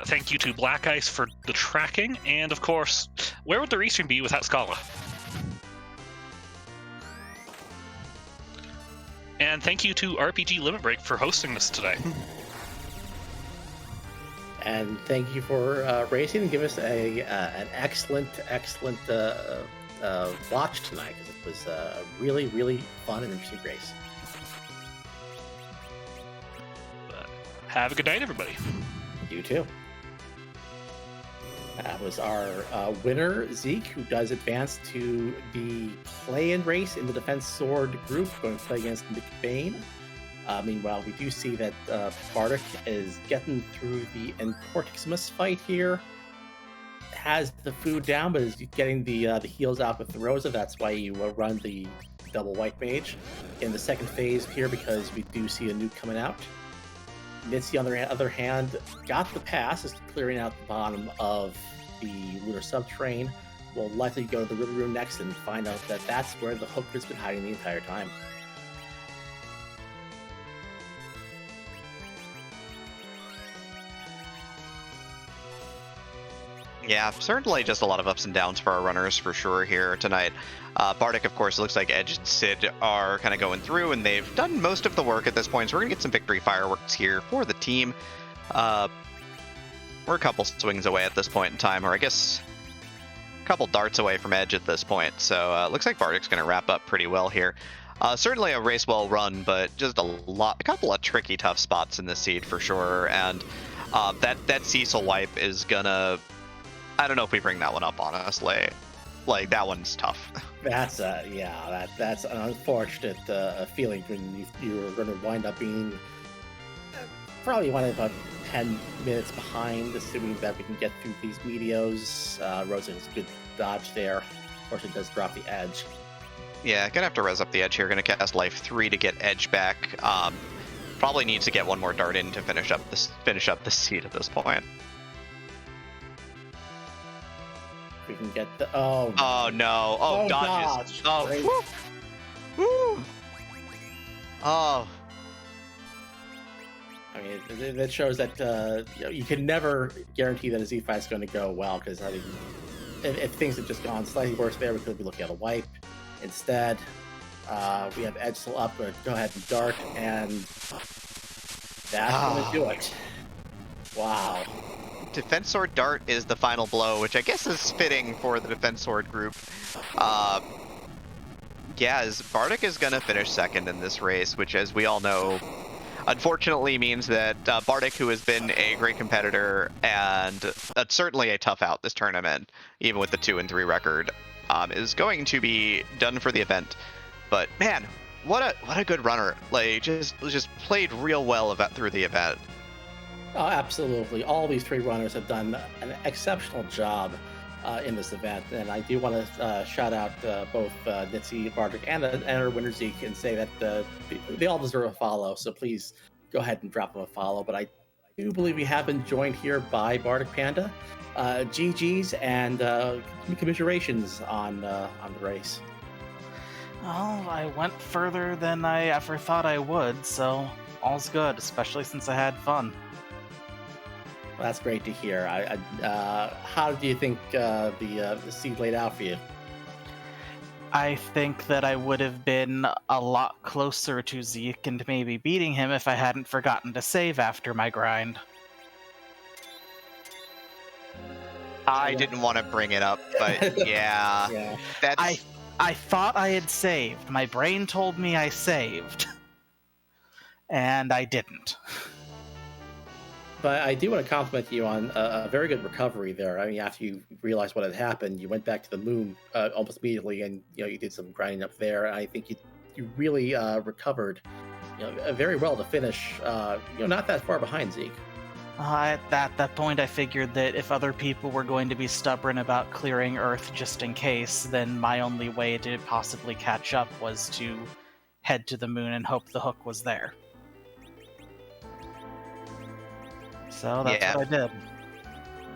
Thank you to Black Ice for the tracking, and of course, where would the restream be without Scala? And thank you to RPG Limit Break for hosting this today. And thank you for racing and give us an excellent watch tonight, because it was a really, really fun and interesting race. Have a good night, everybody. You too. That was our winner, Zeke, who does advance to the play-in race in the Defense Sword group, going to play against McBain. Meanwhile, we do see that Bardic is getting through the Encortiximus fight here. Has the food down, but is getting the heals out with the Rosa. That's why you run the double white mage in the second phase here, because we do see a nuke coming out. Nitzy, on the other hand, got the pass, is clearing out the bottom of the Lunar Subterrane. Will likely go to the River Room next and find out that that's where the hook has been hiding the entire time. Yeah, certainly just a lot of ups and downs for our runners for sure here tonight. Bardic, of course, looks like Edge and Sid are kind of going through, and they've done most of the work at this point, so we're going to get some victory fireworks here for the team. We're a couple swings away at this point in time, or I guess a couple darts away from Edge at this point, so looks like Bardic's going to wrap up pretty well here. Certainly a race well run, but just a couple of tricky, tough spots in this seed for sure, and that Cecil wipe is gonna... I don't know if we bring that one up, honestly. Like, that one's tough. That's that's an unfortunate feeling when you're going to wind up being probably about 10 minutes behind, assuming that we can get through these meteos. Rosa has a good dodge there. Of course, it does drop the Edge. Yeah, gonna have to res up the Edge here. Gonna cast Life 3 to get Edge back. Probably needs to get one more dart in to finish up the seed at this point. We can get the Oh no! Oh, dodges! Dodge. Oh, woo. Woo. Oh. I mean, that shows that you can never guarantee that a Z5 is going to go well, because I mean, if things have just gone slightly worse there, we could be looking at a wipe. Instead, we have Edge still up, but go ahead and dart, and that's going to do it. Wow. Defense Sword Dart is the final blow, which I guess is fitting for the Defense Sword group. Yeah, Bardic is going to finish second in this race, which, as we all know, unfortunately means that Bardic, who has been a great competitor and certainly a tough out this tournament, even with the 2-3 record, is going to be done for the event. But man, what a good runner! Like, just played real well through the event. Oh, absolutely. All these three runners have done an exceptional job in this event, and I do want to shout out both Nitzy, Bardic, and our winner Zeke, and say that they all deserve a follow, so please go ahead and drop them a follow. But I do believe we have been joined here by Bardic Panda. GG's and commiserations on the race. Well, I went further than I ever thought I would, so all's good, especially since I had fun. Well, that's great to hear. How do you think the seed laid out for you? I think that I would have been a lot closer to Zeke and maybe beating him if I hadn't forgotten to save after my grind. I didn't want to bring it up, but yeah, Yeah. that's I thought I had saved. My brain told me I saved. And I didn't. But I do want to compliment you on a very good recovery there. I mean, after you realized what had happened, you went back to the moon almost immediately, and you did some grinding up there. And I think you really recovered, very well to finish. Not that far behind Zeke. At that point, I figured that if other people were going to be stubborn about clearing Earth just in case, then my only way to possibly catch up was to head to the moon and hope the hook was there. So that's what I did.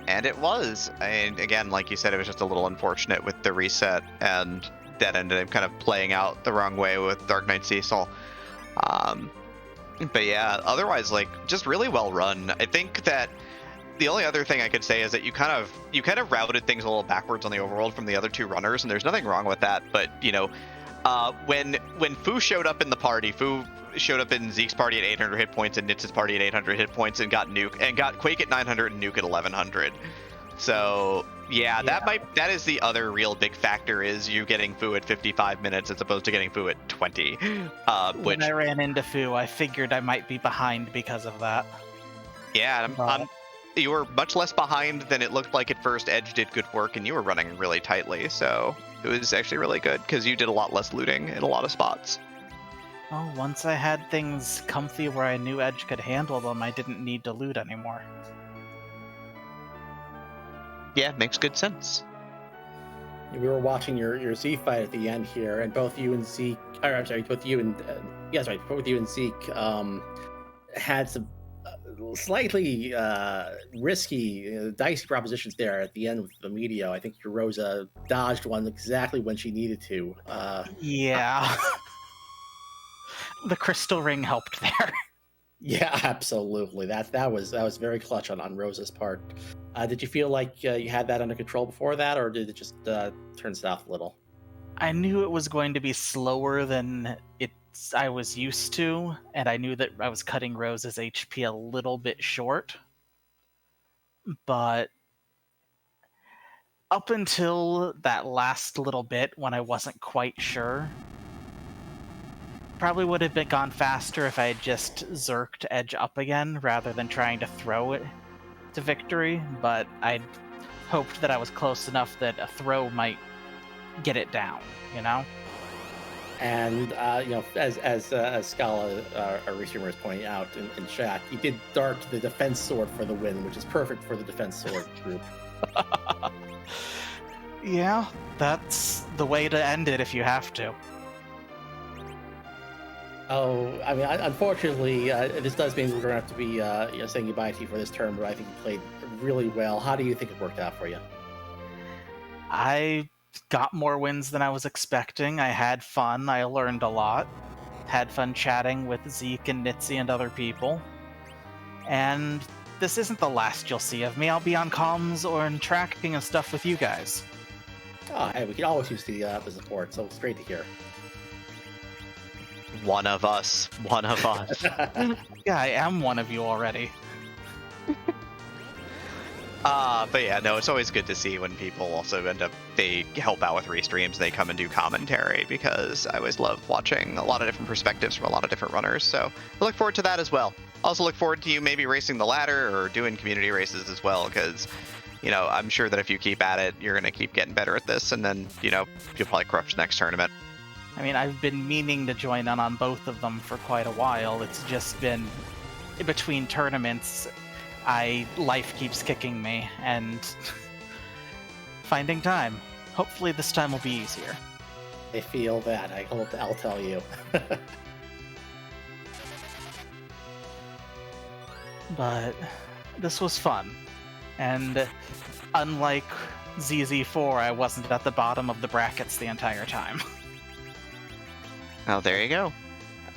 And it was. And again, like you said, it was just a little unfortunate with the reset, and that ended up kind of playing out the wrong way with Dark Knight Cecil. But yeah, otherwise, just really well run. I think that the only other thing I could say is that you kind of routed things a little backwards on the overworld from the other two runners, and there's nothing wrong with that. But when Fu showed up in the party, Fu showed up in Zeke's party at 800 hit points and Nitz's party at 800 hit points and got Quake at 900 and Nuke at 1100. So yeah, that is the other real big factor, is you getting Fu at 55 minutes as opposed to getting Fu at 20. When I ran into Fu, I figured I might be behind because of that. Yeah, you were much less behind than it looked like at first. Edge did good work, and you were running really tightly, so it was actually really good because you did a lot less looting in a lot of spots. Well, once I had things comfy where I knew Edge could handle them, I didn't need to loot anymore. Yeah, makes good sense. We were watching your Z fight at the end here, and both you and Zeke, both you and Zeke had some slightly risky, dicey propositions there at the end with the Meteor. I think your Rosa dodged one exactly when she needed to. Yeah. The crystal ring helped there. Yeah, absolutely. That was very clutch on Rosa's part. Did you feel like you had that under control before that, or did it just turn south a little? I knew it was going to be slower than I was used to, and I knew that I was cutting Rosa's HP a little bit short. But up until that last little bit when I wasn't quite sure, probably would have gone faster if I had just zerked Edge up again rather than trying to throw it to victory, but I hoped that I was close enough that a throw might get it down, And as Scala, our researcher, is pointing out in chat, he did dart the defense sword for the win, which is perfect for the defense sword group. Yeah, that's the way to end it if you have to. Oh, I mean, unfortunately, this does mean we're going to have to be saying goodbye to you for this term, but I think you played really well. How do you think it worked out for you? I got more wins than I was expecting. I had fun. I learned a lot. Had fun chatting with Zeke and nitzy and other people. And this isn't the last you'll see of me. I'll be on comms or in tracking and stuff with you guys. Oh, hey, we can always use the support, so it's great to hear. One of us. Yeah, I am one of you already. But yeah, no, it's always good to see when people also they help out with restreams, they come and do commentary, because I always love watching a lot of different perspectives from a lot of different runners, so I look forward to that as well. Also look forward to you maybe racing the ladder or doing community races as well, because, I'm sure that if you keep at it, you're going to keep getting better at this, and then, you'll probably crush the next tournament. I mean, I've been meaning to join in on both of them for quite a while. It's just been in between tournaments, life keeps kicking me, and finding time. Hopefully this time will be easier. I feel that. I'll tell you. But this was fun. And unlike ZZ4, I wasn't at the bottom of the brackets the entire time. Oh, there you go.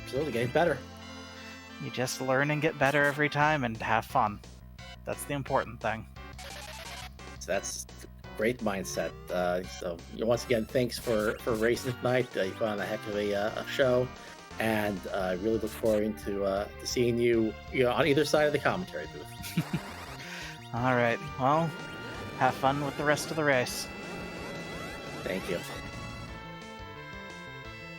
Absolutely, getting better. You just learn and get better every time and have fun. That's the important thing. So that's a great mindset. So once again, thanks for racing tonight. You put on a heck of a show, and I really look forward to seeing you, on either side of the commentary booth. All right. Well, Have fun with the rest of the race. Thank you.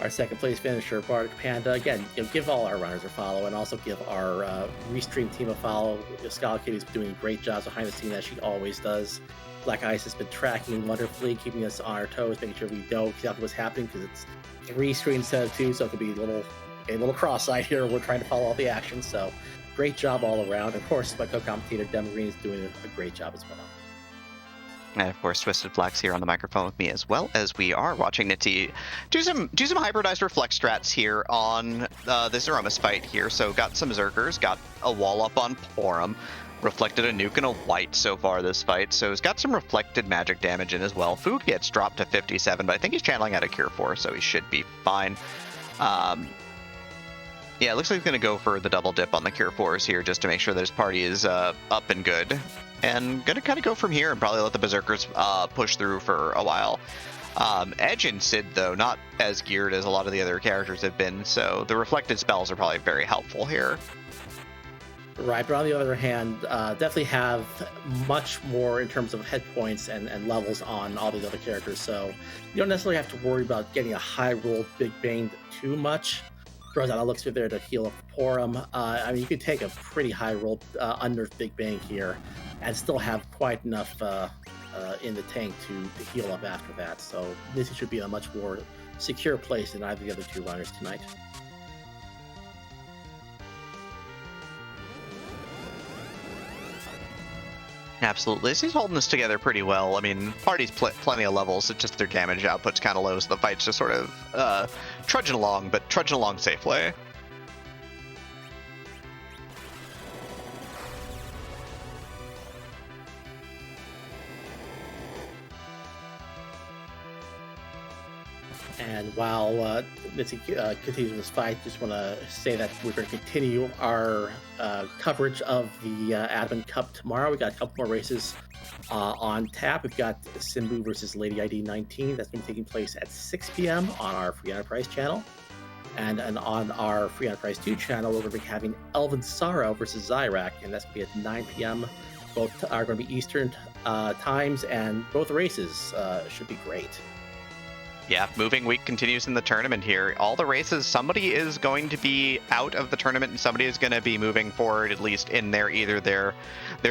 Our second place finisher, Bardic Panda. Again, give all our runners a follow, and also give our restream team a follow. Skull Kitty's been doing great jobs behind the scene, as she always does. Black Ice has been tracking wonderfully, keeping us on our toes, making sure we know exactly what's happening, because it's 3 screens instead of 2, so it could be a little cross-eyed here. We're trying to follow all the action, so great job all around. Of course, my co-commentator, Dem Green, is doing a great job as well. And of course, Twisted Flax here on the microphone with me, as well as we are watching nitzy do some hybridized reflect strats here on this Aromas fight here. So got some Zerkers, got a wall up on Porum, reflected a nuke and a white so far this fight. So he's got some reflected magic damage in as well. Food gets dropped to 57, but I think he's channeling out a Cure 4, so he should be fine. Yeah, it looks like he's going to go for the double dip on the Cure 4s here just to make sure that his party is up and good. And going to kind of go from here and probably let the Berserkers push through for a while. Edge and Sid, though, not as geared as a lot of the other characters have been, so the reflected spells are probably very helpful here. Right, but on the other hand, definitely have much more in terms of hit points and levels on all these other characters, so you don't necessarily have to worry about getting a high roll Big Bang too much. Throws out Elixir there to heal up Porum. I mean, you could take a pretty high roll under Big Bang here and still have quite enough in the tank to heal up after that. So this should be in a much more secure place than either of the other 2 runners tonight. Absolutely. He's holding this together pretty well. I mean, party's plenty of levels. It's just their damage output's kind of low, so the fight's just sort of trudging along, but trudging along safely. And while nitzy continues this fight, just want to say that we're going to continue our coverage of the Adamant Cup tomorrow. We got a couple more races on tap. We've got Simbu versus Lady ID 19. That's going to be taking place at 6 p.m. on our Free Enterprise channel. And on our Free Enterprise 2 channel, we're going to be having Elven Sorrow versus Zyrak, and that's going to be at 9 p.m. Both are going to be Eastern times, and both races should be great. Yeah, moving week continues in the tournament here. All the races, somebody is going to be out of the tournament and somebody is going to be moving forward, at least in either their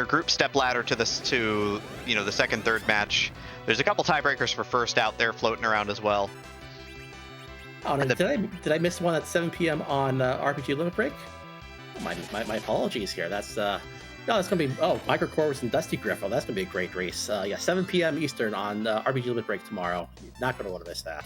group step ladder to the second, third match. There's a couple tiebreakers for first out there floating around as well. Oh, no, did I miss one at 7 p.m. on RPG Limit Break? My apologies here. That's that's gonna be Micro Corvus and Dusty Griffo. That's gonna be a great race. 7 p.m. Eastern on RPG Limit Break tomorrow. You're not gonna want to miss that.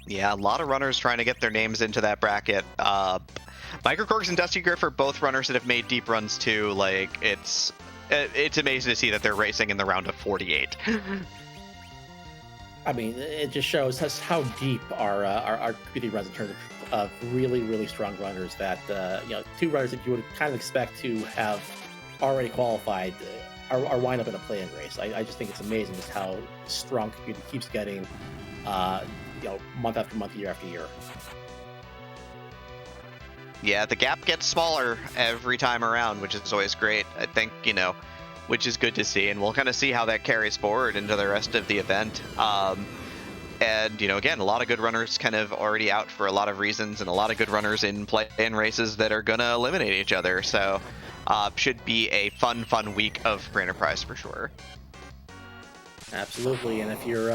Yeah, a lot of runners trying to get their names into that bracket. Micro Corvus and Dusty Griff are both runners that have made deep runs too. Like it's amazing to see that they're racing in the round of 48. I mean, it just shows us how deep our community runs in terms of really, really strong runners that, 2 runners that you would kind of expect to have already qualified are wind up in a play-in race. I just think it's amazing just how strong community keeps getting, month after month, year after year. Yeah, the gap gets smaller every time around, which is always great. I think, which is good to see, and we'll kind of see how that carries forward into the rest of the event. And, again, a lot of good runners kind of already out for a lot of reasons, and a lot of good runners in play-in races that are going to eliminate each other. So, should be a fun week of Free Enterprise for sure. Absolutely, and if you're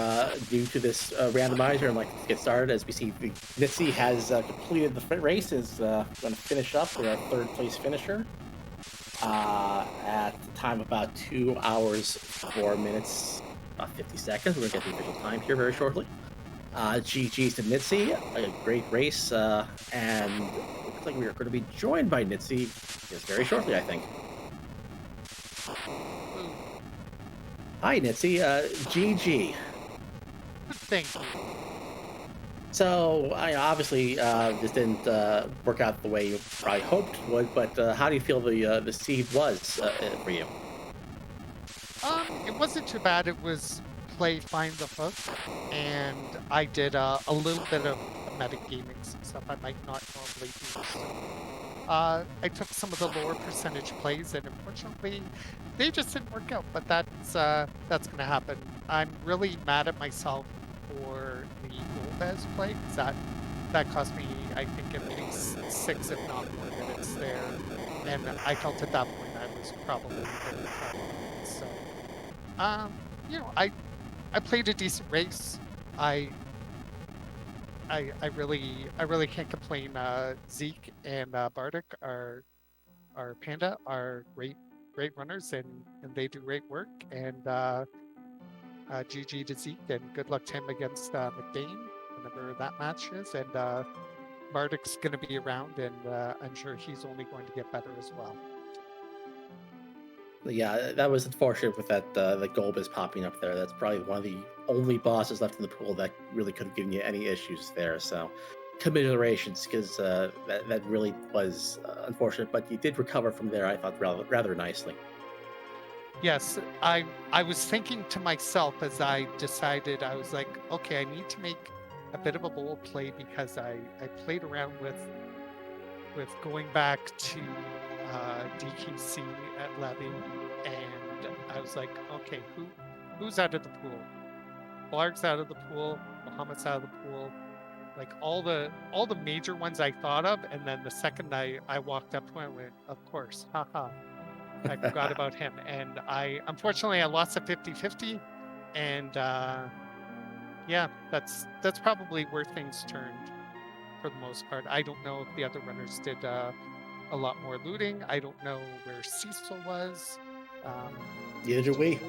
new to this randomizer and like to get started, as we see, nitzy has completed the race, is going to finish up with our 3rd place finisher. At the time of about 2 hours, 4 minutes, about 50 seconds. We're going to get the official time here very shortly. GG's to nitzy, a great race, and looks like we are going to be joined by nitzy just very shortly, I think. Hi, nitzy. GG. Thank you. So, obviously, this didn't work out the way you probably hoped it would, but how do you feel the seed was for you? It wasn't too bad. It was play find the hook, and I did a little bit of metagaming, some stuff I might not normally do. So, I took some of the lower percentage plays, and unfortunately, they just didn't work out. But that's going to happen. I'm really mad at myself for the Golbez play because that cost me, I think, at least 6, if not more, minutes there. And I felt at that point I was probably very proud of it. So, I played a decent race. I I really can't complain. Zeke and Bardic are Panda are great runners, and they do great work. And GG to Zeke, and good luck to him against McDane whenever that match is. And Bardic's going to be around, and I'm sure he's only going to get better as well. Yeah, that was unfortunate with that the Golbez popping up there. That's probably one of the only bosses left in the pool that really could have given you any issues there. So, commiserations, because that really was unfortunate. But you did recover from there, I thought, rather nicely. Yes, I was thinking to myself as I decided, I was like, okay, I need to make a bit of a bold play because I played around with going back to DQC at Levy, and I was like, okay, who's out of the pool? Blarg's out of the pool, Bahamut's out of the pool, like all the major ones I thought of, and then the second I walked up to him, I went, of course, haha. I forgot about him, and unfortunately I lost a 50-50, and yeah, that's probably where things turned for the most part. I don't know if the other runners did a lot more looting. I don't know where Cecil was. Neither do we.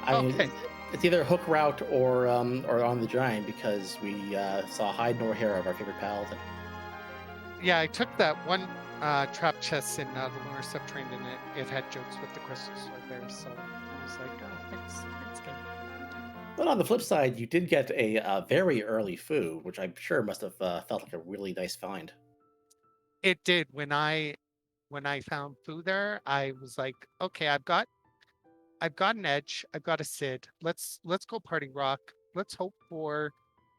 I mean, Okay. it's either hook route or on the giant because we saw hide nor hair of our favorite paladin. Yeah, I took that one trap chest in the lunar subterranean, and it had jokes with the crystal sword there, so I was like, oh, thanks game. But on the flip side, you did get a very early foo, which I'm sure must have felt like a really nice find. It did. When I found Foo there, I was like, okay, I've got an edge. I've got a Sid. Let's go party rock. Let's hope for,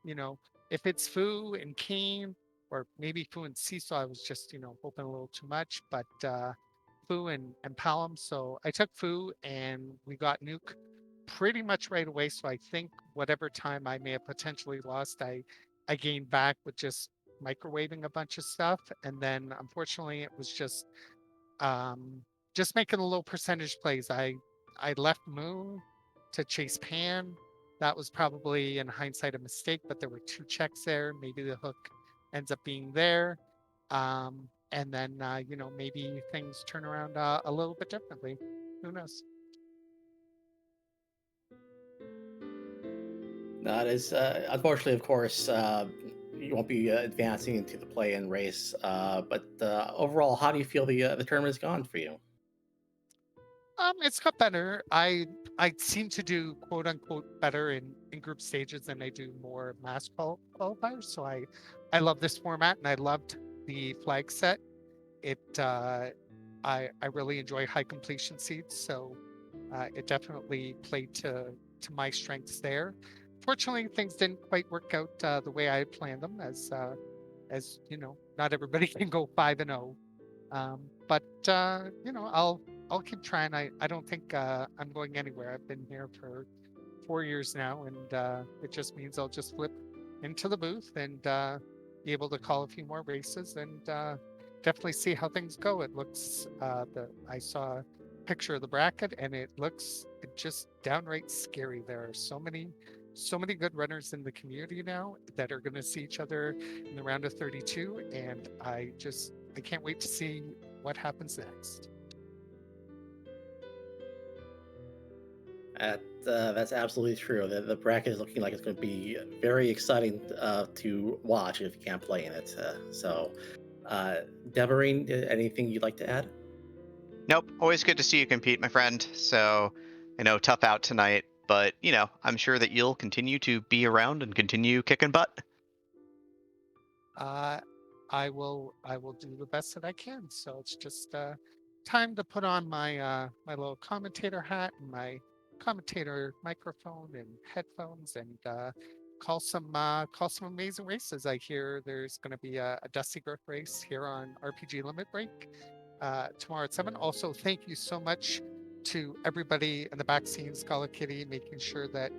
you know, if it's Foo and Kane, or maybe Foo and Seesaw, I was just, hoping a little too much. But Foo and Palom. So I took Foo, and we got Nuke pretty much right away. So I think whatever time I may have potentially lost, I gained back with microwaving a bunch of stuff. And then unfortunately it was just making a little percentage plays. I left Moon to chase Pan. That was probably in hindsight a mistake, but there were 2 checks there. Maybe the hook ends up being there. And then maybe things turn around a little bit differently. Who knows? That is, unfortunately, of course, you won't be advancing into the play-in race. But overall, how do you feel the tournament has gone for you? It's got better. I seem to do quote unquote better in group stages than I do more mass qualifiers. So I love this format, and I loved the flag set. It I really enjoy high completion seeds, so it definitely played to my strengths there. Fortunately, things didn't quite work out the way I had planned them, as not everybody can go 5-0. But I'll keep trying. I don't think I'm going anywhere. I've been here for 4 years now, and it just means I'll just flip into the booth and be able to call a few more races and definitely see how things go. It looks I saw a picture of the bracket, and it looks just downright scary. There are so many good runners in the community now that are going to see each other in the round of 32, and I can't wait to see what happens next. That's absolutely true. The bracket is looking like it's going to be very exciting to watch if you can't play in it. Deborine, anything you'd like to add? Nope. Always good to see you compete, my friend. So, tough out tonight, but I'm sure that you'll continue to be around and continue kicking butt. I will do the best that I can. So it's just time to put on my my little commentator hat and my commentator microphone and headphones, and call some amazing races. I hear there's going to be a Dusty Growth race here on RPG Limit Break tomorrow at 7. Also, thank you so much to everybody in the back scenes, Scholar Kitty, making sure that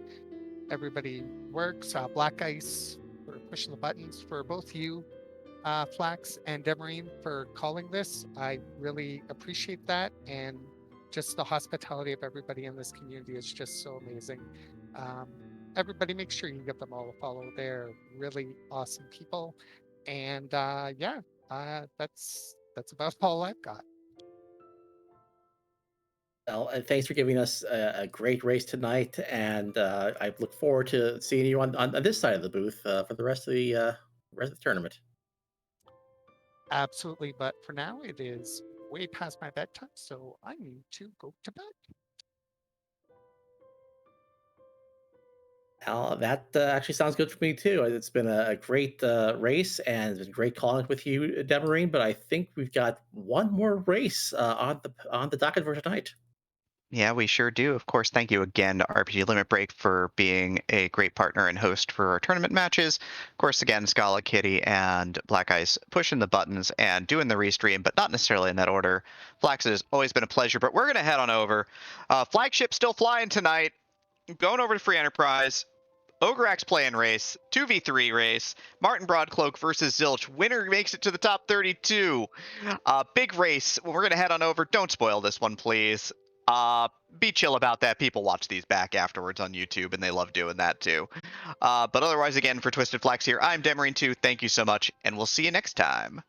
everybody works. Black Ice for pushing the buttons, for both you, Flax and Demarine, for calling this. I really appreciate that, and just the hospitality of everybody in this community is just so amazing. Everybody, make sure you give them all a follow. They're really awesome people, and yeah, that's about all I've got. Well, and thanks for giving us a great race tonight, and I look forward to seeing you on this side of the booth for the rest of the tournament. Absolutely, but for now, it is way past my bedtime, so I need to go to bed. That actually sounds good for me too. It's been a great race, and it's been great calling with you, Demarine. But I think we've got one more race on the docket for tonight. Yeah, we sure do. Of course, thank you again to RPG Limit Break for being a great partner and host for our tournament matches. Of course, again, Scala Kitty and Black Ice pushing the buttons and doing the restream, but not necessarily in that order. Flax, has always been a pleasure, but we're going to head on over. Flagship still flying tonight. Going over to Free Enterprise. Ogreax playing race, 2v3 race, Martin Broadcloak versus Zilch. Winner makes it to the top 32. Big race. We're going to head on over. Don't spoil this one, please. Be chill about that. People watch these back afterwards on YouTube, and they love doing that too. But otherwise, again, for Twisted Flax here, I'm Demarine2. Thank you so much, and we'll see you next time.